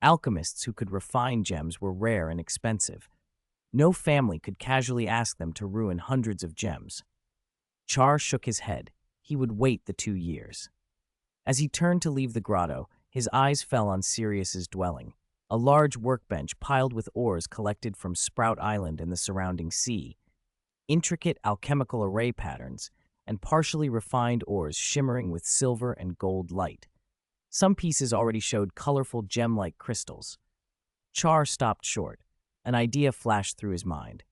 Alchemists who could refine gems were rare and expensive. No family could casually ask them to ruin hundreds of gems. Char shook his head. He would wait the 2 years. As he turned to leave the grotto, his eyes fell on Sirius's dwelling, a large workbench piled with ores collected from Sprout Island and the surrounding sea. Intricate alchemical array patterns, and partially refined ores shimmering with silver and gold light. Some pieces already showed colorful gem-like crystals. Char stopped short. An idea flashed through his mind.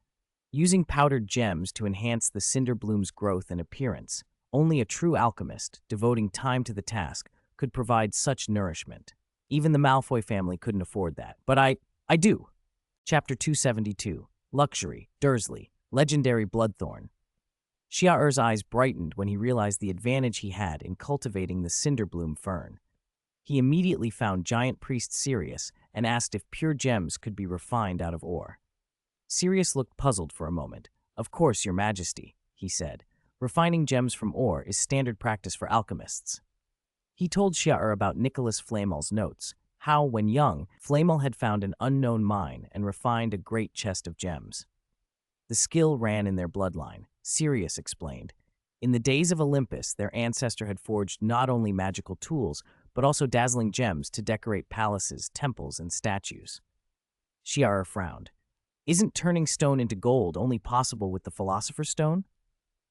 Using powdered gems to enhance the cinderbloom's growth and appearance, only a true alchemist, devoting time to the task, could provide such nourishment. Even the Malfoy family couldn't afford that. But I do. Chapter 272. Luxury, Dursley, Legendary Bloodthorn. Xiao'er's eyes brightened when he realized the advantage he had in cultivating the Cinderbloom fern. He immediately found Giant Priest Sirius and asked if pure gems could be refined out of ore. Sirius looked puzzled for a moment. "Of course, Your Majesty," he said. "Refining gems from ore is standard practice for alchemists." He told Xiao'er about Nicholas Flamel's notes, how, when young, Flamel had found an unknown mine and refined a great chest of gems. The skill ran in their bloodline, Sirius explained. In the days of Olympus, their ancestor had forged not only magical tools, but also dazzling gems to decorate palaces, temples, and statues. Xiao'er frowned. "Isn't turning stone into gold only possible with the Philosopher's Stone?"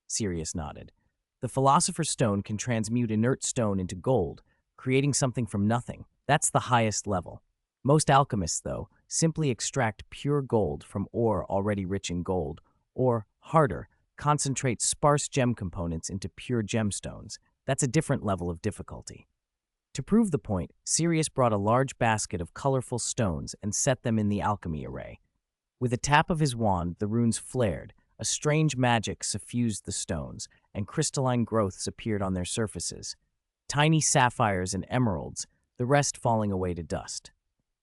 Sirius nodded. "The Philosopher's Stone can transmute inert stone into gold, creating something from nothing. That's the highest level. Most alchemists, though, simply extract pure gold from ore already rich in gold, or, harder, concentrate sparse gem components into pure gemstones. That's a different level of difficulty." To prove the point, Sirius brought a large basket of colorful stones and set them in the alchemy array. With a tap of his wand, the runes flared, a strange magic suffused the stones, and crystalline growths appeared on their surfaces. Tiny sapphires and emeralds, the rest falling away to dust.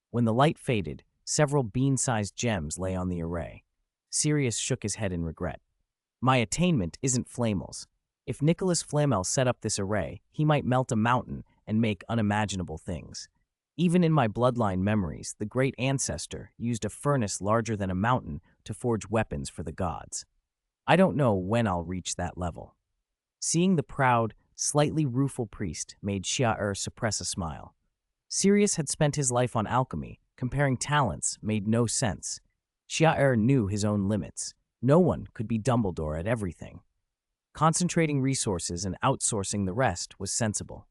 When the light faded, several bean-sized gems lay on the array. Sirius shook his head in regret. "My attainment isn't Flamel's. If Nicholas Flamel set up this array, he might melt a mountain and make unimaginable things. Even in my bloodline memories, the great ancestor used a furnace larger than a mountain to forge weapons for the gods. I don't know when I'll reach that level." Seeing the proud, slightly rueful priest made Xiao'er suppress a smile. Sirius had spent his life on alchemy. Comparing talents made no sense. Xiao'er knew his own limits. No one could be Dumbledore at everything. Concentrating resources and outsourcing the rest was sensible.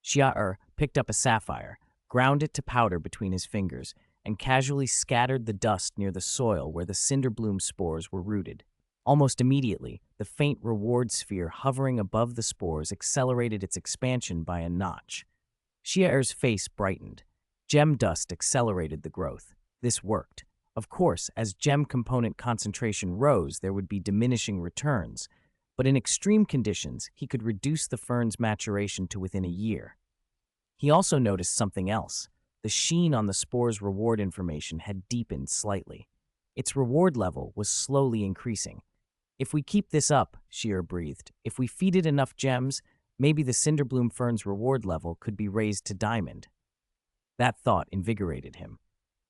Xiao'er picked up a sapphire, ground it to powder between his fingers, and casually scattered the dust near the soil where the Cinderbloom spores were rooted. Almost immediately, the faint reward sphere hovering above the spores accelerated its expansion by a notch. Xiao'er's face brightened. Gem dust accelerated the growth. This worked. Of course, as gem component concentration rose, there would be diminishing returns, but in extreme conditions, he could reduce the fern's maturation to within a year. He also noticed something else. The sheen on the spore's reward information had deepened slightly. Its reward level was slowly increasing. "If we keep this up," Xiao'er breathed, "if we feed it enough gems, maybe the Cinderbloom fern's reward level could be raised to diamond." That thought invigorated him.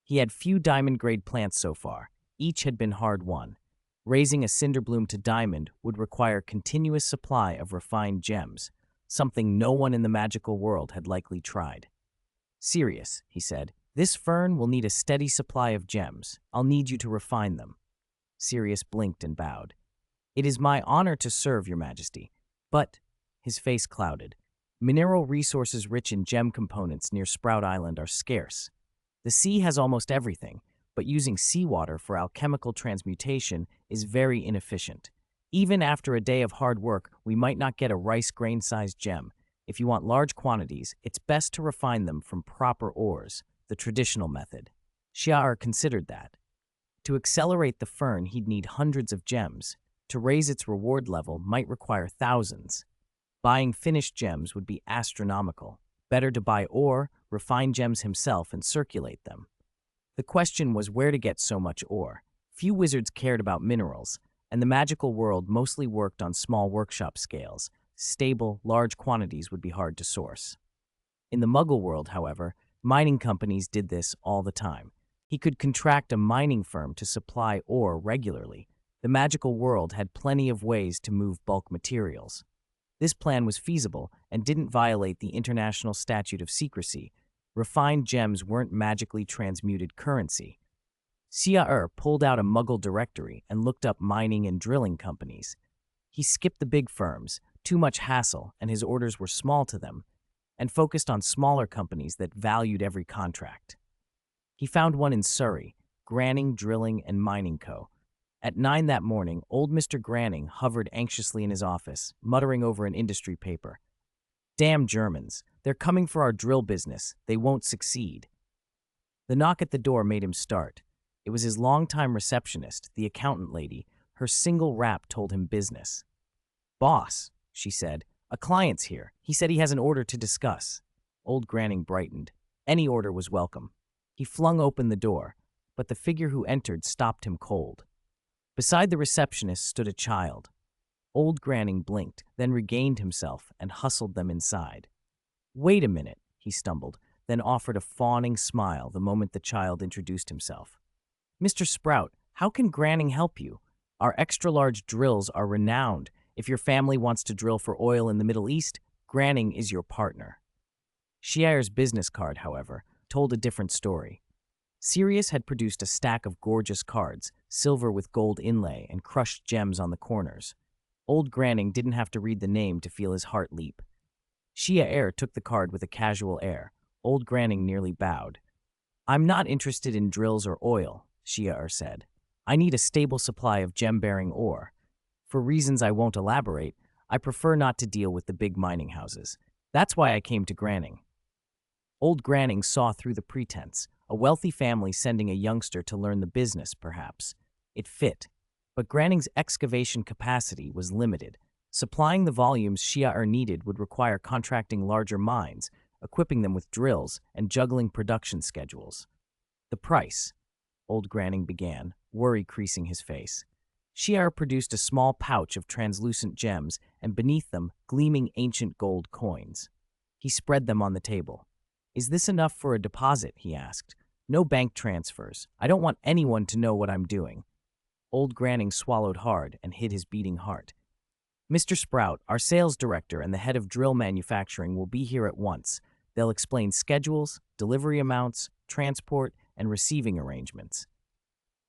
He had few diamond-grade plants so far. Each had been hard-won. Raising a Cinderbloom to diamond would require continuous supply of refined gems, something no one in the magical world had likely tried. "Sirius," he said, "this fern will need a steady supply of gems. I'll need you to refine them." Sirius blinked and bowed. "It is my honor to serve, Your Majesty, but—" His face clouded. "Mineral resources rich in gem components near Sprout Island are scarce. The sea has almost everything, but using seawater for alchemical transmutation is very inefficient. Even after a day of hard work, we might not get a rice grain-sized gem. If you want large quantities, it's best to refine them from proper ores, the traditional method." Xiao'er considered that. To accelerate the fern, he'd need hundreds of gems. To raise its reward level might require thousands. Buying finished gems would be astronomical. Better to buy ore, refine gems himself, and circulate them. The question was where to get so much ore. Few wizards cared about minerals, and the magical world mostly worked on small workshop scales. Stable, large quantities would be hard to source. In the Muggle world, however, mining companies did this all the time. He could contract a mining firm to supply ore regularly. The magical world had plenty of ways to move bulk materials. This plan was feasible and didn't violate the International Statute of Secrecy. Refined gems weren't magically transmuted currency. Xiao'er pulled out a Muggle directory and looked up mining and drilling companies. He skipped the big firms, too much hassle, and his orders were small to them, and focused on smaller companies that valued every contract. He found one in Surrey, Granning Drilling and Mining Co. At 9 that morning, old Mr. Granning hovered anxiously in his office, muttering over an industry paper. "Damn Germans. They're coming for our drill business. They won't succeed. The knock at the door made him start. It was his longtime receptionist, the accountant lady. Her single rap told him business. "Boss," she said, "a client's here. He said he has an order to discuss." Old Granning brightened. Any order was welcome. He flung open the door, but the figure who entered stopped him cold. Beside the receptionist stood a child. Old Granning blinked, then regained himself and hustled them inside. "Wait a minute," he stumbled, then offered a fawning smile the moment the child introduced himself. "Mr. Sprout, how can Granning help you? Our extra-large drills are renowned. If your family wants to drill for oil in the Middle East, Granning is your partner." Ciel's business card, however, told a different story. Sirius had produced a stack of gorgeous cards, silver with gold inlay and crushed gems on the corners. Old Granning didn't have to read the name to feel his heart leap. Ciel took the card with a casual air. Old Granning nearly bowed. "I'm not interested in drills or oil," Ciel said. "I need a stable supply of gem-bearing ore. For reasons I won't elaborate, I prefer not to deal with the big mining houses. That's why I came to Granning." Old Granning saw through the pretense. A wealthy family sending a youngster to learn the business, perhaps. It fit. But Granning's excavation capacity was limited. Supplying the volumes Ciel needed would require contracting larger mines, equipping them with drills, and juggling production schedules. "The price," Old Granning began, worry creasing his face. Ciel produced a small pouch of translucent gems, and beneath them, gleaming ancient gold coins. He spread them on the table. "Is this enough for a deposit?" he asked. "No bank transfers. I don't want anyone to know what I'm doing." Old Granning swallowed hard and hid his beating heart. "Mr. Sprout, our sales director and the head of drill manufacturing will be here at once. They'll explain schedules, delivery amounts, transport, and receiving arrangements."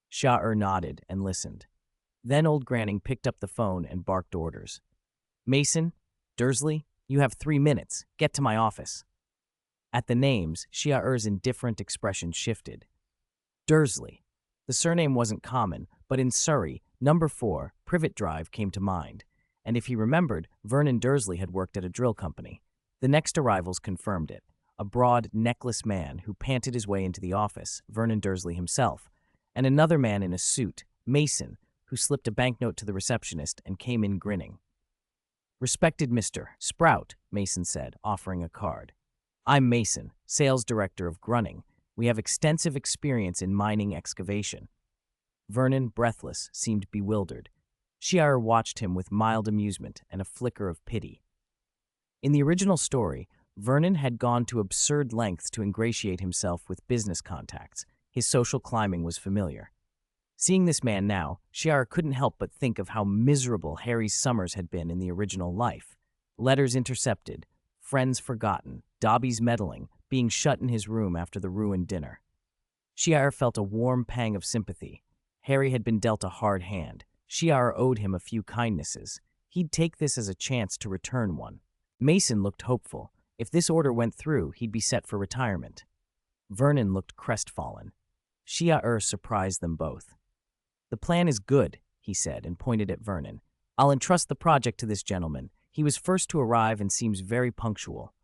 Ciel nodded and listened. Then Old Granning picked up the phone and barked orders. "Mason, Dursley, you have 3 minutes. Get to my office." At the names, Ciel's indifferent expression shifted. Dursley. The surname wasn't common, but in Surrey, number 4, Privet Drive came to mind. And if he remembered, Vernon Dursley had worked at a drill company. The next arrivals confirmed it. A broad, necklace man who panted his way into the office, Vernon Dursley himself, and another man in a suit, Mason, who slipped a banknote to the receptionist and came in grinning. "Respected Mr. Sprout," Mason said, offering a card. "I'm Mason, sales director of Grunning. We have extensive experience in mining excavation." Vernon, breathless, seemed bewildered. Ciel watched him with mild amusement and a flicker of pity. In the original story, Vernon had gone to absurd lengths to ingratiate himself with business contacts. His social climbing was familiar. Seeing this man now, Ciel couldn't help but think of how miserable Harry's summers had been in the original life. Letters intercepted, friends forgotten, Dobby's meddling, being shut in his room after the ruined dinner. Ciel felt a warm pang of sympathy. Harry had been dealt a hard hand. Ciel owed him a few kindnesses. He'd take this as a chance to return one. Mason looked hopeful. If this order went through, he'd be set for retirement. Vernon looked crestfallen. Ciel surprised them both. "The plan is good," he said, and pointed at Vernon. "I'll entrust the project to this gentleman. He was first to arrive and seems very punctual."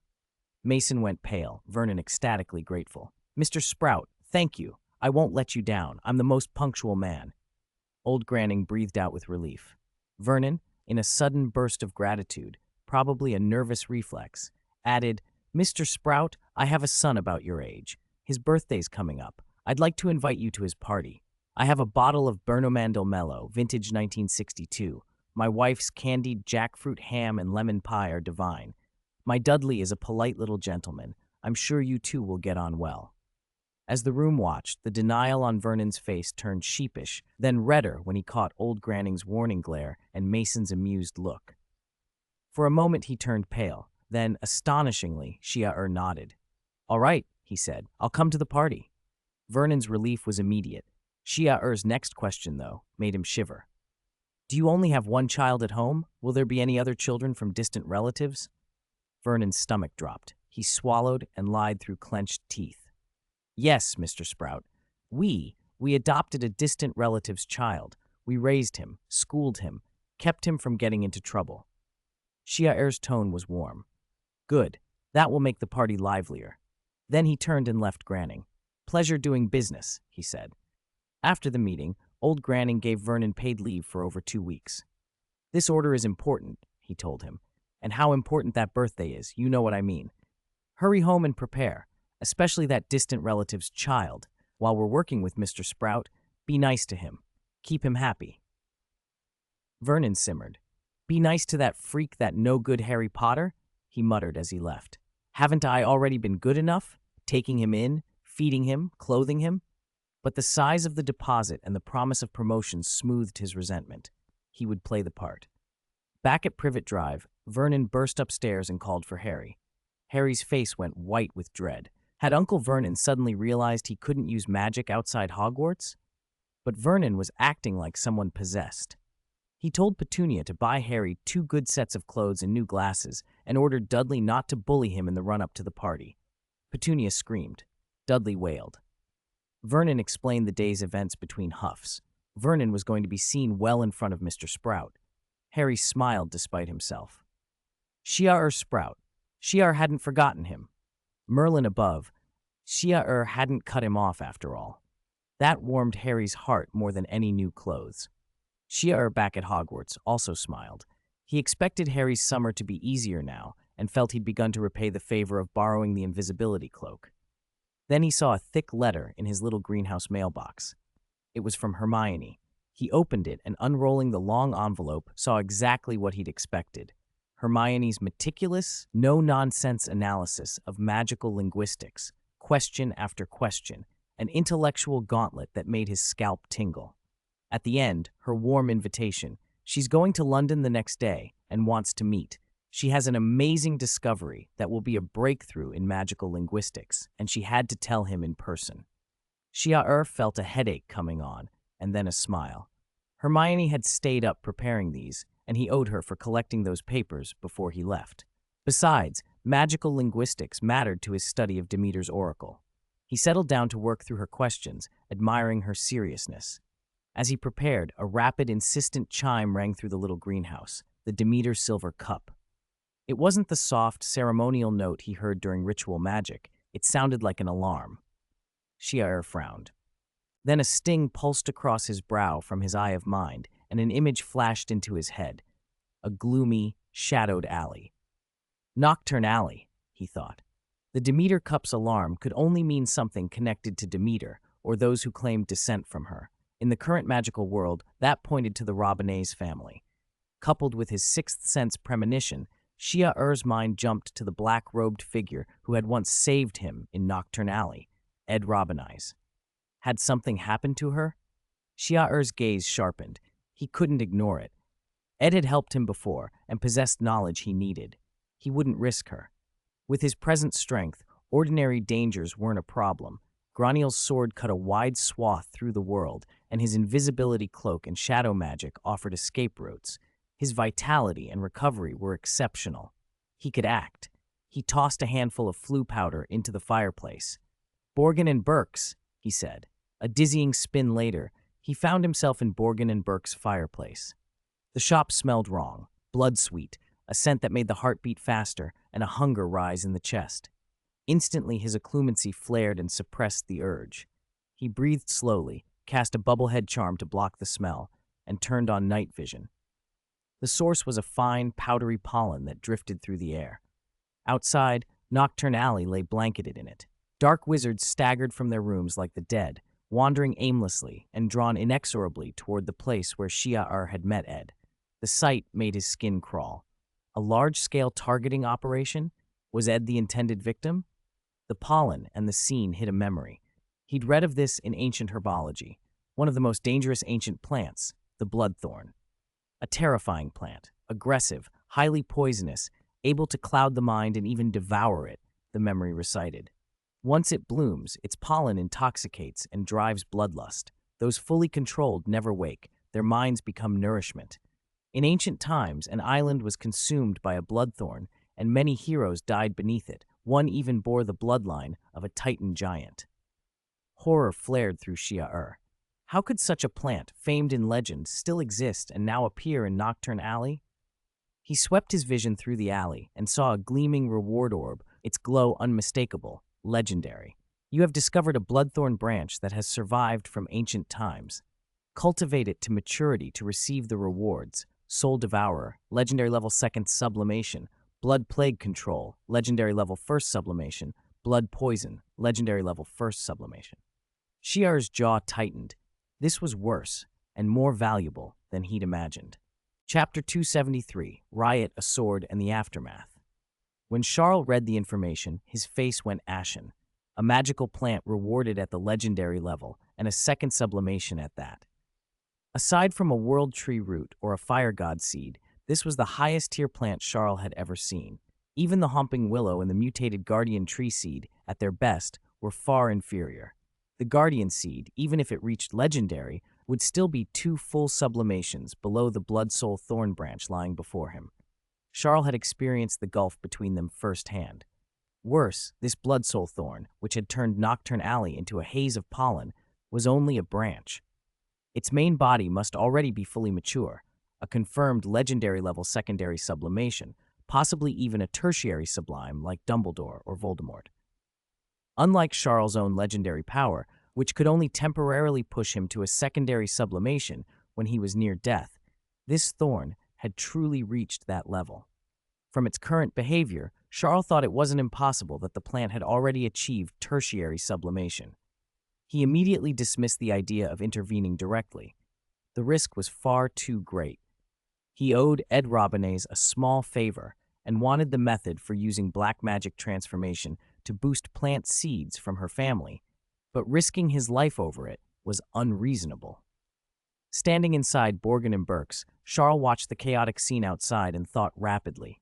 Mason went pale, Vernon ecstatically grateful. "Mr. Sprout, thank you. I won't let you down. I'm the most punctual man." Old Granning breathed out with relief. Vernon, in a sudden burst of gratitude, probably a nervous reflex, added, "Mr. Sprout, I have a son about your age. His birthday's coming up. I'd like to invite you to his party. I have a bottle of Bernomandel Mellow, vintage 1962. My wife's candied jackfruit ham and lemon pie are divine. My Dudley is a polite little gentleman. I'm sure you two will get on well." As the room watched, the denial on Vernon's face turned sheepish, then redder when he caught Old Granning's warning glare and Mason's amused look. For a moment he turned pale, then, astonishingly, Ciel nodded. "All right," he said, "I'll come to the party." Vernon's relief was immediate. Ciel's next question, though, made him shiver. "Do you only have one child at home? Will there be any other children from distant relatives?" Vernon's stomach dropped. He swallowed and lied through clenched teeth. "Yes, Mr. Sprout. We adopted a distant relative's child. We raised him, schooled him, kept him from getting into trouble." Ciel's tone was warm. "Good. That will make the party livelier." Then he turned and left Granning. "Pleasure doing business," he said. After the meeting, old Granning gave Vernon paid leave for over 2 weeks. "This order is important," he told him, "and how important that birthday is, you know what I mean. Hurry home and prepare, especially that distant relative's child. While we're working with Mr. Sprout, be nice to him. Keep him happy." Vernon simmered. "Be nice to that freak, that no-good Harry Potter?" he muttered as he left. "Haven't I already been good enough, taking him in, feeding him, clothing him?" But the size of the deposit and the promise of promotion smoothed his resentment. He would play the part. Back at Privet Drive, Vernon burst upstairs and called for Harry. Harry's face went white with dread. Had Uncle Vernon suddenly realized he couldn't use magic outside Hogwarts? But Vernon was acting like someone possessed. He told Petunia to buy Harry 2 good sets of clothes and new glasses, and ordered Dudley not to bully him in the run-up to the party. Petunia screamed. Dudley wailed. Vernon explained the day's events between huffs. Vernon was going to be seen well in front of Mr. Sprout. Harry smiled despite himself. Shiar Sprout. Shiar hadn't forgotten him. Merlin above. Shiar hadn't cut him off after all. That warmed Harry's heart more than any new clothes. Shiar back at Hogwarts also smiled. He expected Harry's summer to be easier now, and felt he'd begun to repay the favor of borrowing the invisibility cloak. Then he saw a thick letter in his little greenhouse mailbox. It was from Hermione. He opened it and, unrolling the long envelope, saw exactly what he'd expected. Hermione's meticulous, no-nonsense analysis of magical linguistics, question after question, an intellectual gauntlet that made his scalp tingle. At the end, her warm invitation. She's going to London the next day and wants to meet. She has an amazing discovery that will be a breakthrough in magical linguistics, and she had to tell him in person. Shiar felt a headache coming on, and then a smile. Hermione had stayed up preparing these, and he owed her for collecting those papers before he left. Besides, magical linguistics mattered to his study of Demeter's oracle. He settled down to work through her questions, admiring her seriousness. As he prepared, a rapid, insistent chime rang through the little greenhouse, the Demeter silver cup. It wasn't the soft, ceremonial note he heard during ritual magic. It sounded like an alarm. Shiar frowned. Then a sting pulsed across his brow from his eye of mind, and an image flashed into his head. A gloomy, shadowed alley. Nocturne Alley, he thought. The Demeter cup's alarm could only mean something connected to Demeter, or those who claimed descent from her. In the current magical world, that pointed to the Robinets family. Coupled with his sixth sense premonition, Shiar's mind jumped to the black-robed figure who had once saved him in Nocturne Alley, Ed Robinise. Had something happened to her? Shiar's gaze sharpened. He couldn't ignore it. Ed had helped him before and possessed knowledge he needed. He wouldn't risk her. With his present strength, ordinary dangers weren't a problem. Graniel's sword cut a wide swath through the world, and his invisibility cloak and shadow magic offered escape routes. His vitality and recovery were exceptional. He could act. He tossed a handful of flue powder into the fireplace. "Borgin and Burke's," he said. A dizzying spin later, he found himself in Borgin and Burke's fireplace. The shop smelled wrong, blood-sweet, a scent that made the heart beat faster and a hunger rise in the chest. Instantly, his occlumency flared and suppressed the urge. He breathed slowly, cast a bubblehead charm to block the smell, and turned on night vision. The source was a fine, powdery pollen that drifted through the air. Outside, Nocturne Alley lay blanketed in it. Dark wizards staggered from their rooms like the dead, wandering aimlessly and drawn inexorably toward the place where Shiar had met Ed. The sight made his skin crawl. A large-scale targeting operation? Was Ed the intended victim? The pollen and the scene hit a memory. He'd read of this in ancient herbology, one of the most dangerous ancient plants, the bloodthorn. A terrifying plant, aggressive, highly poisonous, able to cloud the mind and even devour it, the memory recited. Once it blooms, its pollen intoxicates and drives bloodlust. Those fully controlled never wake, their minds become nourishment. In ancient times, an island was consumed by a bloodthorn, and many heroes died beneath it. One even bore the bloodline of a Titan giant. Horror flared through Shiar. How could such a plant, famed in legend, still exist and now appear in Nocturne Alley? He swept his vision through the alley and saw a gleaming reward orb its glow unmistakable, legendary. You have discovered a bloodthorn branch that has survived from ancient times. Cultivate it to maturity to receive the rewards. Soul Devourer, legendary level 2nd sublimation. Blood Plague Control, legendary level 1st sublimation. Blood Poison, legendary level 1st sublimation. Shiar's jaw tightened. This was worse and more valuable than he'd imagined. Chapter 273, Riot, a Sword, and the Aftermath. When Charles read the information, his face went ashen. A magical plant rewarded at the legendary level, and a 2nd sublimation at that. Aside from a world tree root or a fire god seed, this was the highest tier plant Charles had ever seen. Even the Homping Willow and the mutated Guardian Tree seed, at their best, were far inferior. The Guardian seed, even if it reached legendary, would still be 2 full sublimations below the Blood Soul Thorn branch lying before him. Charles had experienced the gulf between them firsthand. Worse, this Blood Soul Thorn, which had turned Nocturne Alley into a haze of pollen, was only a branch. Its main body must already be fully mature, a confirmed legendary level secondary sublimation, possibly even a tertiary sublime like Dumbledore or Voldemort. Unlike Charles' own legendary power, which could only temporarily push him to a secondary sublimation when he was near death, this thorn had truly reached that level. From its current behavior, Charles thought it wasn't impossible that the plant had already achieved tertiary sublimation. He immediately dismissed the idea of intervening directly. The risk was far too great. He owed Ed Robinets a small favor and wanted the method for using black magic transformation to boost plant seeds from her family, but risking his life over it was unreasonable. Standing inside Borgin and Burke's, Charles watched the chaotic scene outside and thought rapidly.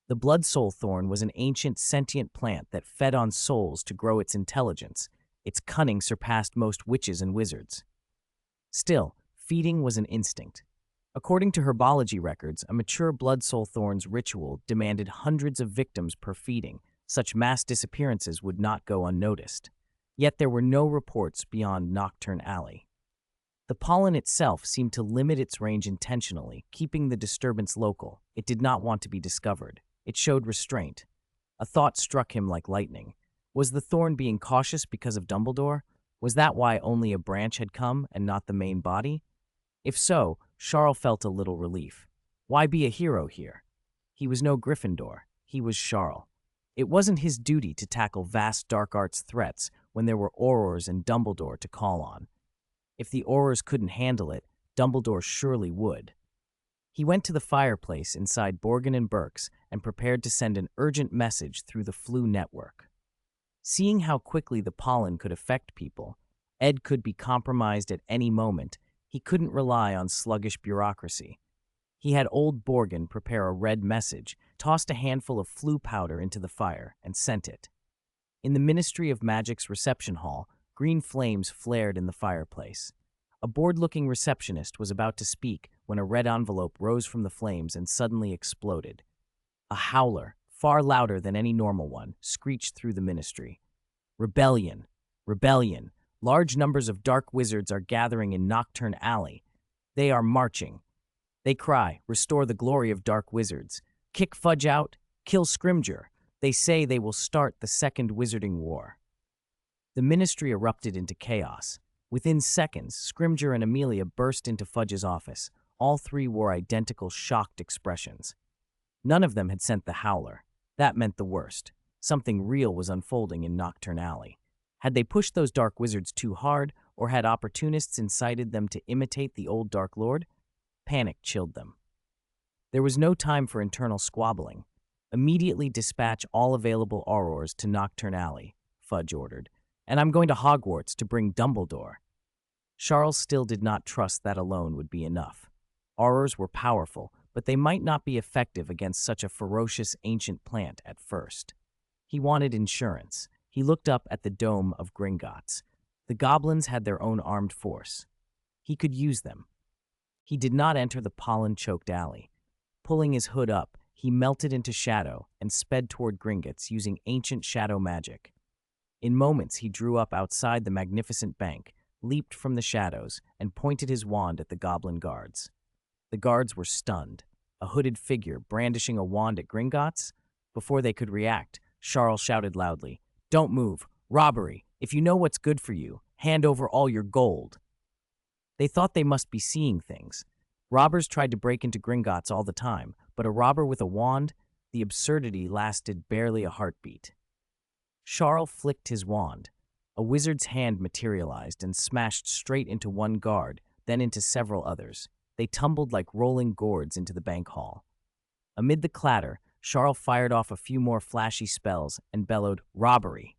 The Blood Soul Thorn was an ancient sentient plant that fed on souls to grow its intelligence. Its cunning surpassed most witches and wizards. Still, feeding was an instinct. According to Herbology records, a mature Blood Soul Thorn's ritual demanded hundreds of victims per feeding. Such mass disappearances would not go unnoticed. Yet there were no reports beyond Nocturne Alley. The pollen itself seemed to limit its range intentionally, keeping the disturbance local. It did not want to be discovered. It showed restraint. A thought struck him like lightning. Was the thorn being cautious because of Dumbledore? Was that why only a branch had come and not the main body? If so, Charles felt a little relief. Why be a hero here? He was no Gryffindor. He was Charles. It wasn't his duty to tackle vast dark arts threats when there were Aurors and Dumbledore to call on. If the Aurors couldn't handle it, Dumbledore surely would. He went to the fireplace inside Borgin and Burke's and prepared to send an urgent message through the flu network. Seeing how quickly the pollen could affect people, Ed could be compromised at any moment. He couldn't rely on sluggish bureaucracy. He had old Borgin prepare a red message, tossed a handful of flu powder into the fire, and sent it. In the Ministry of Magic's reception hall, green flames flared in the fireplace. A bored-looking receptionist was about to speak when a red envelope rose from the flames and suddenly exploded. A howler, far louder than any normal one, screeched through the ministry. Rebellion! Rebellion! Large numbers of dark wizards are gathering in Nocturne Alley. They are marching. They cry, restore the glory of dark wizards. Kick Fudge out, kill Scrimgeour. They say they will start the Second Wizarding War. The ministry erupted into chaos. Within seconds, Scrimgeour and Amelia burst into Fudge's office. All three wore identical, shocked expressions. None of them had sent the howler. That meant the worst. Something real was unfolding in Nocturne Alley. Had they pushed those dark wizards too hard, or had opportunists incited them to imitate the old Dark Lord? Panic chilled them. There was no time for internal squabbling. Immediately dispatch all available Aurors to Nocturne Alley, Fudge ordered. And I'm going to Hogwarts to bring Dumbledore. Charles still did not trust that alone would be enough. Aurors were powerful, but they might not be effective against such a ferocious ancient plant at first. He wanted insurance. He looked up at the dome of Gringotts. The goblins had their own armed force. He could use them. He did not enter the pollen-choked alley. Pulling his hood up, he melted into shadow and sped toward Gringotts using ancient shadow magic. In moments, he drew up outside the magnificent bank, leaped from the shadows, and pointed his wand at the goblin guards. The guards were stunned. A hooded figure brandishing a wand at Gringotts? Before they could react, Charles shouted loudly. Don't move. Robbery. If you know what's good for you, hand over all your gold. They thought they must be seeing things. Robbers tried to break into Gringotts all the time, but a robber with a wand, the absurdity lasted barely a heartbeat. Charles flicked his wand. A wizard's hand materialized and smashed straight into one guard, then into several others. They tumbled like rolling gourds into the bank hall. Amid the clatter, Charles fired off a few more flashy spells and bellowed, "Robbery!"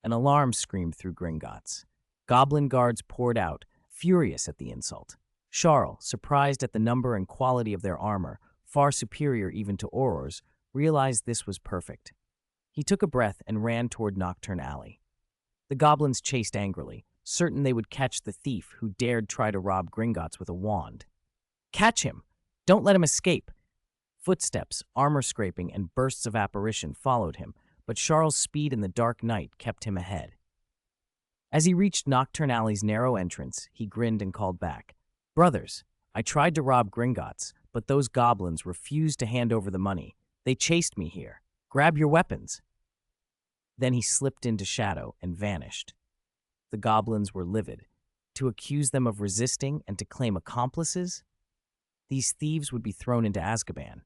An alarm screamed through Gringotts. Goblin guards poured out, furious at the insult. Charles, surprised at the number and quality of their armor, far superior even to Auror's, realized this was perfect. He took a breath and ran toward Nocturne Alley. The goblins chased angrily, certain they would catch the thief who dared try to rob Gringotts with a wand. Catch him! Don't let him escape! Footsteps, armor scraping, and bursts of apparition followed him, but Charles' speed in the dark night kept him ahead. As he reached Nocturne Alley's narrow entrance, he grinned and called back, "Brothers, I tried to rob Gringotts, but those goblins refused to hand over the money. They chased me here. Grab your weapons." Then he slipped into shadow and vanished. The goblins were livid. To accuse them of resisting and to claim accomplices? These thieves would be thrown into Azkaban.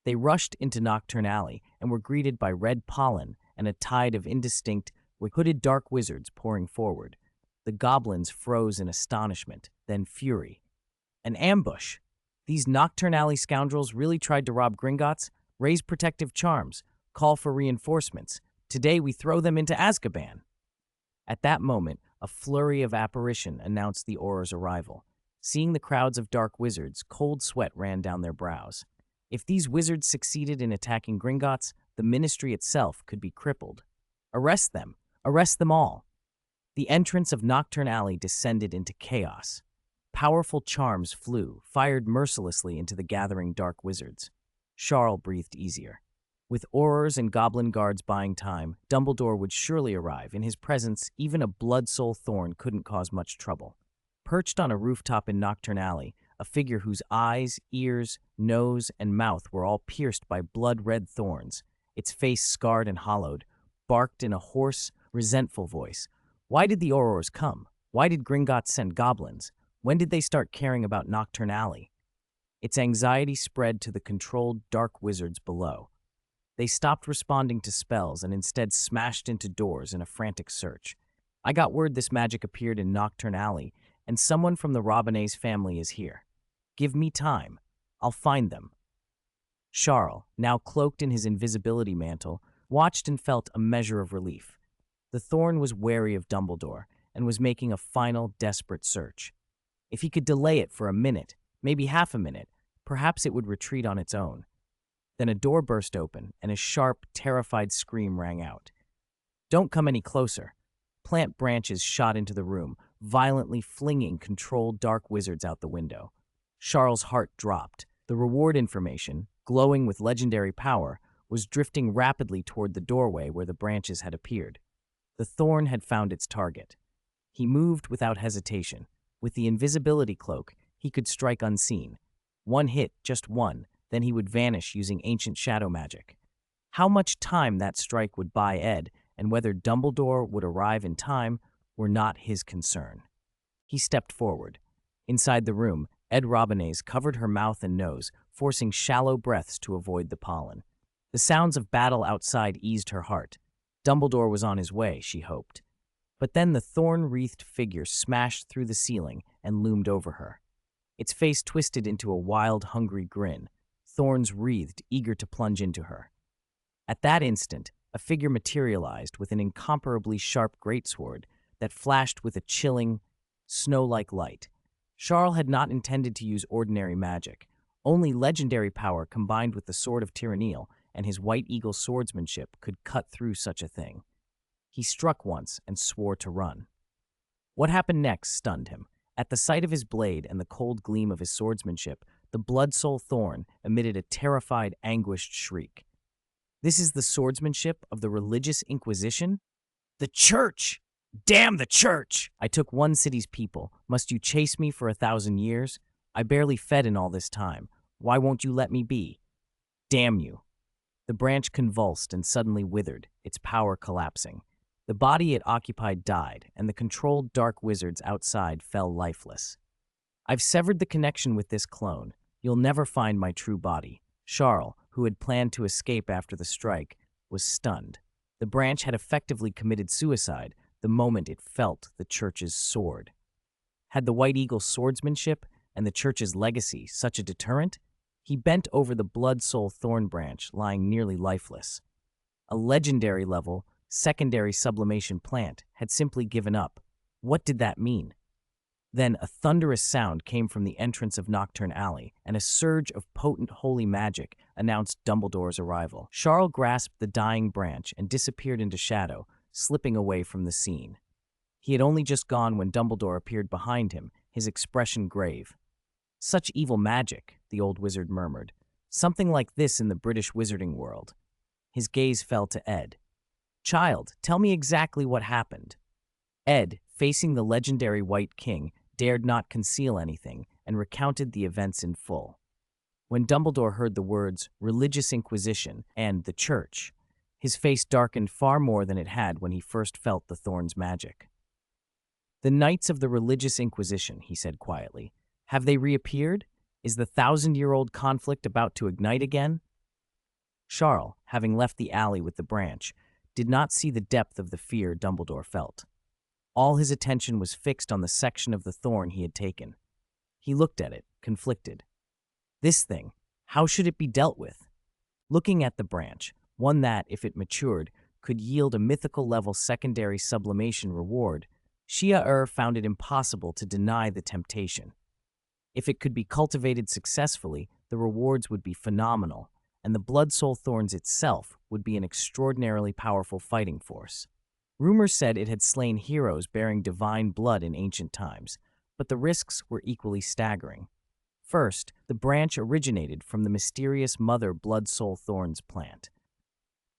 They rushed into Nocturne Alley and were greeted by red pollen and a tide of indistinct, hooded dark wizards pouring forward. The goblins froze in astonishment, then fury. An ambush! These Nocturne Alley scoundrels really tried to rob Gringotts, raise protective charms, call for reinforcements. Today we throw them into Azkaban. At that moment, a flurry of apparition announced the Auror's arrival. Seeing the crowds of dark wizards, cold sweat ran down their brows. If these wizards succeeded in attacking Gringotts, the ministry itself could be crippled. Arrest them! Arrest them all! The entrance of Nocturne Alley descended into chaos. Powerful charms flew, fired mercilessly into the gathering dark wizards. Charles breathed easier. With Aurors and goblin guards buying time, Dumbledore would surely arrive. In his presence, even a blood-soul thorn couldn't cause much trouble. Perched on a rooftop in Nocturne Alley, a figure whose eyes, ears, nose, and mouth were all pierced by blood-red thorns, its face scarred and hollowed, barked in a hoarse, resentful voice. Why did the Aurors come? Why did Gringotts send goblins? When did they start caring about Nocturne Alley? Its anxiety spread to the controlled dark wizards below. They stopped responding to spells and instead smashed into doors in a frantic search. I got word this magic appeared in Nocturne Alley, and someone from the Robinets family is here. Give me time. I'll find them. Charles, now cloaked in his invisibility mantle, watched and felt a measure of relief. The thorn was wary of Dumbledore and was making a final, desperate search. If he could delay it for a minute, maybe half a minute, perhaps it would retreat on its own. Then a door burst open, and a sharp, terrified scream rang out. "Don't come any closer." Plant branches shot into the room, violently flinging controlled dark wizards out the window. Charles' heart dropped. The reward information, glowing with legendary power, was drifting rapidly toward the doorway where the branches had appeared. The thorn had found its target. He moved without hesitation. With the invisibility cloak, he could strike unseen. One hit, just one, then he would vanish using ancient shadow magic. How much time that strike would buy Ed, and whether Dumbledore would arrive in time, were not his concern. He stepped forward. Inside the room, Ed Robinets covered her mouth and nose, forcing shallow breaths to avoid the pollen. The sounds of battle outside eased her heart. Dumbledore was on his way, she hoped. But then the thorn-wreathed figure smashed through the ceiling and loomed over her. Its face twisted into a wild, hungry grin. Thorns wreathed, eager to plunge into her. At that instant, a figure materialized with an incomparably sharp greatsword that flashed with a chilling, snow-like light. Charles had not intended to use ordinary magic. Only legendary power combined with the Sword of Tyrannil and his White Eagle swordsmanship could cut through such a thing. He struck once and swore to run. What happened next stunned him. At the sight of his blade and the cold gleam of his swordsmanship, the blood-soul thorn emitted a terrified, anguished shriek. This is the swordsmanship of the religious Inquisition? The Church! Damn the Church! I took one city's people. Must you chase me for 1,000 years? I barely fed in all this time. Why won't you let me be? Damn you. The branch convulsed and suddenly withered, its power collapsing. The body it occupied died, and the controlled dark wizards outside fell lifeless. I've severed the connection with this clone. You'll never find my true body. Charles, who had planned to escape after the strike, was stunned. The branch had effectively committed suicide the moment it felt the church's sword. Had the White Eagle's swordsmanship and the church's legacy such a deterrent? He bent over the blood soul thorn branch lying nearly lifeless. A legendary level, secondary sublimation plant had simply given up. What did that mean? Then a thunderous sound came from the entrance of Nocturne Alley, and a surge of potent holy magic announced Dumbledore's arrival. Charles grasped the dying branch and disappeared into shadow, slipping away from the scene. He had only just gone when Dumbledore appeared behind him, his expression grave. "Such evil magic," the old wizard murmured. "Something like this in the British wizarding world." His gaze fell to Ed. "Child, tell me exactly what happened." Ed, facing the legendary White King, dared not conceal anything and recounted the events in full. When Dumbledore heard the words religious inquisition and the church, his face darkened far more than it had when he first felt the thorn's magic. "The Knights of the Religious Inquisition," he said quietly. "Have they reappeared? Is the 1,000-year-old conflict about to ignite again?" Charles, having left the alley with the branch, did not see the depth of the fear Dumbledore felt. All his attention was fixed on the section of the thorn he had taken. He looked at it, conflicted. This thing, how should it be dealt with? Looking at the branch, one that, if it matured, could yield a mythical-level secondary sublimation reward, Ciel found it impossible to deny the temptation. If it could be cultivated successfully, the rewards would be phenomenal, and the Blood Soul Thorns itself would be an extraordinarily powerful fighting force. Rumors said it had slain heroes bearing divine blood in ancient times, but the risks were equally staggering. First, the branch originated from the mysterious Mother Blood Soul Thorns plant.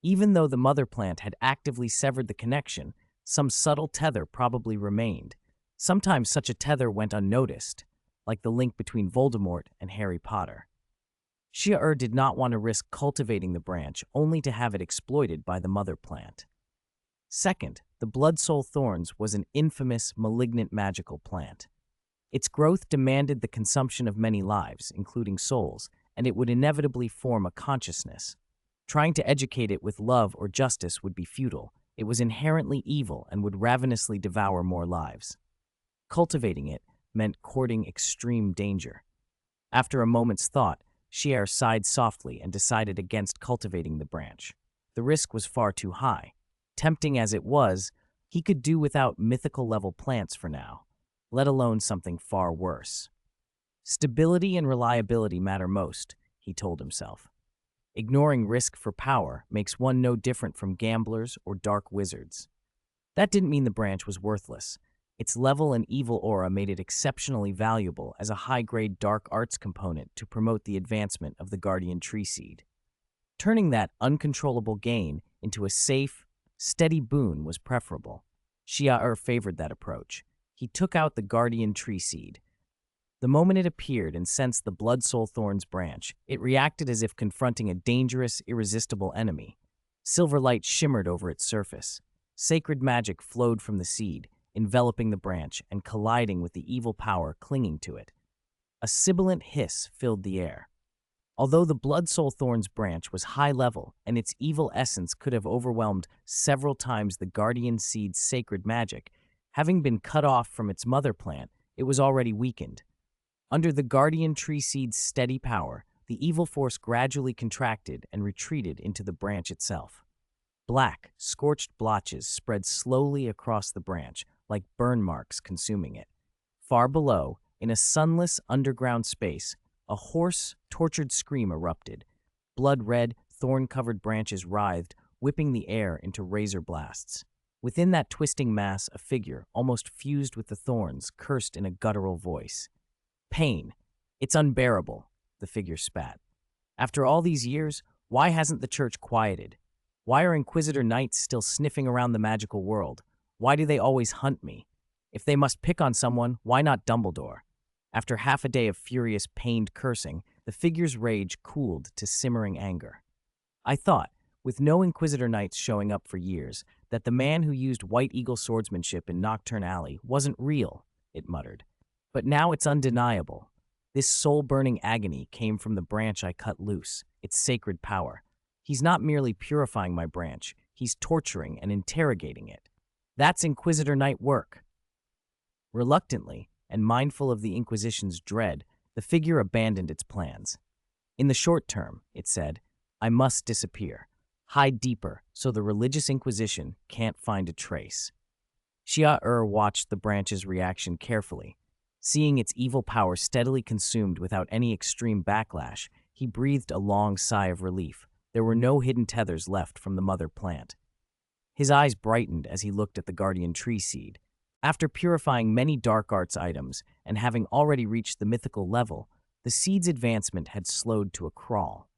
Even though the mother plant had actively severed the connection, some subtle tether probably remained. Sometimes such a tether went unnoticed, like the link between Voldemort and Harry Potter. Ciel did not want to risk cultivating the branch only to have it exploited by the mother plant. Second, the Blood Soul Thorns was an infamous, malignant magical plant. Its growth demanded the consumption of many lives, including souls, and it would inevitably form a consciousness. Trying to educate it with love or justice would be futile. It was inherently evil and would ravenously devour more lives. Cultivating it meant courting extreme danger. After a moment's thought, Ciel sighed softly and decided against cultivating the branch. The risk was far too high. Tempting as it was, he could do without mythical-level plants for now, let alone something far worse. Stability and reliability matter most, he told himself. Ignoring risk for power makes one no different from gamblers or dark wizards. That didn't mean the branch was worthless. Its level and evil aura made it exceptionally valuable as a high-grade dark arts component to promote the advancement of the Guardian Tree Seed. Turning that uncontrollable gain into a safe, steady boon was preferable. Ciel favored that approach. He took out the Guardian Tree Seed. The moment it appeared and sensed the Blood Soul Thorns branch, it reacted as if confronting a dangerous, irresistible enemy. Silver light shimmered over its surface. Sacred magic flowed from the seed, enveloping the branch and colliding with the evil power clinging to it. A sibilant hiss filled the air. Although the Blood Soul Thorns branch was high level and its evil essence could have overwhelmed several times the Guardian Seed's sacred magic, having been cut off from its mother plant, it was already weakened. Under the Guardian Tree Seed's steady power, the evil force gradually contracted and retreated into the branch itself. Black, scorched blotches spread slowly across the branch, like burn marks consuming it. Far below, in a sunless underground space, a hoarse, tortured scream erupted. Blood-red, thorn-covered branches writhed, whipping the air into razor blasts. Within that twisting mass, a figure, almost fused with the thorns, cursed in a guttural voice. "Pain. It's unbearable," the figure spat. "After all these years, why hasn't the church quieted? Why are Inquisitor Knights still sniffing around the magical world? Why do they always hunt me? If they must pick on someone, why not Dumbledore?" After half a day of furious, pained cursing, the figure's rage cooled to simmering anger. I thought, with no Inquisitor Knights showing up for years, that the man who used White Eagle swordsmanship in Nocturne Alley wasn't real, it muttered. But now it's undeniable. This soul-burning agony came from the branch I cut loose, its sacred power. He's not merely purifying my branch, he's torturing and interrogating it. That's Inquisitor Knight work. Reluctantly, and mindful of the Inquisition's dread, the figure abandoned its plans. In the short term, it said, I must disappear. Hide deeper so the religious Inquisition can't find a trace. Xia watched the branch's reaction carefully. Seeing its evil power steadily consumed without any extreme backlash, he breathed a long sigh of relief. There were no hidden tethers left from the mother plant. His eyes brightened as he looked at the guardian tree seed. After purifying many dark arts items and having already reached the mythical level, the seed's advancement had slowed to a crawl.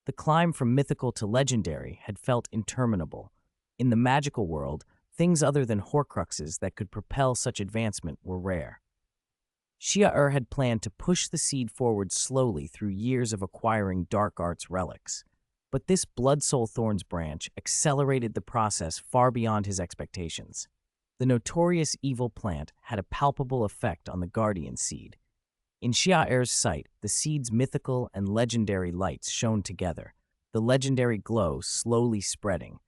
The climb from mythical to legendary had felt interminable. In the magical world, things other than Horcruxes that could propel such advancement were rare. Xia had planned to push the seed forward slowly through years of acquiring dark arts relics. But this Blood Soul Thorns branch accelerated the process far beyond his expectations. The notorious evil plant had a palpable effect on the guardian seed. In Xia sight, the seed's mythical and legendary lights shone together, the legendary glow slowly spreading.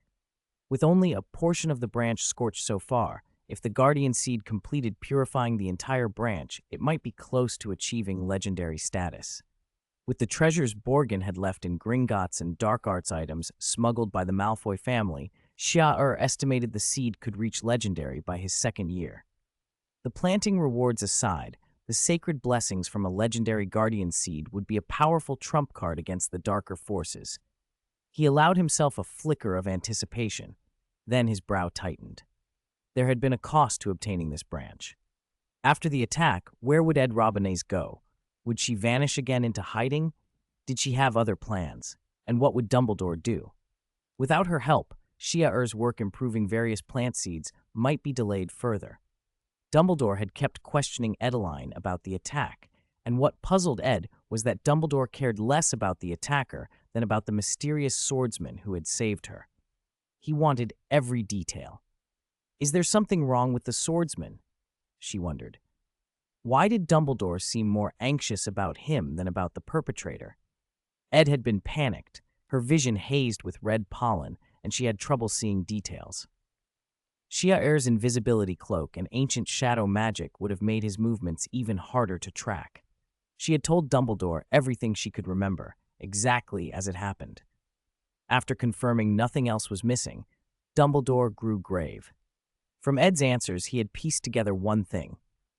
With only a portion of the branch scorched so far, if the guardian seed completed purifying the entire branch, it might be close to achieving legendary status. With the treasures Borgin had left in Gringotts and dark arts items smuggled by the Malfoy family, Xia estimated the seed could reach legendary by his second year. The planting rewards aside, the sacred blessings from a legendary guardian seed would be a powerful trump card against the darker forces. He allowed himself a flicker of anticipation. Then his brow tightened. There had been a cost to obtaining this branch. After the attack, where would Ed Robinez go? Would she vanish again into hiding? Did she have other plans? And what would Dumbledore do? Without her help, Xia work improving various plant seeds might be delayed further. Dumbledore had kept questioning Edeline about the attack, and what puzzled Ed was that Dumbledore cared less about the attacker than about the mysterious swordsman who had saved her. He wanted every detail. Is there something wrong with the swordsman? She wondered. Why did Dumbledore seem more anxious about him than about the perpetrator? Ed had been panicked, her vision hazed with red pollen, and she had trouble seeing details. Xia invisibility cloak and ancient shadow magic would have made his movements even harder to track. She had told Dumbledore everything she could remember, exactly as it happened. After confirming nothing else was missing, Dumbledore grew grave. From Ed's answers, he had pieced together one thing.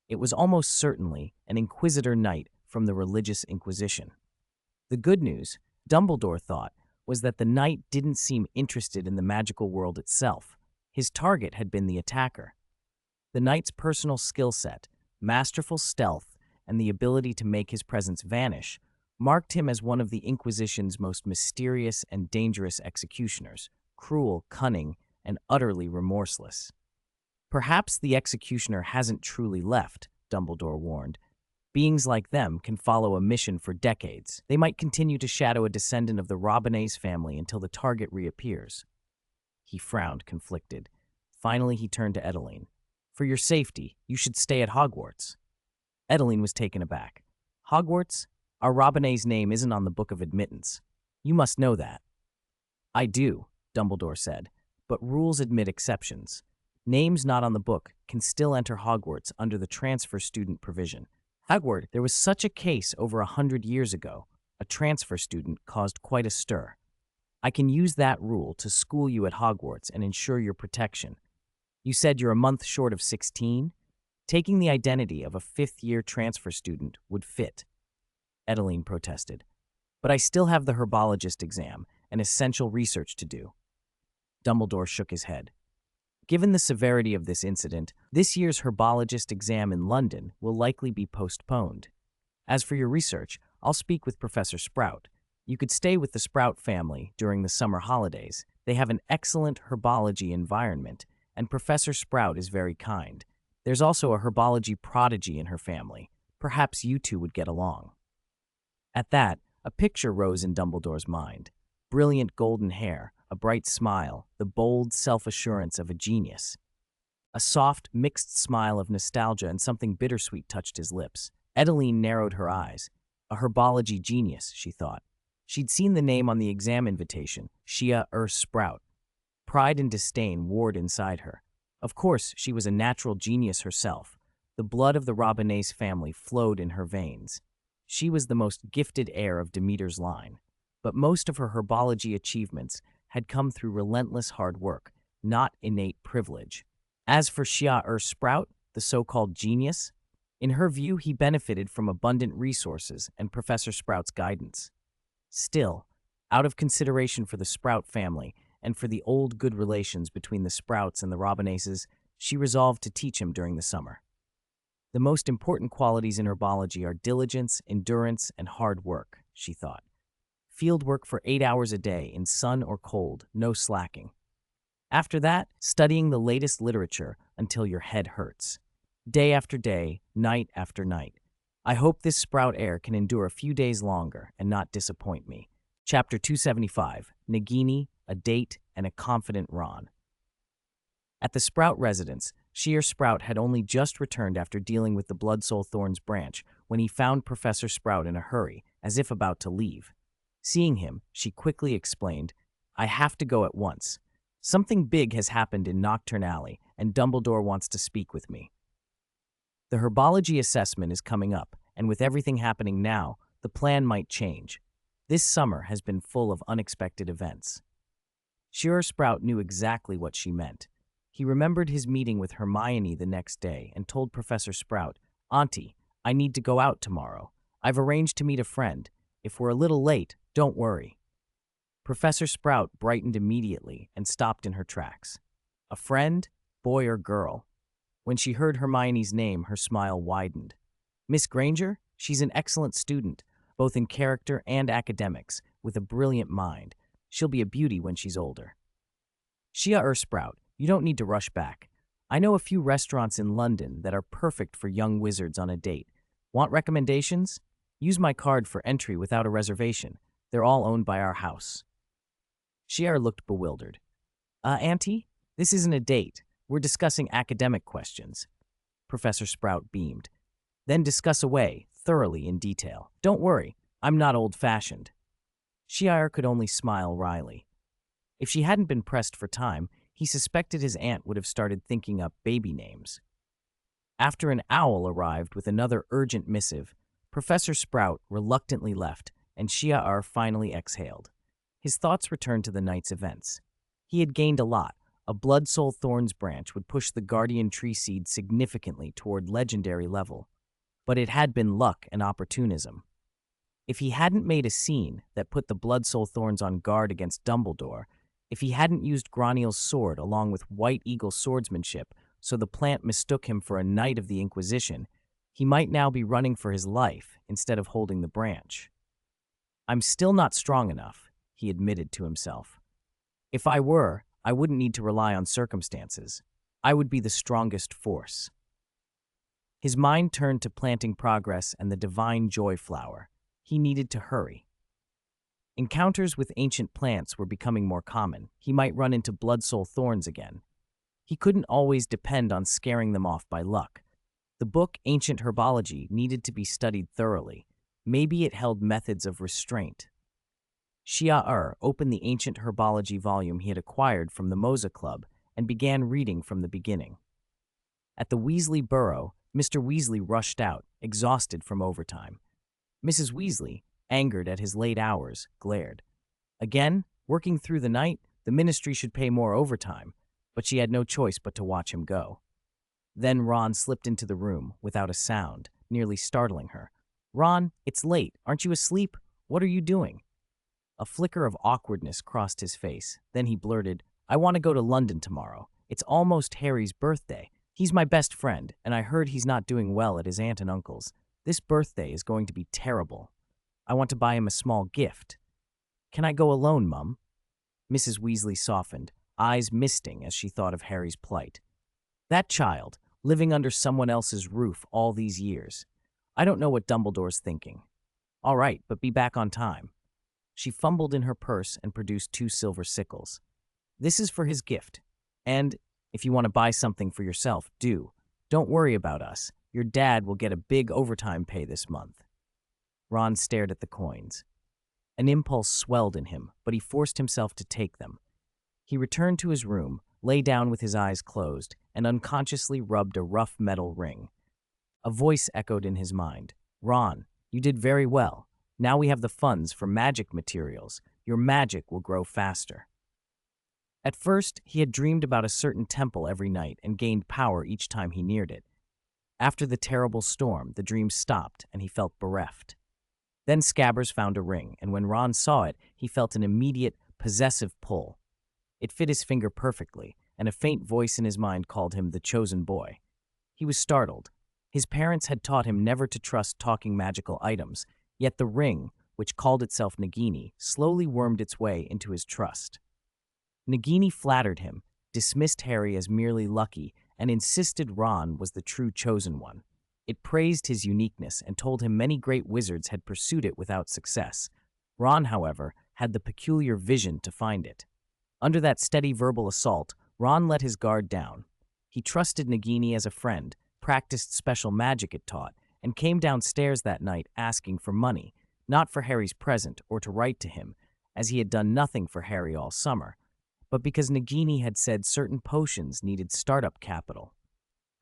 It was almost certainly an Inquisitor Knight from the Religious Inquisition. The good news, Dumbledore thought, was that the Knight didn't seem interested in the magical world itself. His target had been the attacker. The Knight's personal skill set, masterful stealth, and the ability to make his presence vanish marked him as one of the Inquisition's most mysterious and dangerous executioners, cruel, cunning, and utterly remorseless. Perhaps the executioner hasn't truly left, Dumbledore warned. Beings like them can follow a mission for decades. They might continue to shadow a descendant of the Robinez family until the target reappears. He frowned, conflicted. Finally, he turned to Edeline. For your safety, you should stay at Hogwarts. Edeline was taken aback. Hogwarts? Our Robinez name isn't on the Book of Admittance. You must know that. I do, Dumbledore said, but rules admit exceptions. Names not on the book can still enter Hogwarts under the transfer student provision. Hogwarts, there was such a case over 100 years ago. A transfer student caused quite a stir. I can use that rule to school you at Hogwarts and ensure your protection. You said you're a month short of 16? Taking the identity of a fifth-year transfer student would fit. Edeline protested. But I still have the herbologist exam and essential research to do. Dumbledore shook his head. Given the severity of this incident, this year's herbologist exam in London will likely be postponed. As for your research, I'll speak with Professor Sprout. You could stay with the Sprout family during the summer holidays. They have an excellent herbology environment, and Professor Sprout is very kind. There's also a herbology prodigy in her family. Perhaps you two would get along. At that, a picture rose in Dumbledore's mind. Brilliant golden hair, a bright smile, the bold self-assurance of a genius. A soft, mixed smile of nostalgia and something bittersweet touched his lips. Edeline narrowed her eyes. A herbology genius, she thought. She'd seen the name on the exam invitation, Ciel Sprout. Pride and disdain warred inside her. Of course, she was a natural genius herself. The blood of the Robinets family flowed in her veins. She was the most gifted heir of Demeter's line. But most of her herbology achievements had come through relentless hard work, not innate privilege. As for Ciel Sprout, the so-called genius, in her view he benefited from abundant resources and Professor Sprout's guidance. Still, out of consideration for the Sprout family and for the old good relations between the Sprouts and the Robineses, she resolved to teach him during the summer. The most important qualities in herbology are diligence, endurance, and hard work, she thought. Field work for 8 hours a day in sun or cold, no slacking. After that, studying the latest literature until your head hurts. Day after day, night after night. I hope this Sprout heir can endure a few days longer and not disappoint me. Chapter 275, Nagini, a Date, and a Confident Ron. At the Sprout residence, Ciel Sprout had only just returned after dealing with the Bloodsoul Thorns branch when he found Professor Sprout in a hurry, as if about to leave. Seeing him, she quickly explained, "I have to go at once. Something big has happened in Nocturne Alley, and Dumbledore wants to speak with me." The herbology assessment is coming up, and with everything happening now, the plan might change. This summer has been full of unexpected events. Ciel Sprout knew exactly what she meant. He remembered his meeting with Hermione the next day and told Professor Sprout, "Auntie, I need to go out tomorrow. I've arranged to meet a friend. If we're a little late, don't worry." Professor Sprout brightened immediately and stopped in her tracks. A friend? Boy or girl? When she heard Hermione's name, her smile widened. "Miss Granger? She's an excellent student, both in character and academics, with a brilliant mind. She'll be a beauty when she's older." "Ciel Sprout, you don't need to rush back. I know a few restaurants in London that are perfect for young wizards on a date. Want recommendations? Use my card for entry without a reservation. They're all owned by our house." Ciel looked bewildered. Auntie, this isn't a date. We're discussing academic questions." Professor Sprout beamed. "Then discuss away, thoroughly in detail. Don't worry, I'm not old-fashioned." Ciel could only smile wryly. If she hadn't been pressed for time, he suspected his aunt would have started thinking up baby names. After an owl arrived with another urgent missive, Professor Sprout reluctantly left, and Ciel finally exhaled. His thoughts returned to the night's events. He had gained a lot. A Bloodsoul Thorns branch would push the Guardian Tree Seed significantly toward legendary level. But it had been luck and opportunism. If he hadn't made a scene that put the Bloodsoul Thorns on guard against Dumbledore, if he hadn't used Graniel's sword along with White Eagle swordsmanship so the plant mistook him for a knight of the Inquisition, he might now be running for his life instead of holding the branch. "I'm still not strong enough," he admitted to himself. "If I were, I wouldn't need to rely on circumstances. I would be the strongest force." His mind turned to planting progress and the divine joy flower. He needed to hurry. Encounters with ancient plants were becoming more common. He might run into Bloodsoul Thorns again. He couldn't always depend on scaring them off by luck. The book Ancient Herbology needed to be studied thoroughly. Maybe it held methods of restraint. Ciel opened the Ancient Herbology volume he had acquired from the Moza Club and began reading from the beginning. At the Weasley Burrow, Mr. Weasley rushed out, exhausted from overtime. Mrs. Weasley, angered at his late hours, glared. Again, working through the night, the ministry should pay more overtime, but she had no choice but to watch him go. Then Ron slipped into the room without a sound, nearly startling her. "Ron, it's late. Aren't you asleep? What are you doing?" A flicker of awkwardness crossed his face. Then he blurted, "I want to go to London tomorrow. It's almost Harry's birthday. He's my best friend, and I heard he's not doing well at his aunt and uncle's. This birthday is going to be terrible. I want to buy him a small gift. Can I go alone, Mum?" Mrs. Weasley softened, eyes misting as she thought of Harry's plight. That child, living under someone else's roof all these years. I don't know what Dumbledore's thinking. All right, but be back on time. She fumbled in her purse and produced 2 silver sickles. "This is for his gift. And if you want to buy something for yourself, do. Don't worry about us. Your dad will get a big overtime pay this month." Ron stared at the coins. An impulse swelled in him, but he forced himself to take them. He returned to his room, lay down with his eyes closed, and unconsciously rubbed a rough metal ring. A voice echoed in his mind. "Ron, you did very well. Now we have the funds for magic materials. Your magic will grow faster." At first, he had dreamed about a certain temple every night and gained power each time he neared it. After the terrible storm, the dream stopped and he felt bereft. Then Scabbers found a ring, and when Ron saw it, he felt an immediate, possessive pull. It fit his finger perfectly, and a faint voice in his mind called him the chosen boy. He was startled. His parents had taught him never to trust talking magical items, yet the ring, which called itself Nagini, slowly wormed its way into his trust. Nagini flattered him, dismissed Harry as merely lucky, and insisted Ron was the true chosen one. It praised his uniqueness and told him many great wizards had pursued it without success. Ron, however, had the peculiar vision to find it. Under that steady verbal assault, Ron let his guard down. He trusted Nagini as a friend, practiced special magic it taught, and came downstairs that night asking for money, not for Harry's present or to write to him, as he had done nothing for Harry all summer, but because Nagini had said certain potions needed startup capital.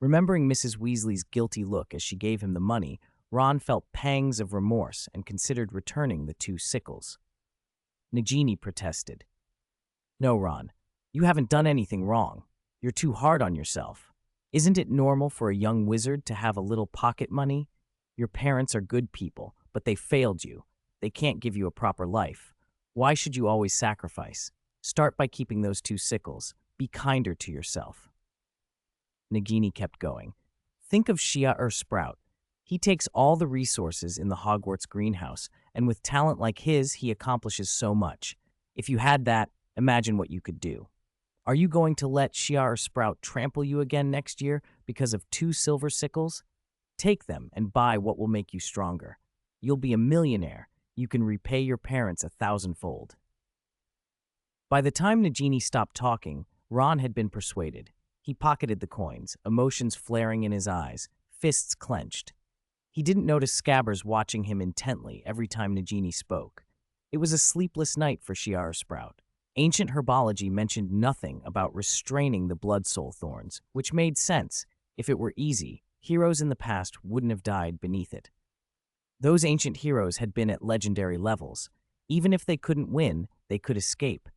Remembering Mrs. Weasley's guilty look as she gave him the money, Ron felt pangs of remorse and considered returning the 2 sickles. Nagini protested. "No, Ron, you haven't done anything wrong. You're too hard on yourself. Isn't it normal for a young wizard to have a little pocket money? Your parents are good people, but they failed you. They can't give you a proper life. Why should you always sacrifice? Start by keeping those 2 sickles. Be kinder to yourself." Nagini kept going. "Think of Ciel Sprout. He takes all the resources in the Hogwarts greenhouse, and with talent like his, he accomplishes so much. If you had that, imagine what you could do. Are you going to let Ciel Sprout trample you again next year because of 2 silver sickles? Take them and buy what will make you stronger. You'll be a millionaire. You can repay your parents 1,000-fold." By the time Nagini stopped talking, Ron had been persuaded. He pocketed the coins, emotions flaring in his eyes, fists clenched. He didn't notice Scabbers watching him intently every time Nagini spoke. It was a sleepless night for Ciel Sprout. Ancient Herbology mentioned nothing about restraining the blood soul thorns, which made sense. If it were easy, heroes in the past wouldn't have died beneath it. Those ancient heroes had been at legendary levels. Even if they couldn't win, they could escape.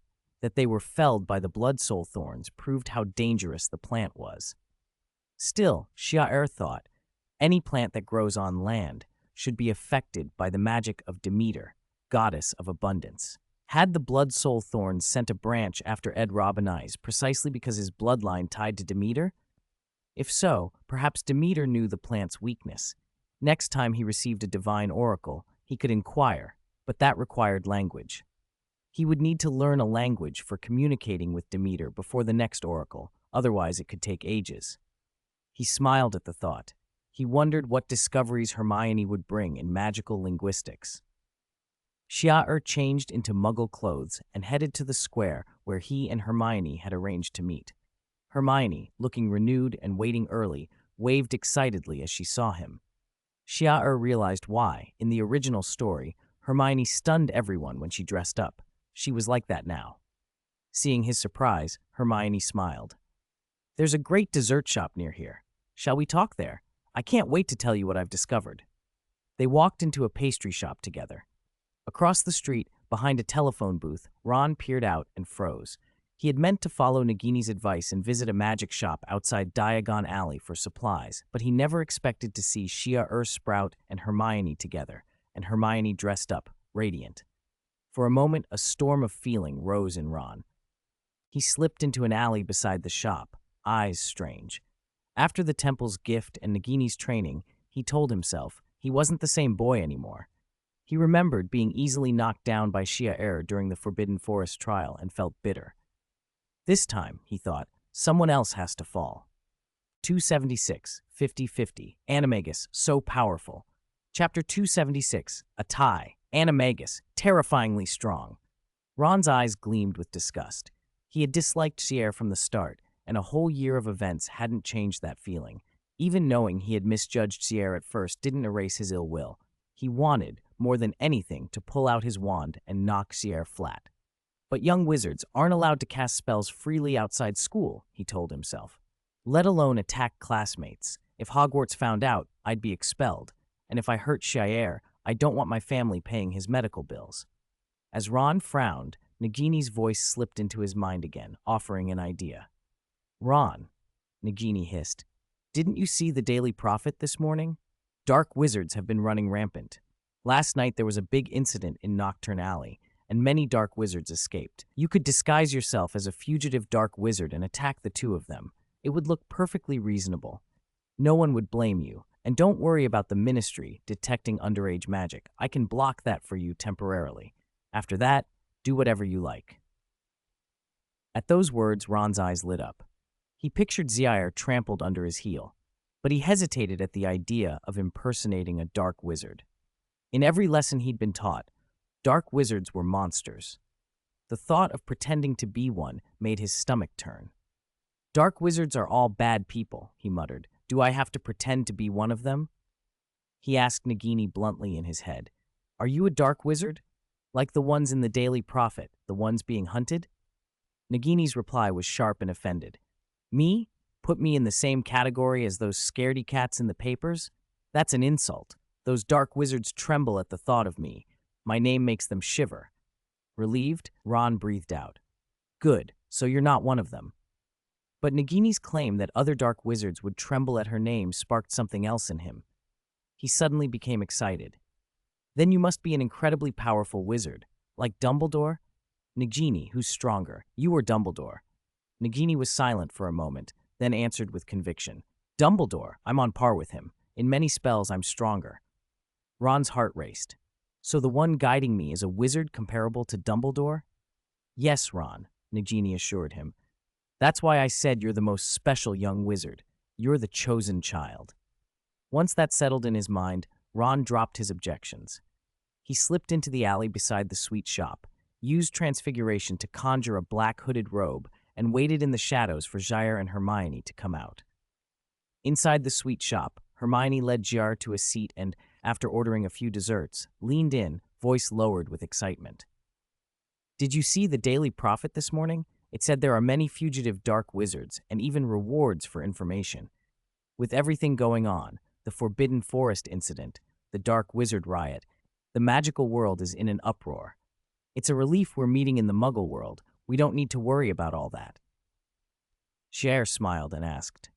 That they were felled by the blood soul thorns proved how dangerous the plant was. Still, Ciel thought, any plant that grows on land should be affected by the magic of Demeter, goddess of abundance. Had the blood soul thorns sent a branch after Ed Robinise precisely because his bloodline tied to Demeter? If so, perhaps Demeter knew the plant's weakness. Next time he received a divine oracle, he could inquire, but that required language. He would need to learn a language for communicating with Demeter before the next oracle, otherwise it could take ages. He smiled at the thought. He wondered what discoveries Hermione would bring in magical linguistics. Ciel changed into Muggle clothes and headed to the square where he and Hermione had arranged to meet. Hermione, looking renewed and waiting early, waved excitedly as she saw him. Ciel realized why, in the original story, Hermione stunned everyone when she dressed up. She was like that now. Seeing his surprise, Hermione smiled. "There's a great dessert shop near here. Shall we talk there? I can't wait to tell you what I've discovered." They walked into a pastry shop together. Across the street, behind a telephone booth, Ron peered out and froze. He had meant to follow Nagini's advice and visit a magic shop outside Diagon Alley for supplies, but he never expected to see Ciel Sprout and Hermione together, and Hermione dressed up, radiant. For a moment, a storm of feeling rose in Ron. He slipped into an alley beside the shop, eyes strange. After the temple's gift and Nagini's training, he told himself he wasn't the same boy anymore. He remembered being easily knocked down by Ciel during the Forbidden Forest trial and felt bitter. This time, he thought, someone else has to fall. 276, 50-50, Animagus, so powerful. Chapter 276, a tie. Animagus, terrifyingly strong. Ron's eyes gleamed with disgust. He had disliked Ciel from the start, and a whole year of events hadn't changed that feeling. Even knowing he had misjudged Ciel at first didn't erase his ill will. He wanted, more than anything, to pull out his wand and knock Ciel flat. But young wizards aren't allowed to cast spells freely outside school, he told himself. Let alone attack classmates. If Hogwarts found out, I'd be expelled. And if I hurt Ciel, I don't want my family paying his medical bills. As Ron frowned, Nagini's voice slipped into his mind again, offering an idea. Ron, Nagini hissed, didn't you see the Daily Prophet this morning? Dark wizards have been running rampant. Last night there was a big incident in Nocturne Alley, and many dark wizards escaped. You could disguise yourself as a fugitive dark wizard and attack the two of them. It would look perfectly reasonable. No one would blame you. And don't worry about the Ministry detecting underage magic. I can block that for you temporarily. After that, do whatever you like. At those words, Ron's eyes lit up. He pictured Ciel trampled under his heel, but he hesitated at the idea of impersonating a dark wizard. In every lesson he'd been taught, dark wizards were monsters. The thought of pretending to be one made his stomach turn. Dark wizards are all bad people, he muttered. Do I have to pretend to be one of them? He asked Nagini bluntly in his head. Are you a dark wizard? Like the ones in the Daily Prophet, the ones being hunted? Nagini's reply was sharp and offended. Me? Put me in the same category as those scaredy cats in the papers? That's an insult. Those dark wizards tremble at the thought of me. My name makes them shiver. Relieved, Ron breathed out. Good, so you're not one of them. But Nagini's claim that other dark wizards would tremble at her name sparked something else in him. He suddenly became excited. Then you must be an incredibly powerful wizard, like Dumbledore? Nagini, who's stronger, you or Dumbledore? Nagini was silent for a moment, then answered with conviction. Dumbledore, I'm on par with him. In many spells, I'm stronger. Ron's heart raced. So the one guiding me is a wizard comparable to Dumbledore? Yes, Ron, Nagini assured him. That's why I said you're the most special young wizard. You're the chosen child. Once that settled in his mind, Ron dropped his objections. He slipped into the alley beside the sweet shop, used transfiguration to conjure a black hooded robe, and waited in the shadows for Ciel and Hermione to come out. Inside the sweet shop, Hermione led Ciel to a seat and, after ordering a few desserts, leaned in, voice lowered with excitement. Did you see the Daily Prophet this morning? It said there are many fugitive dark wizards and even rewards for information. With everything going on, the Forbidden Forest incident, the Dark Wizard riot, the magical world is in an uproar. It's a relief we're meeting in the Muggle world. We don't need to worry about all that. Ciel smiled and asked,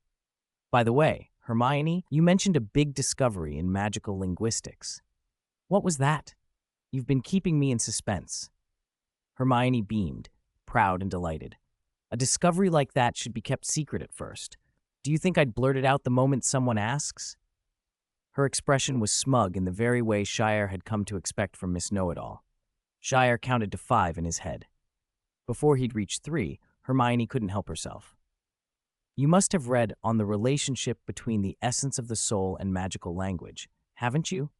By the way, Hermione, you mentioned a big discovery in magical linguistics. What was that? You've been keeping me in suspense. Hermione beamed, proud and delighted. A discovery like that should be kept secret at first. Do you think I'd blurt it out the moment someone asks? Her expression was smug in the very way Ciel had come to expect from Miss Know-It-All. Ciel counted to 5 in his head. Before he'd reached 3, Hermione couldn't help herself. You must have read on the relationship between the essence of the soul and magical language, haven't you?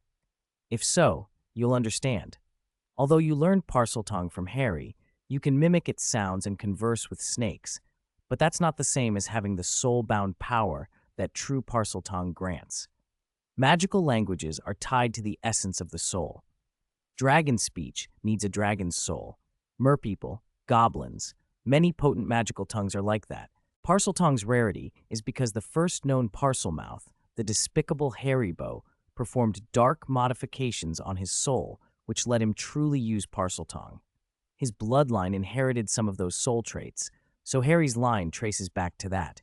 If so, you'll understand. Although you learned Parseltongue from Harry, you can mimic its sounds and converse with snakes, but that's not the same as having the soul-bound power that true Parseltongue grants. Magical languages are tied to the essence of the soul. Dragon speech needs a dragon's soul. Merpeople, goblins, many potent magical tongues are like that. Parseltongue's rarity is because the first known Parselmouth, the despicable Haribo, performed dark modifications on his soul, which let him truly use Parseltongue. His bloodline inherited some of those soul traits, so Harry's line traces back to that.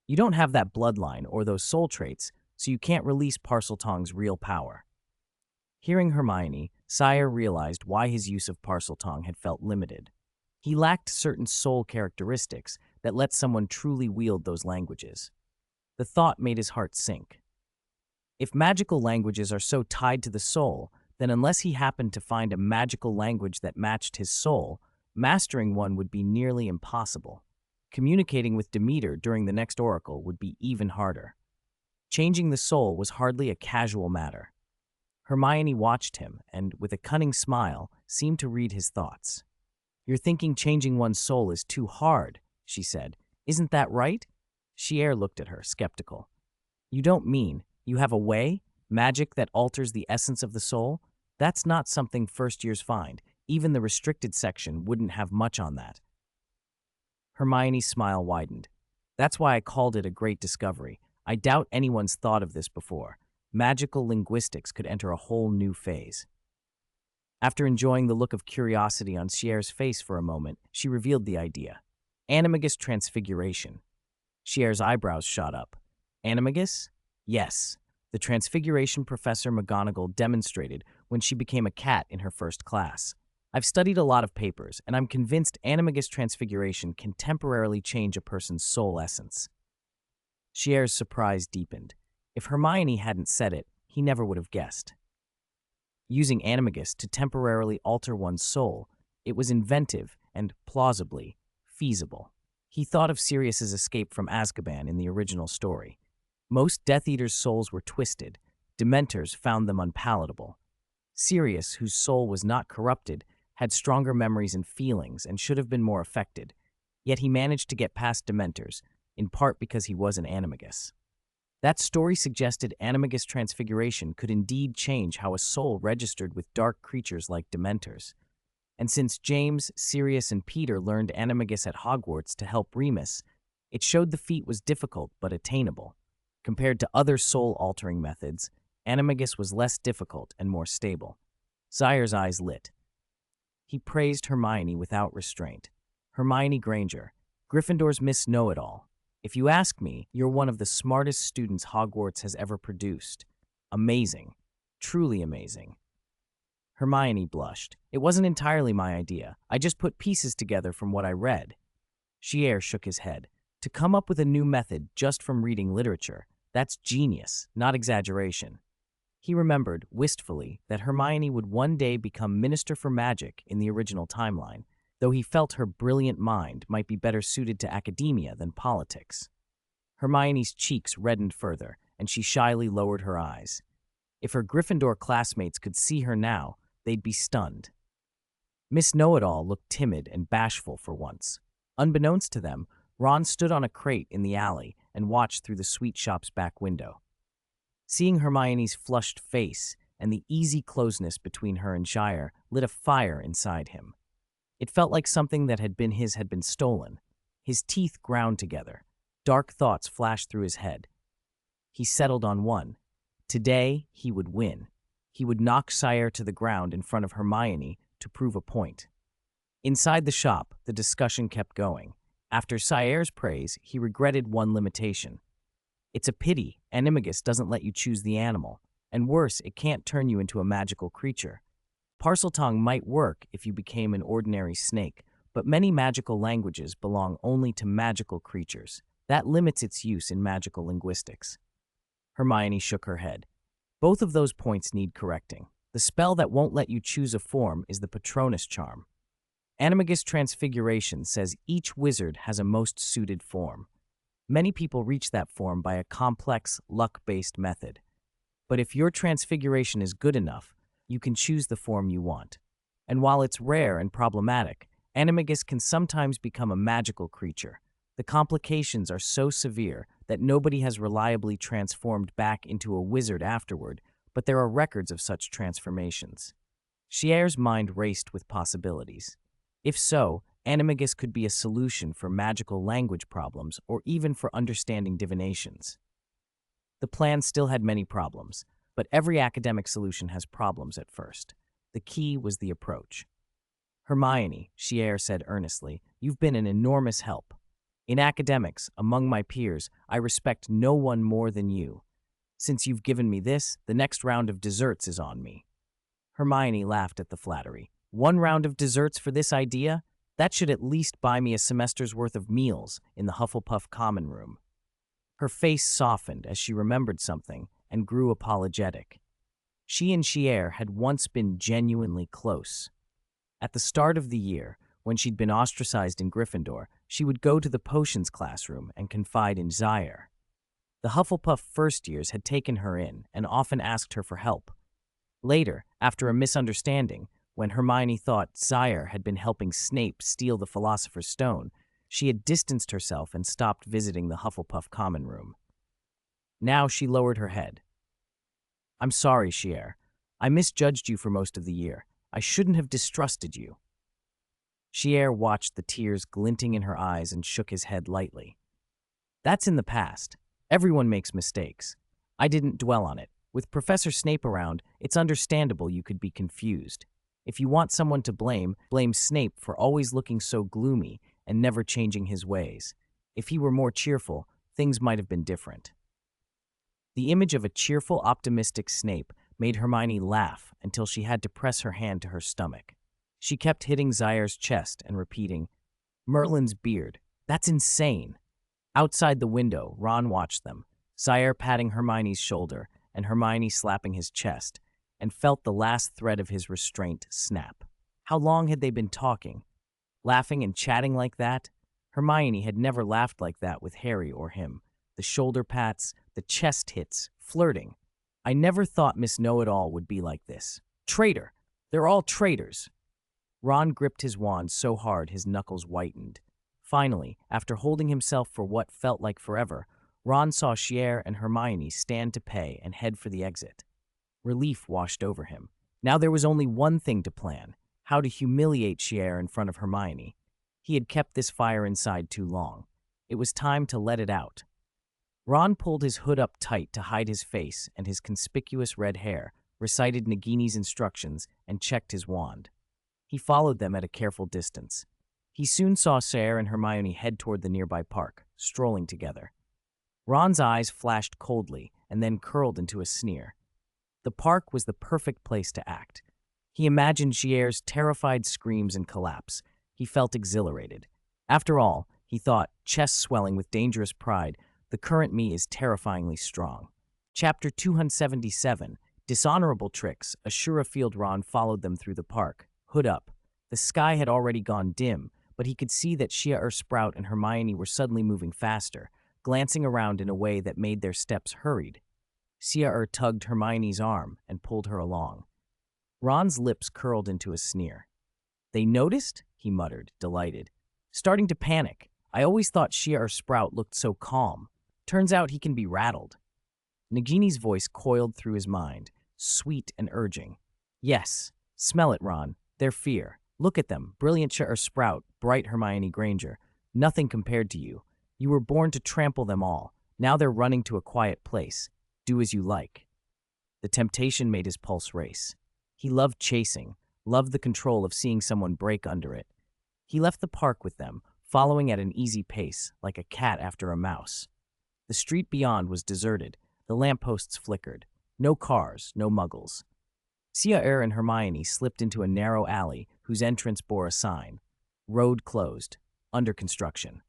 You don't have that bloodline or those soul traits, so you can't release Parseltongue's real power. Hearing Hermione, Ciel realized why his use of Parseltongue had felt limited. He lacked certain soul characteristics that let someone truly wield those languages. The thought made his heart sink. If magical languages are so tied to the soul, then unless he happened to find a magical language that matched his soul, mastering one would be nearly impossible. Communicating with Demeter during the next oracle would be even harder. Changing the soul was hardly a casual matter. Hermione watched him and, with a cunning smile, seemed to read his thoughts. "You're thinking changing one's soul is too hard," she said. "Isn't that right?" Ciel looked at her, skeptical. "You don't mean you have a way? Magic that alters the essence of the soul? That's not something first years find. Even the restricted section wouldn't have much on that." Hermione's smile widened. "That's why I called it a great discovery. I doubt anyone's thought of this before. Magical linguistics could enter a whole new phase." After enjoying the look of curiosity on Ciel's face for a moment, she revealed the idea. Animagus transfiguration. Ciel's eyebrows shot up. Animagus? Yes. The transfiguration Professor McGonagall demonstrated when she became a cat in her first class. I've studied a lot of papers, and I'm convinced animagus transfiguration can temporarily change a person's soul essence. Ciel's surprise deepened. If Hermione hadn't said it, he never would have guessed. Using animagus to temporarily alter one's soul, it was inventive and, plausibly, feasible. He thought of Sirius's escape from Azkaban in the original story. Most Death Eater's souls were twisted. Dementors found them unpalatable. Sirius, whose soul was not corrupted, had stronger memories and feelings and should have been more affected. Yet he managed to get past Dementors, in part because he was an animagus. That story suggested animagus transfiguration could indeed change how a soul registered with dark creatures like Dementors. And since James, Sirius, and Peter learned animagus at Hogwarts to help Remus, it showed the feat was difficult but attainable. Compared to other soul-altering methods, animagus was less difficult and more stable. Zaire's eyes lit. He praised Hermione without restraint. "Hermione Granger, Gryffindor's Miss Know-It-All. If you ask me, you're one of the smartest students Hogwarts has ever produced. Amazing. Truly amazing." Hermione blushed. "It wasn't entirely my idea. I just put pieces together from what I read." Ciel shook his head. "To come up with a new method just from reading literature, that's genius, not exaggeration." He remembered, wistfully, that Hermione would one day become Minister for Magic in the original timeline, though he felt her brilliant mind might be better suited to academia than politics. Hermione's cheeks reddened further, and she shyly lowered her eyes. If her Gryffindor classmates could see her now, they'd be stunned. Miss Know-It-All looked timid and bashful for once. Unbeknownst to them, Ron stood on a crate in the alley and watched through the sweet shop's back window. Seeing Hermione's flushed face and the easy closeness between her and Shire lit a fire inside him. It felt like something that had been his had been stolen. His teeth ground together. Dark thoughts flashed through his head. He settled on one. Today, he would win. He would knock Shire to the ground in front of Hermione to prove a point. Inside the shop, the discussion kept going. After Shire's praise, he regretted one limitation. It's a pity animagus doesn't let you choose the animal, and worse, it can't turn you into a magical creature. Parseltongue might work if you became an ordinary snake, but many magical languages belong only to magical creatures. That limits its use in magical linguistics. Hermione shook her head. Both of those points need correcting. The spell that won't let you choose a form is the Patronus charm. Animagus Transfiguration says each wizard has a most suited form. Many people reach that form by a complex, luck-based method. But if your transfiguration is good enough, you can choose the form you want. And while it's rare and problematic, animagus can sometimes become a magical creature. The complications are so severe that nobody has reliably transformed back into a wizard afterward, but there are records of such transformations. Shier's mind raced with possibilities. If so, animagus could be a solution for magical language problems or even for understanding divinations. The plan still had many problems, but every academic solution has problems at first. The key was the approach. "Hermione," Ciel said earnestly, "you've been an enormous help. In academics, among my peers, I respect no one more than you. Since you've given me this, the next round of desserts is on me." Hermione laughed at the flattery. "One round of desserts for this idea? That should at least buy me a semester's worth of meals in the Hufflepuff common room." Her face softened as she remembered something and grew apologetic. She and Ciel had once been genuinely close. At the start of the year, when she'd been ostracized in Gryffindor, she would go to the potions classroom and confide in Zaire. The Hufflepuff first years had taken her in and often asked her for help. Later, after a misunderstanding, when Hermione thought Sire had been helping Snape steal the Philosopher's Stone, she had distanced herself and stopped visiting the Hufflepuff common room. Now she lowered her head. "I'm sorry, Ciel. I misjudged you for most of the year. I shouldn't have distrusted you." Ciel watched the tears glinting in her eyes and shook his head lightly. "That's in the past. Everyone makes mistakes. I didn't dwell on it. With Professor Snape around, it's understandable you could be confused. If you want someone to blame, blame Snape for always looking so gloomy and never changing his ways. If he were more cheerful, things might have been different." The image of a cheerful, optimistic Snape made Hermione laugh until she had to press her hand to her stomach. She kept hitting Sire's chest and repeating, "Merlin's beard. That's insane." Outside the window, Ron watched them, Sire patting Hermione's shoulder and Hermione slapping his chest, and felt the last thread of his restraint snap. How long had they been talking? Laughing and chatting like that? Hermione had never laughed like that with Harry or him. The shoulder pats, the chest hits, flirting. "I never thought Miss Know-It-All would be like this. Traitor! They're all traitors!" Ron gripped his wand so hard his knuckles whitened. Finally, after holding himself for what felt like forever, Ron saw Ciel and Hermione stand to pay and head for the exit. Relief washed over him. Now there was only one thing to plan: how to humiliate Ciel in front of Hermione. He had kept this fire inside too long. It was time to let it out. Ron pulled his hood up tight to hide his face and his conspicuous red hair, recited Nagini's instructions, and checked his wand. He followed them at a careful distance. He soon saw Ciel and Hermione head toward the nearby park, strolling together. Ron's eyes flashed coldly and then curled into a sneer. The park was the perfect place to act. He imagined Ciel's terrified screams and collapse. He felt exhilarated. After all, he thought, chest swelling with dangerous pride, the current me is terrifyingly strong. Chapter 277, Dishonorable Tricks. Field. Ron followed them through the park, hood up. The sky had already gone dim, but he could see that Ciel Sprout and Hermione were suddenly moving faster, glancing around in a way that made their steps hurried. Ciel tugged Hermione's arm and pulled her along. Ron's lips curled into a sneer. "They noticed?" he muttered, delighted. "Starting to panic. I always thought Ciel Sprout looked so calm. Turns out he can be rattled." Nagini's voice coiled through his mind, sweet and urging. "Yes, smell it, Ron. Their fear. Look at them, brilliant Ciel Sprout, bright Hermione Granger. Nothing compared to you. You were born to trample them all. Now they're running to a quiet place. Do as you like." The temptation made his pulse race. He loved chasing, loved the control of seeing someone break under it. He left the park with them, following at an easy pace, like a cat after a mouse. The street beyond was deserted. The lampposts flickered. No cars, no muggles. Ciel and Hermione slipped into a narrow alley whose entrance bore a sign. Road closed. Under construction.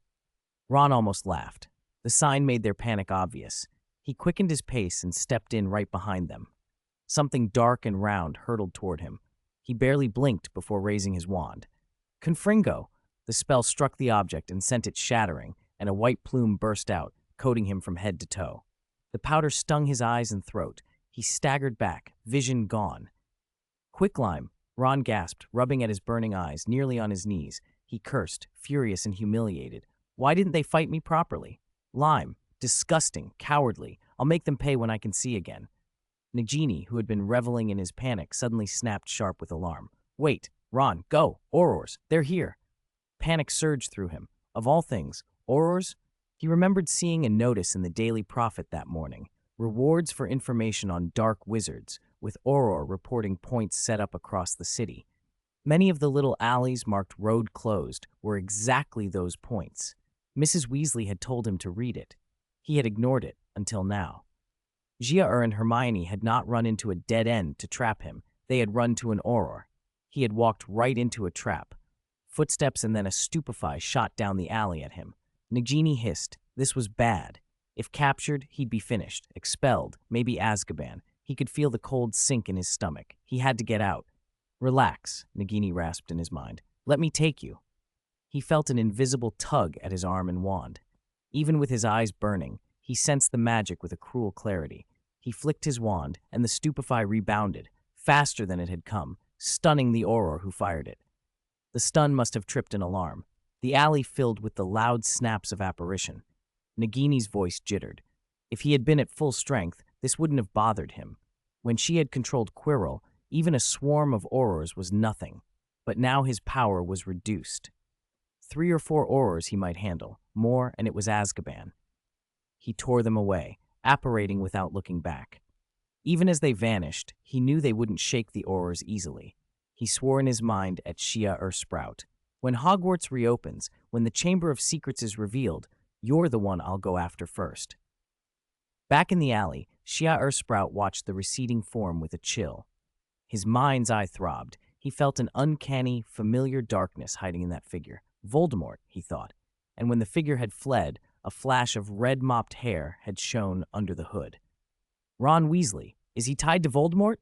Ron almost laughed. The sign made their panic obvious. He quickened his pace and stepped in right behind them. Something dark and round hurtled toward him. He barely blinked before raising his wand. Confringo! The spell struck the object and sent it shattering, and a white plume burst out, coating him from head to toe. The powder stung his eyes and throat. He staggered back, vision gone. "Quicklime!" Ron gasped, rubbing at his burning eyes, nearly on his knees. He cursed, furious and humiliated. Why didn't they fight me properly? Lime. Disgusting, cowardly. I'll make them pay when I can see again. Nagini, who had been reveling in his panic, suddenly snapped sharp with alarm. "Wait, Ron, go! Aurors, they're here!" Panic surged through him. Of all things, Aurors? He remembered seeing a notice in the Daily Prophet that morning. Rewards for information on dark wizards, with Auror reporting points set up across the city. Many of the little alleys marked road closed were exactly those points. Mrs. Weasley had told him to read it. He had ignored it until now. Ciel and Hermione had not run into a dead end to trap him. They had run to an Auror. He had walked right into a trap. Footsteps and then a stupefy shot down the alley at him. Nagini hissed. This was bad. If captured, he'd be finished, expelled, maybe Azkaban. He could feel the cold sink in his stomach. He had to get out. "Relax," Nagini rasped in his mind. "Let me take you." He felt an invisible tug at his arm and wand. Even with his eyes burning, he sensed the magic with a cruel clarity. He flicked his wand, and the stupefy rebounded, faster than it had come, stunning the Auror who fired it. The stun must have tripped an alarm. The alley filled with the loud snaps of apparition. Nagini's voice jittered. If he had been at full strength, this wouldn't have bothered him. When she had controlled Quirrell, even a swarm of Aurors was nothing. But now his power was reduced. 3 or 4 Aurors he might handle, more and it was Azkaban. He tore them away, apparating without looking back. Even as they vanished, he knew they wouldn't shake the Aurors easily. He swore in his mind at Shia Sprout. When Hogwarts reopens, when the Chamber of Secrets is revealed, you're the one I'll go after first. Back in the alley, Shia Sprout watched the receding form with a chill. His mind's eye throbbed. He felt an uncanny, familiar darkness hiding in that figure. Voldemort, he thought. And when the figure had fled, a flash of red-mopped hair had shone under the hood. Ron Weasley. Is he tied to Voldemort?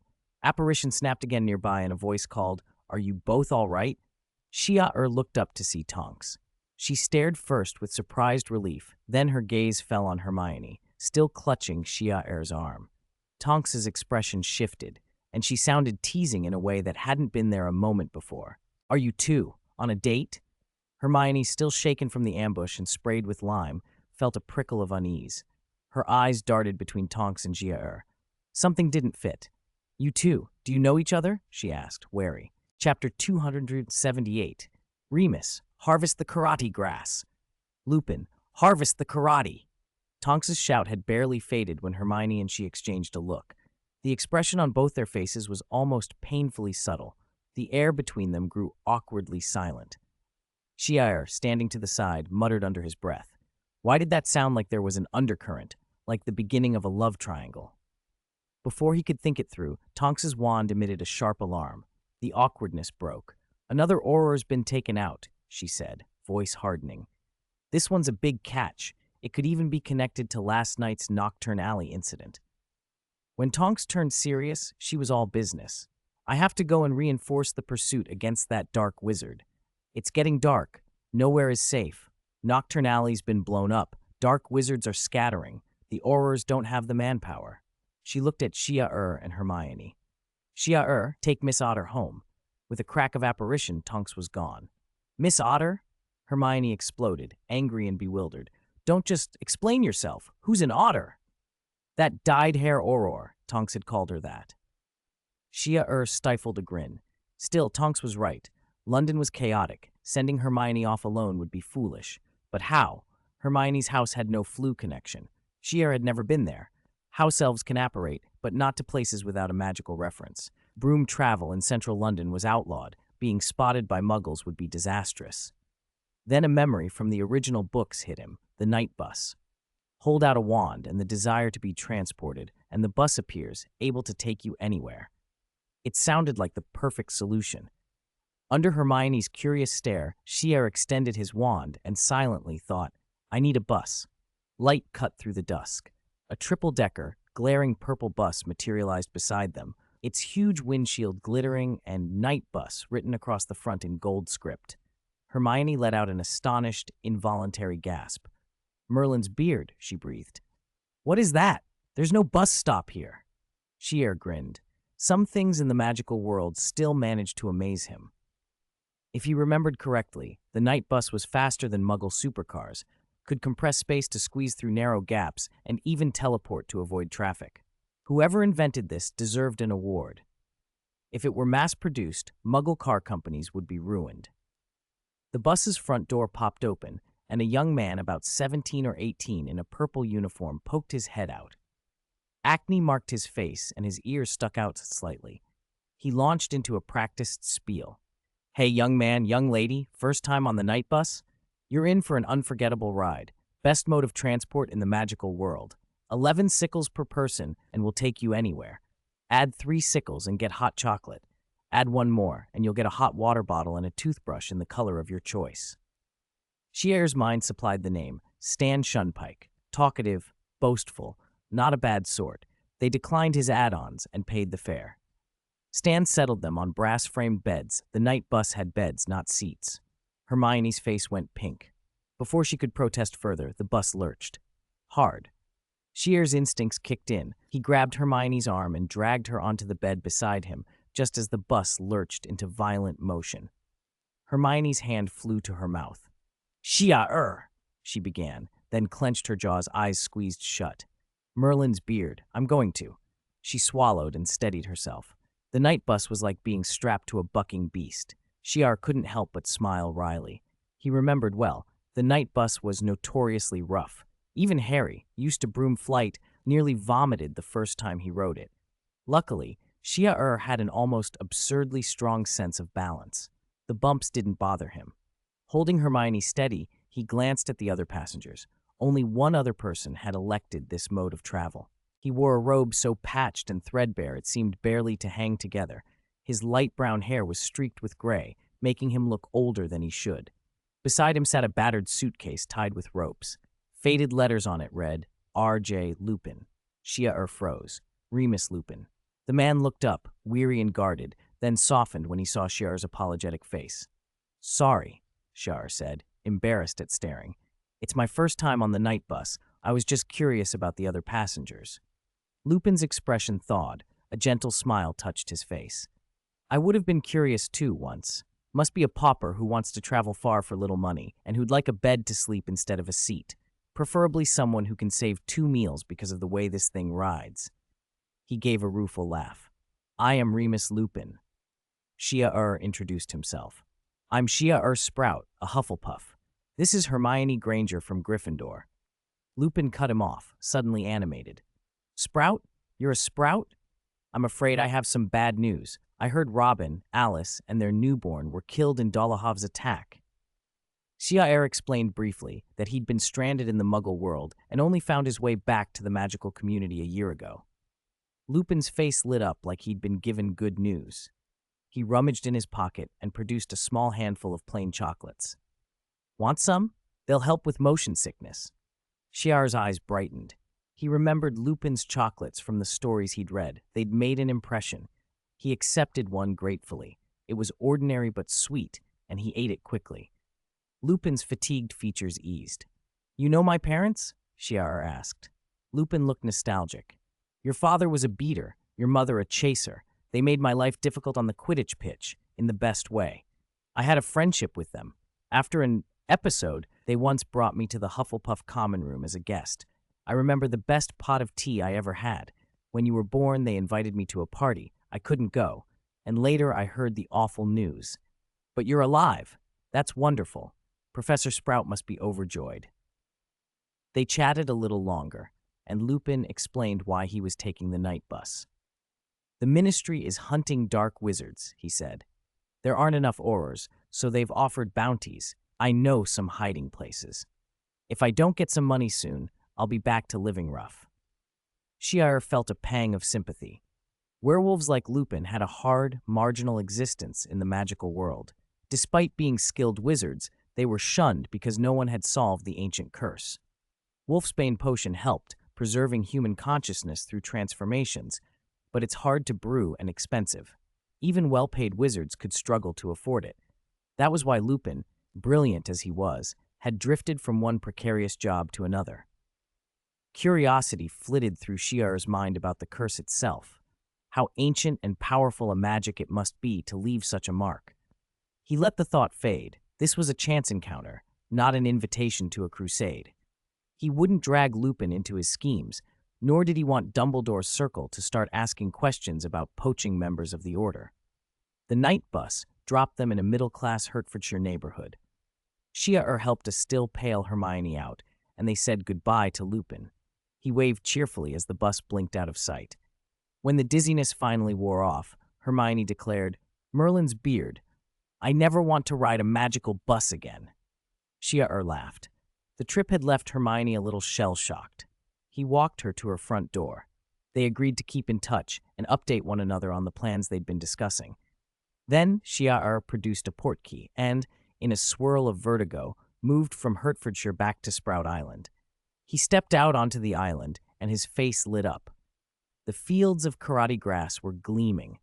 Apparition snapped again nearby and a voice called, "Are you both all right?" Shia looked up to see Tonks. She stared first with surprised relief, then her gaze fell on Hermione, still clutching Shia arm. Tonks's expression shifted, and she sounded teasing in a way that hadn't been there a moment before. "Are you two on a date?" Hermione, still shaken from the ambush and sprayed with lime, felt a prickle of unease. Her eyes darted between Tonks and Gia. Something didn't fit. "You two, do you know each other?" she asked, wary. Chapter 278. Remus, harvest the karate grass. Lupin, harvest the karate. Tonks's shout had barely faded when Hermione and she exchanged a look. The expression on both their faces was almost painfully subtle. The air between them grew awkwardly silent. Shia, standing to the side, muttered under his breath. Why did that sound like there was an undercurrent, like the beginning of a love triangle? Before he could think it through, Tonks's wand emitted a sharp alarm. The awkwardness broke. "Another Auror's been taken out," she said, voice hardening. "This one's a big catch. It could even be connected to last night's Nocturne Alley incident." When Tonks turned serious, she was all business. "I have to go and reinforce the pursuit against that dark wizard. It's getting dark. Nowhere is safe. Nocturne Alley's been blown up. Dark wizards are scattering. The Aurors don't have the manpower." She looked at Shia and Hermione. "Shia, take Miss Otter home." With a crack of apparition, Tonks was gone. "Miss Otter?" Hermione exploded, angry and bewildered. "Don't just explain yourself. Who's an otter?" "That dyed-hair Auror," Tonks had called her that. Shia stifled a grin. Still, Tonks was right. London was chaotic. Sending Hermione off alone would be foolish. But how? Hermione's house had no Floo connection. Shia had never been there. House elves can apparate, but not to places without a magical reference. Broom travel in central London was outlawed. Being spotted by muggles would be disastrous. Then a memory from the original books hit him, the night bus. Hold out a wand and the desire to be transported, and the bus appears, able to take you anywhere. It sounded like the perfect solution. Under Hermione's curious stare, Shia extended his wand and silently thought, "I need a bus." Light cut through the dusk. A triple-decker, glaring purple bus materialized beside them, its huge windshield glittering and "Night Bus" written across the front in gold script. Hermione let out an astonished, involuntary gasp. "Merlin's beard," she breathed. "What is that? There's no bus stop here." Shia grinned. Some things in the magical world still managed to amaze him. If he remembered correctly, the night bus was faster than Muggle supercars, could compress space to squeeze through narrow gaps, and even teleport to avoid traffic. Whoever invented this deserved an award. If it were mass-produced, Muggle car companies would be ruined. The bus's front door popped open, and a young man about 17 or 18 in a purple uniform poked his head out. Acne marked his face, and his ears stuck out slightly. He launched into a practiced spiel. "Hey, young man, young lady, first time on the night bus? You're in for an unforgettable ride. Best mode of transport in the magical world. 11 sickles per person, and we'll take you anywhere. Add 3 sickles and get hot chocolate. Add 1 more, and you'll get a hot water bottle and a toothbrush in the color of your choice." Shia's mind supplied the name, Stan Shunpike. Talkative, boastful, not a bad sort. They declined his add-ons and paid the fare. Stan settled them on brass-framed beds. The night bus had beds, not seats. Hermione's face went pink. Before she could protest further, the bus lurched. Hard. Shear's instincts kicked in. He grabbed Hermione's arm and dragged her onto the bed beside him, just as the bus lurched into violent motion. Hermione's hand flew to her mouth. Ciel, she began, then clenched her jaws, eyes squeezed shut. Merlin's beard, I'm going to. She swallowed and steadied herself. The night bus was like being strapped to a bucking beast. Ciel couldn't help but smile wryly. He remembered well, the night bus was notoriously rough. Even Harry, used to broom flight, nearly vomited the first time he rode it. Luckily, Ciel had an almost absurdly strong sense of balance. The bumps didn't bother him. Holding Hermione steady, he glanced at the other passengers. Only one other person had elected this mode of travel. He wore a robe so patched and threadbare it seemed barely to hang together. His light brown hair was streaked with gray, making him look older than he should. Beside him sat a battered suitcase tied with ropes. Faded letters on it read, R.J. Lupin. Ciel froze. Remus Lupin. The man looked up, weary and guarded, then softened when he saw Ciel's apologetic face. Sorry, Ciel said, embarrassed at staring. It's my first time on the night bus. I was just curious about the other passengers. Lupin's expression thawed. A gentle smile touched his face. I would have been curious too once. Must be a pauper who wants to travel far for little money and who'd like a bed to sleep instead of a seat. Preferably someone who can save 2 meals because of the way this thing rides. He gave a rueful laugh. I am Remus Lupin. Ciel introduced himself. I'm Ciel Sprout, a Hufflepuff. This is Hermione Granger from Gryffindor. Lupin cut him off, suddenly animated. Sprout? You're a Sprout? I'm afraid I have some bad news. I heard Robin, Alice, and their newborn were killed in Dolahov's attack. Ciel explained briefly that he'd been stranded in the Muggle world and only found his way back to the magical community a year ago. Lupin's face lit up like he'd been given good news. He rummaged in his pocket and produced a small handful of plain chocolates. Want some? They'll help with motion sickness. Ciel's eyes brightened. He remembered Lupin's chocolates from the stories he'd read. They'd made an impression. He accepted one gratefully. It was ordinary but sweet, and he ate it quickly. Lupin's fatigued features eased. You know my parents? Ciel asked. Lupin looked nostalgic. Your father was a beater, your mother a chaser. They made my life difficult on the Quidditch pitch, in the best way. I had a friendship with them. After an episode, they once brought me to the Hufflepuff common room as a guest. I remember the best pot of tea I ever had. When you were born, they invited me to a party. I couldn't go, and later I heard the awful news. But you're alive. That's wonderful. Professor Sprout must be overjoyed. They chatted a little longer, and Lupin explained why he was taking the night bus. The Ministry is hunting dark wizards, he said. There aren't enough Aurors, so they've offered bounties. I know some hiding places. If I don't get some money soon, I'll be back to living rough. Ciel felt a pang of sympathy. Werewolves like Lupin had a hard, marginal existence in the magical world. Despite being skilled wizards, they were shunned because no one had solved the ancient curse. Wolfsbane potion helped, preserving human consciousness through transformations, but it's hard to brew and expensive. Even well-paid wizards could struggle to afford it. That was why Lupin, brilliant as he was, had drifted from one precarious job to another. Curiosity flitted through Ciel's mind about the curse itself. How ancient and powerful a magic it must be to leave such a mark. He let the thought fade. This was a chance encounter, not an invitation to a crusade. He wouldn't drag Lupin into his schemes, nor did he want Dumbledore's circle to start asking questions about poaching members of the Order. The night bus dropped them in a middle-class Hertfordshire neighborhood. Ciel helped a still pale Hermione out, and they said goodbye to Lupin. He waved cheerfully as the bus blinked out of sight. When the dizziness finally wore off, Hermione declared, Merlin's beard. I never want to ride a magical bus again. Ciel laughed. The trip had left Hermione a little shell-shocked. He walked her to her front door. They agreed to keep in touch and update one another on the plans they'd been discussing. Then Ciel produced a portkey and, in a swirl of vertigo, moved from Hertfordshire back to Sprout Island. He stepped out onto the island, and his face lit up. The fields of karate grass were gleaming.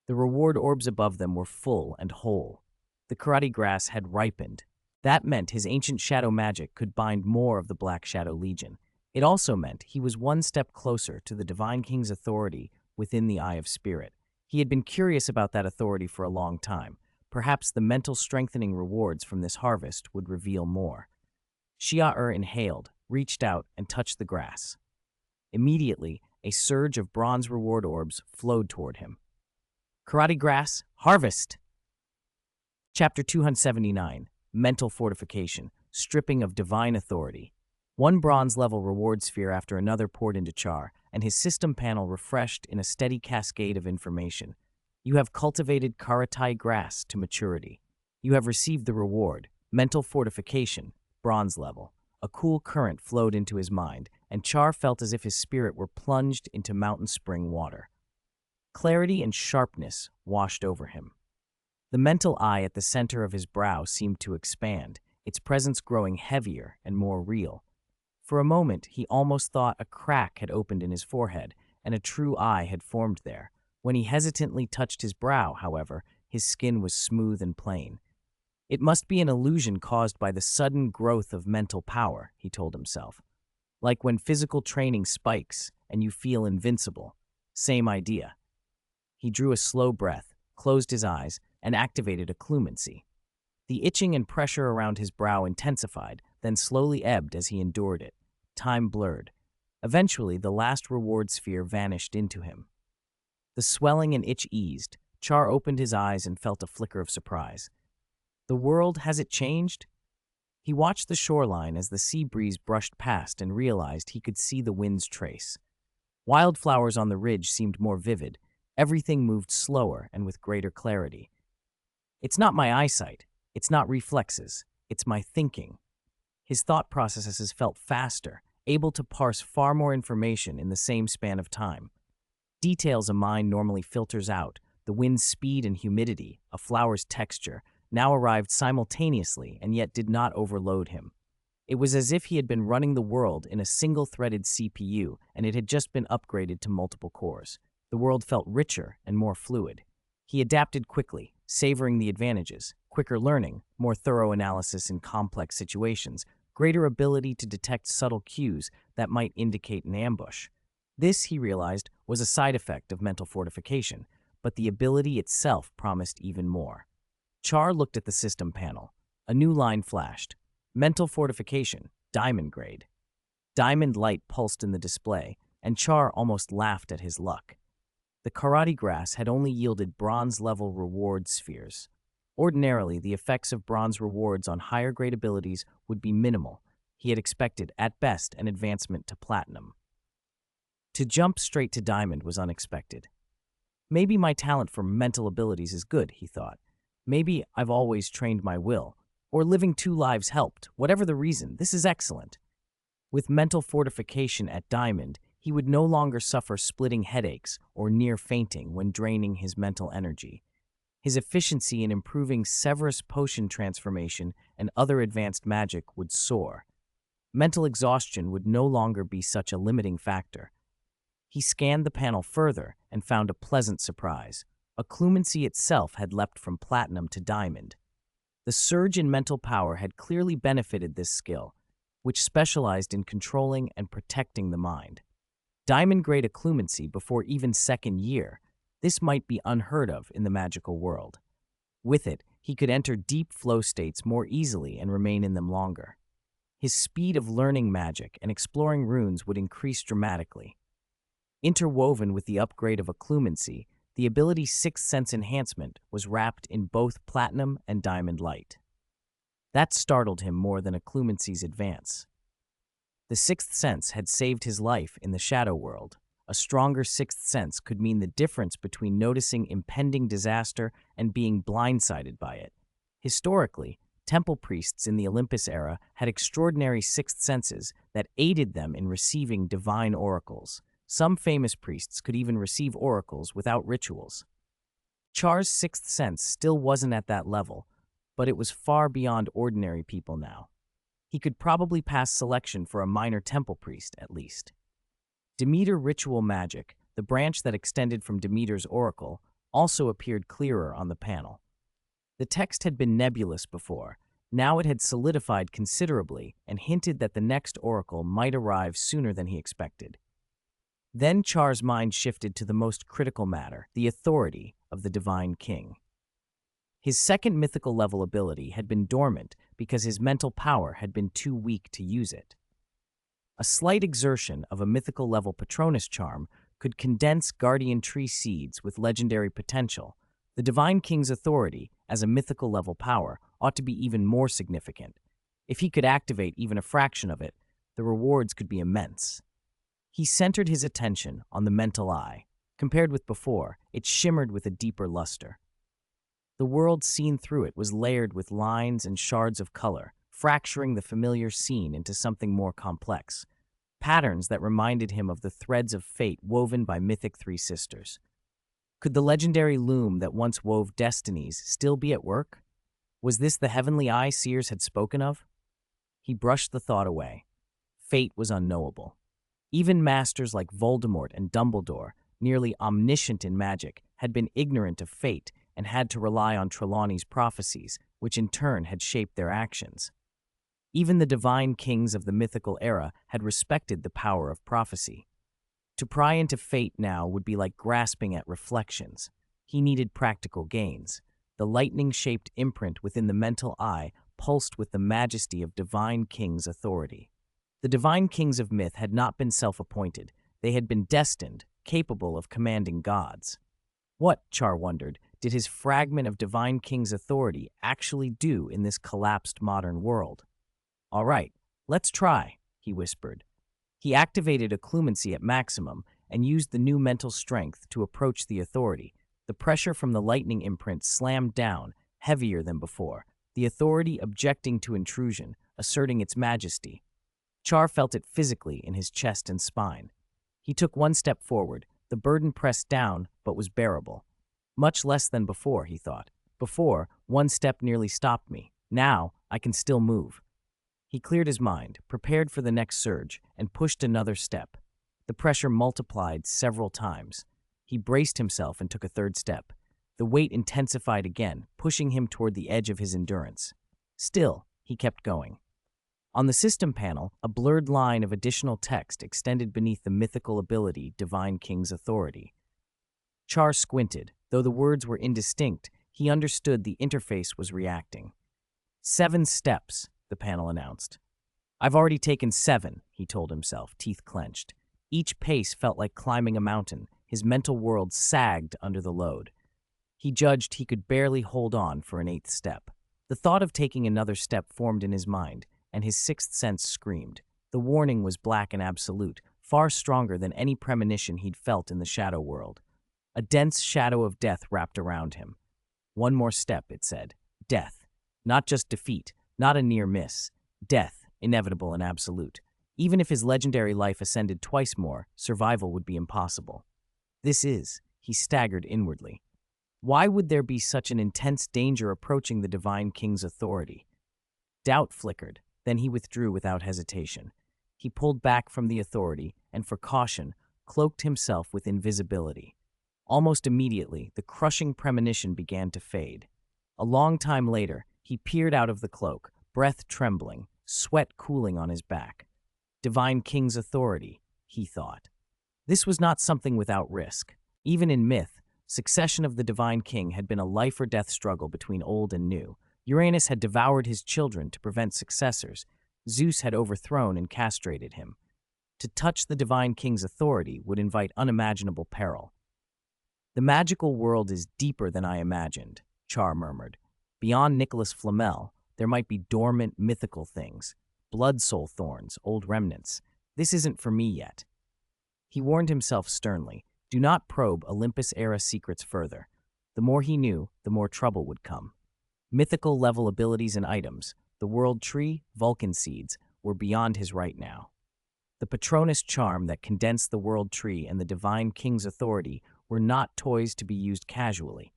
The reward orbs above them were full and whole. The karate grass had ripened. That meant his ancient shadow magic could bind more of the Black Shadow Legion. It also meant he was one step closer to the Divine King's authority within the Eye of Spirit. He had been curious about that authority for a long time. Perhaps the mental strengthening rewards from this harvest would reveal more. Shia inhaled, reached out, and touched the grass. Immediately, a surge of bronze reward orbs flowed toward him. Karate Grass, Harvest! Chapter 279, Mental Fortification, Stripping of Divine Authority. One bronze-level reward sphere after another poured into Char, and his system panel refreshed in a steady cascade of information. You have cultivated Karatai grass to maturity. You have received the reward, Mental Fortification, bronze level. A cool current flowed into his mind, and Char felt as if his spirit were plunged into mountain spring water. Clarity and sharpness washed over him. The mental eye at the center of his brow seemed to expand, its presence growing heavier and more real. For a moment, he almost thought a crack had opened in his forehead, and a true eye had formed there. When he hesitantly touched his brow, however, his skin was smooth and plain. It must be an illusion caused by the sudden growth of mental power, he told himself. Like when physical training spikes and you feel invincible. Same idea. He drew a slow breath, closed his eyes, and activated occlumency. The itching and pressure around his brow intensified, then slowly ebbed as he endured it. Time blurred. Eventually, the last reward sphere vanished into him. The swelling and itch eased. Char opened his eyes and felt a flicker of surprise. The world, has it changed? He watched the shoreline as the sea breeze brushed past and realized he could see the wind's trace. Wildflowers on the ridge seemed more vivid. Everything moved slower and with greater clarity. It's not my eyesight. It's not reflexes. It's my thinking. His thought processes felt faster, able to parse far more information in the same span of time. Details a mind normally filters out, the wind's speed and humidity, a flower's texture, now arrived simultaneously and yet did not overload him. It was as if he had been running the world in a single-threaded CPU and it had just been upgraded to multiple cores. The world felt richer and more fluid. He adapted quickly, savoring the advantages: quicker learning, more thorough analysis in complex situations, greater ability to detect subtle cues that might indicate an ambush. This, he realized, was a side effect of mental fortification, but the ability itself promised even more. Char looked at the system panel. A new line flashed. Mental Fortification, Diamond Grade. Diamond light pulsed in the display, and Char almost laughed at his luck. The karate grass had only yielded bronze-level reward spheres. Ordinarily, the effects of bronze rewards on higher-grade abilities would be minimal. He had expected, at best, an advancement to platinum. To jump straight to diamond was unexpected. Maybe my talent for mental abilities is good, he thought. Maybe I've always trained my will, or living 2 lives helped. Whatever the reason, this is excellent. With mental fortification at diamond, he would no longer suffer splitting headaches or near fainting when draining his mental energy. His efficiency in improving Severus potion transformation and other advanced magic would soar. Mental exhaustion would no longer be such a limiting factor. He scanned the panel further and found a pleasant surprise. Occlumency itself had leapt from platinum to diamond. The surge in mental power had clearly benefited this skill, which specialized in controlling and protecting the mind. Diamond-grade occlumency before even second year, this might be unheard of in the magical world. With it, he could enter deep flow states more easily and remain in them longer. His speed of learning magic and exploring runes would increase dramatically. Interwoven with the upgrade of occlumency, the ability's sixth sense enhancement was wrapped in both platinum and diamond light. That startled him more than occlumency's advance. The sixth sense had saved his life in the shadow world. A stronger sixth sense could mean the difference between noticing impending disaster and being blindsided by it. Historically, temple priests in the Olympus era had extraordinary sixth senses that aided them in receiving divine oracles. Some famous priests could even receive oracles without rituals. Char's sixth sense still wasn't at that level, but it was far beyond ordinary people now. He could probably pass selection for a minor temple priest, at least. Demeter ritual magic, the branch that extended from Demeter's oracle, also appeared clearer on the panel. The text had been nebulous before. Now it had solidified considerably and hinted that the next oracle might arrive sooner than he expected. Then Char's mind shifted to the most critical matter, the authority of the Divine King. His second mythical level ability had been dormant because his mental power had been too weak to use it. A slight exertion of a mythical level Patronus charm could condense guardian tree seeds with legendary potential. The Divine King's authority, as a mythical level power, ought to be even more significant. If he could activate even a fraction of it, the rewards could be immense. He centered his attention on the mental eye. Compared with before, it shimmered with a deeper luster. The world seen through it was layered with lines and shards of color, fracturing the familiar scene into something more complex. Patterns that reminded him of the threads of fate woven by mythic three sisters. Could the legendary loom that once wove destinies still be at work? Was this the heavenly eye seers had spoken of? He brushed the thought away. Fate was unknowable. Even masters like Voldemort and Dumbledore, nearly omniscient in magic, had been ignorant of fate and had to rely on Trelawney's prophecies, which in turn had shaped their actions. Even the divine kings of the mythical era had respected the power of prophecy. To pry into fate now would be like grasping at reflections. He needed practical gains. The lightning-shaped imprint within the mental eye pulsed with the majesty of divine kings' authority. The divine kings of myth had not been self-appointed. They had been destined, capable of commanding gods. What, Char wondered, did his fragment of divine king's authority actually do in this collapsed modern world? "All right, let's try," he whispered. He activated occlumency at maximum and used the new mental strength to approach the authority. The pressure from the lightning imprint slammed down, heavier than before, the authority objecting to intrusion, asserting its majesty. Char felt it physically in his chest and spine. He took one step forward, the burden pressed down but was bearable. Much less than before, he thought. Before, one step nearly stopped me. Now, I can still move. He cleared his mind, prepared for the next surge, and pushed another step. The pressure multiplied several times. He braced himself and took a third step. The weight intensified again, pushing him toward the edge of his endurance. Still, he kept going. On the system panel, a blurred line of additional text extended beneath the mythical ability Divine King's authority. Char squinted. Though the words were indistinct, he understood the interface was reacting. 7 steps, the panel announced. "I've already taken 7, he told himself, teeth clenched. Each pace felt like climbing a mountain. His mental world sagged under the load. He judged he could barely hold on for an 8th step. The thought of taking another step formed in his mind, and his 6th sense screamed. The warning was black and absolute, far stronger than any premonition he'd felt in the shadow world. A dense shadow of death wrapped around him. One more step, it said. Death. Not just defeat, not a near miss. Death, inevitable and absolute. Even if his legendary life ascended twice more, survival would be impossible. He staggered inwardly. Why would there be such an intense danger approaching the Divine King's authority? Doubt flickered, then he withdrew without hesitation. He pulled back from the authority and, for caution, cloaked himself with invisibility. Almost immediately, the crushing premonition began to fade. A long time later, he peered out of the cloak, breath trembling, sweat cooling on his back. Divine King's authority, he thought. This was not something without risk. Even in myth, succession of the Divine King had been a life-or-death struggle between old and new. Uranus had devoured his children to prevent successors. Zeus had overthrown and castrated him. To touch the Divine King's authority would invite unimaginable peril. "The magical world is deeper than I imagined," Char murmured. "Beyond Nicholas Flamel, there might be dormant mythical things. Blood soul thorns, old remnants. This isn't for me yet." He warned himself sternly. Do not probe Olympus-era secrets further. The more he knew, the more trouble would come. Mythical level abilities and items, the world tree, Vulcan seeds, were beyond his right now. The Patronus charm that condensed the world tree and the Divine King's authority were not toys to be used casually.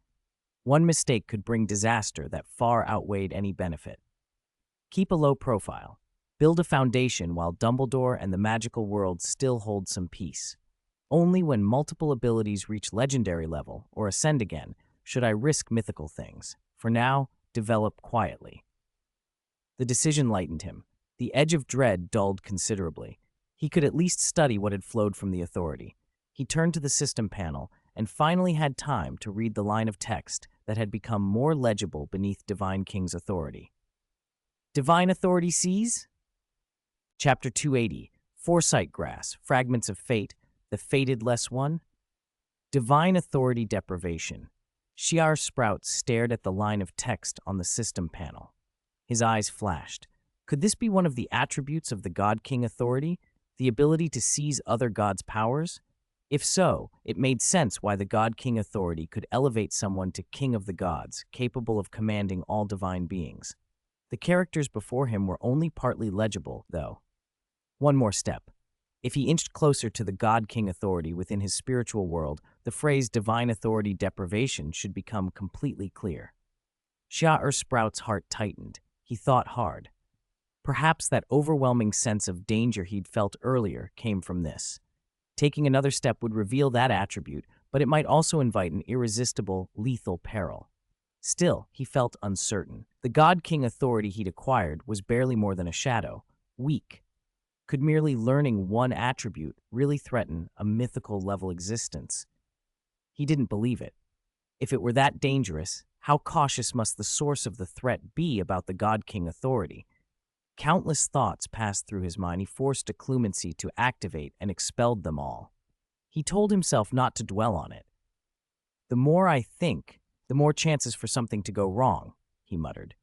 One mistake could bring disaster that far outweighed any benefit. Keep a low profile. Build a foundation while Dumbledore and the magical world still hold some peace. Only when multiple abilities reach legendary level or ascend again should I risk mythical things. For now, develop quietly. The decision lightened him. The edge of dread dulled considerably. He could at least study what had flowed from the authority. He turned to the system panel and finally had time to read the line of text that had become more legible beneath Divine King's authority. Divine Authority sees? Chapter 280, Foresight Grass, Fragments of Fate, the Fated Less One. Divine Authority Deprivation. Sharp Sprout stared at the line of text on the system panel. His eyes flashed. Could this be one of the attributes of the God King authority, the ability to seize other gods' powers? If so, it made sense why the God King authority could elevate someone to King of the Gods, capable of commanding all divine beings. The characters before him were only partly legible, though. One more step. If he inched closer to the God King authority within his spiritual world, the phrase divine authority deprivation should become completely clear. Sharp Sprout's heart tightened. He thought hard. Perhaps that overwhelming sense of danger he'd felt earlier came from this. Taking another step would reveal that attribute, but it might also invite an irresistible, lethal peril. Still, he felt uncertain. The God King authority he'd acquired was barely more than a shadow, weak. Could merely learning one attribute really threaten a mythical-level existence? He didn't believe it. If it were that dangerous, how cautious must the source of the threat be about the God King authority? Countless thoughts passed through his mind. He forced a clumency to activate and expelled them all. He told himself not to dwell on it. The more I think, the more chances for something to go wrong, he muttered.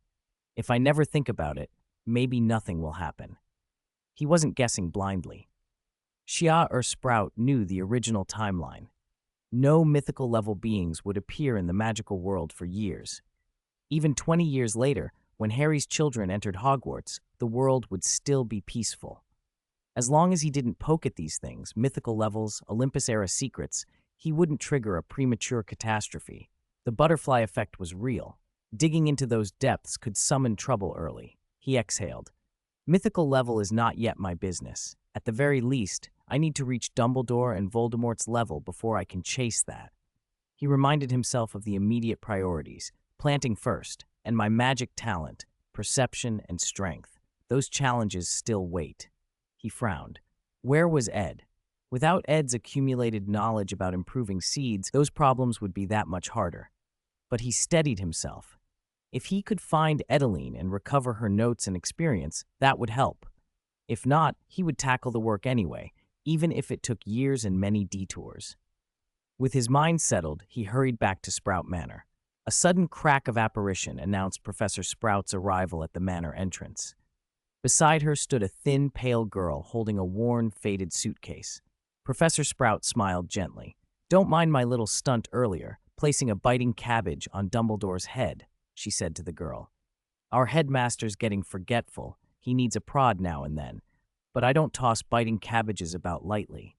If I never think about it, maybe nothing will happen. He wasn't guessing blindly. Sharp Sprout knew the original timeline. No mythical-level beings would appear in the magical world for years. Even 20 years later, when Harry's children entered Hogwarts, the world would still be peaceful. As long as he didn't poke at these things, mythical levels, Olympus-era secrets, he wouldn't trigger a premature catastrophe. The butterfly effect was real. Digging into those depths could summon trouble early. He exhaled. Mythical level is not yet my business. At the very least, I need to reach Dumbledore and Voldemort's level before I can chase that. He reminded himself of the immediate priorities, planting first, and my magic talent, perception, and strength. Those challenges still wait. He frowned. Where was Ed? Without Ed's accumulated knowledge about improving seeds, those problems would be that much harder. But he steadied himself. If he could find Edeline and recover her notes and experience, that would help. If not, he would tackle the work anyway, even if it took years and many detours. With his mind settled, he hurried back to Sprout Manor. A sudden crack of apparition announced Professor Sprout's arrival at the manor entrance. Beside her stood a thin, pale girl holding a worn, faded suitcase. Professor Sprout smiled gently. "Don't mind my little stunt earlier, placing a biting cabbage on Dumbledore's head," she said to the girl. "Our headmaster's getting forgetful. He needs a prod now and then. But I don't toss biting cabbages about lightly."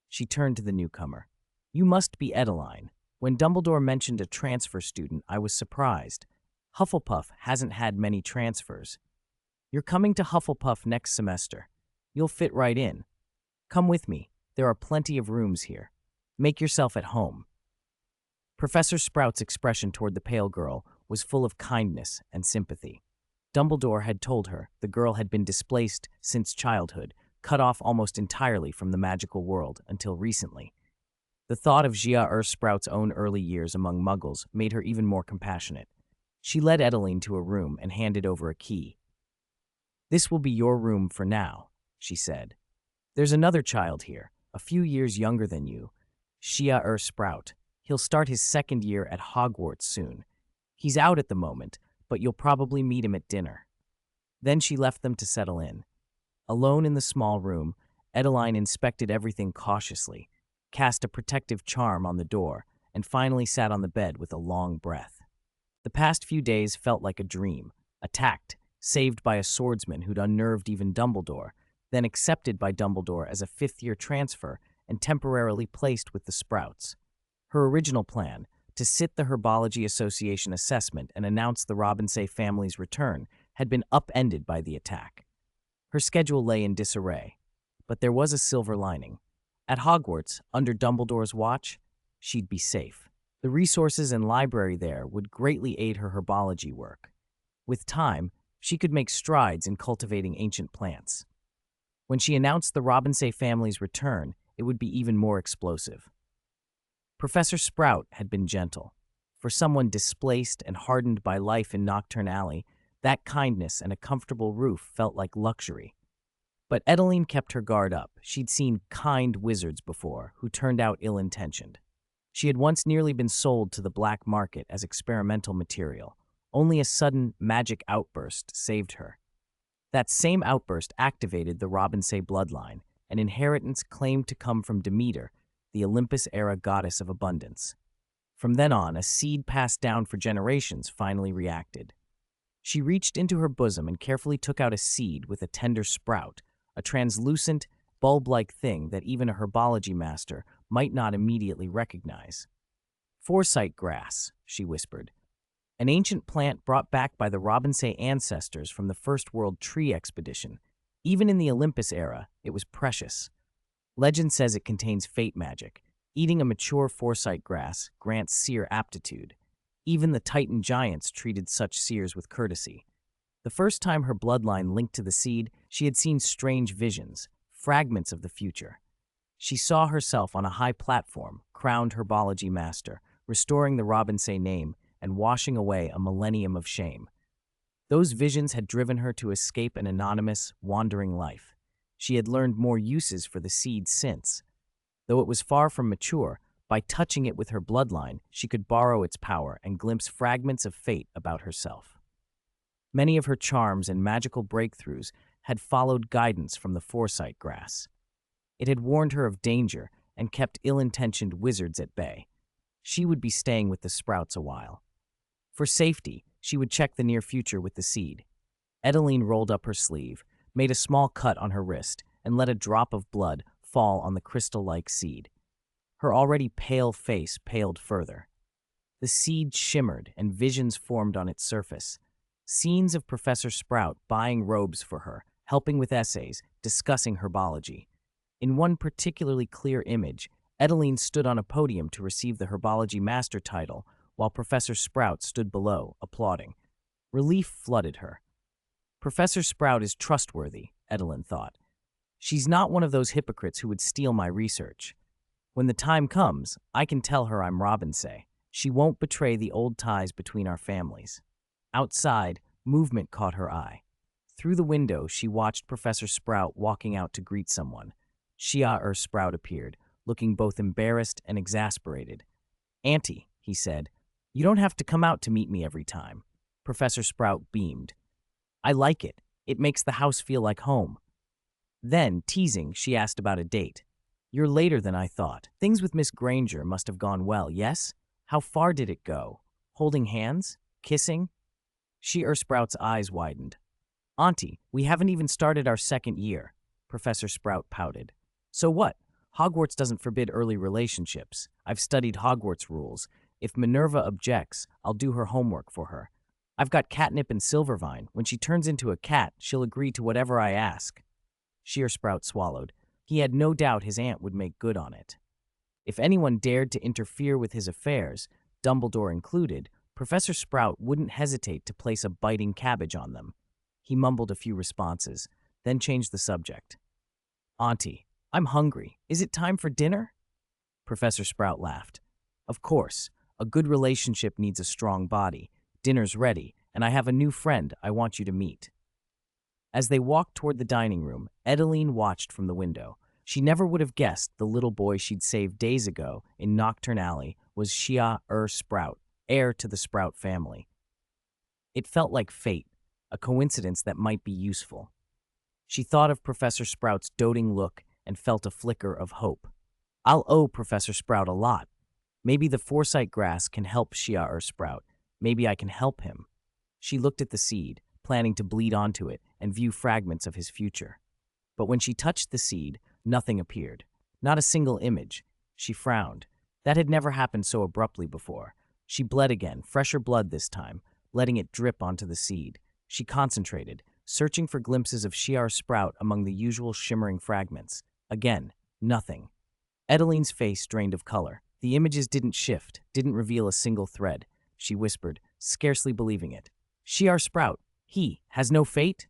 She turned to the newcomer. "You must be Edeline. When Dumbledore mentioned a transfer student, I was surprised. Hufflepuff hasn't had many transfers. You're coming to Hufflepuff next semester. You'll fit right in. Come with me. There are plenty of rooms here. Make yourself at home." Professor Sprout's expression toward the pale girl was full of kindness and sympathy. Dumbledore had told her the girl had been displaced since childhood, cut off almost entirely from the magical world until recently. The thought of Sharp Sprout's own early years among Muggles made her even more compassionate. She led Edeline to a room and handed over a key. "This will be your room for now," she said. "There's another child here, a few years younger than you, Sharp Sprout. He'll start his second year at Hogwarts soon. He's out at the moment, but you'll probably meet him at dinner." Then she left them to settle in. Alone in the small room, Edeline inspected everything cautiously, cast a protective charm on the door, and finally sat on the bed with a long breath. The past few days felt like a dream, attacked, saved by a swordsman who'd unnerved even Dumbledore, then accepted by Dumbledore as a fifth-year transfer and temporarily placed with the Sprouts. Her original plan, to sit the Herbology Association assessment and announce the Robinsay family's return, had been upended by the attack. Her schedule lay in disarray, but there was a silver lining. At Hogwarts, under Dumbledore's watch, she'd be safe. The resources and library there would greatly aid her herbology work. With time, She could make strides in cultivating ancient plants. When she announced the Robinsay family's return, it would be even more explosive. Professor Sprout had been gentle. For someone displaced and hardened by life in Nocturne Alley, that kindness and a comfortable roof felt like luxury. But Edeline kept her guard up. She'd seen kind wizards before, who turned out ill-intentioned. She had once nearly been sold to the black market as experimental material. Only a sudden magic outburst saved her. That same outburst activated the Robinsay bloodline, an inheritance claimed to come from Demeter, the Olympus-era goddess of abundance. From then on, a seed passed down for generations finally reacted. She reached into her bosom and carefully took out a seed with a tender sprout, a translucent, bulb-like thing that even a herbology master might not immediately recognize. "Foresight grass," she whispered. An ancient plant brought back by the Robinsay ancestors from the First World Tree Expedition. Even in the Olympus era, it was precious. Legend says it contains fate magic. Eating a mature foresight grass grants seer aptitude. Even the Titan giants treated such seers with courtesy. The first time her bloodline linked to the seed, she had seen strange visions, fragments of the future. She saw herself on a high platform, crowned herbology master, restoring the Robinsay name and washing away a millennium of shame. Those visions had driven her to escape an anonymous, wandering life. She had learned more uses for the seed since. Though it was far from mature, by touching it with her bloodline, she could borrow its power and glimpse fragments of fate about herself. Many of her charms and magical breakthroughs had followed guidance from the foresight grass. It had warned her of danger and kept ill-intentioned wizards at bay. She would be staying with the sprouts a while. For safety, she would check the near future with the seed. Edeline rolled up her sleeve, made a small cut on her wrist, and let a drop of blood fall on the crystal-like seed. Her already pale face paled further. The seed shimmered and visions formed on its surface. Scenes of Professor Sprout buying robes for her, helping with essays, discussing herbology. In one particularly clear image, Edeline stood on a podium to receive the herbology master title, while Professor Sprout stood below, applauding. Relief flooded her. Professor Sprout is trustworthy, Edeline thought. She's not one of those hypocrites who would steal my research. When the time comes, I can tell her I'm Robinsay. She won't betray the old ties between our families. Outside, movement caught her eye. Through the window, she watched Professor Sprout walking out to greet someone. Ciel Sprout appeared, looking both embarrassed and exasperated. "Auntie," he said, "you don't have to come out to meet me every time." Professor Sprout beamed. "I like it. It makes the house feel like home." Then, teasing, she asked about a date. "You're later than I thought. Things with Miss Granger must have gone well, yes? How far did it go? Holding hands? Kissing?" Ciel Sprout's eyes widened. "Auntie, we haven't even started our second year." Professor Sprout pouted. "So what? Hogwarts doesn't forbid early relationships. I've studied Hogwarts rules. If Minerva objects, I'll do her homework for her. I've got Catnip and Silvervine. When she turns into a cat, she'll agree to whatever I ask." Ciel Sprout swallowed. He had no doubt his aunt would make good on it. If anyone dared to interfere with his affairs, Dumbledore included, Professor Sprout wouldn't hesitate to place a biting cabbage on them. He mumbled a few responses, then changed the subject. "Auntie, I'm hungry. Is it time for dinner?" Professor Sprout laughed. "Of course. A good relationship needs a strong body. Dinner's ready, and I have a new friend I want you to meet." As they walked toward the dining room, Edeline watched from the window. She never would have guessed the little boy she'd saved days ago in Nocturne Alley was Ciel Sprout, heir to the Sprout family. It felt like fate, a coincidence that might be useful. She thought of Professor Sprout's doting look and felt a flicker of hope. "I'll owe Professor Sprout a lot. Maybe the foresight grass can help Ciel Sprout. Maybe I can help him." She looked at the seed, planning to bleed onto it and view fragments of his future. But when she touched the seed, nothing appeared. Not a single image. She frowned. That had never happened so abruptly before. She bled again, fresher blood this time, letting it drip onto the seed. She concentrated, searching for glimpses of Ciel Sprout among the usual shimmering fragments. Again, nothing. Edeline's face drained of color. The images didn't shift, didn't reveal a single thread. She whispered, scarcely believing it. "Ciel Sprout, He has no fate?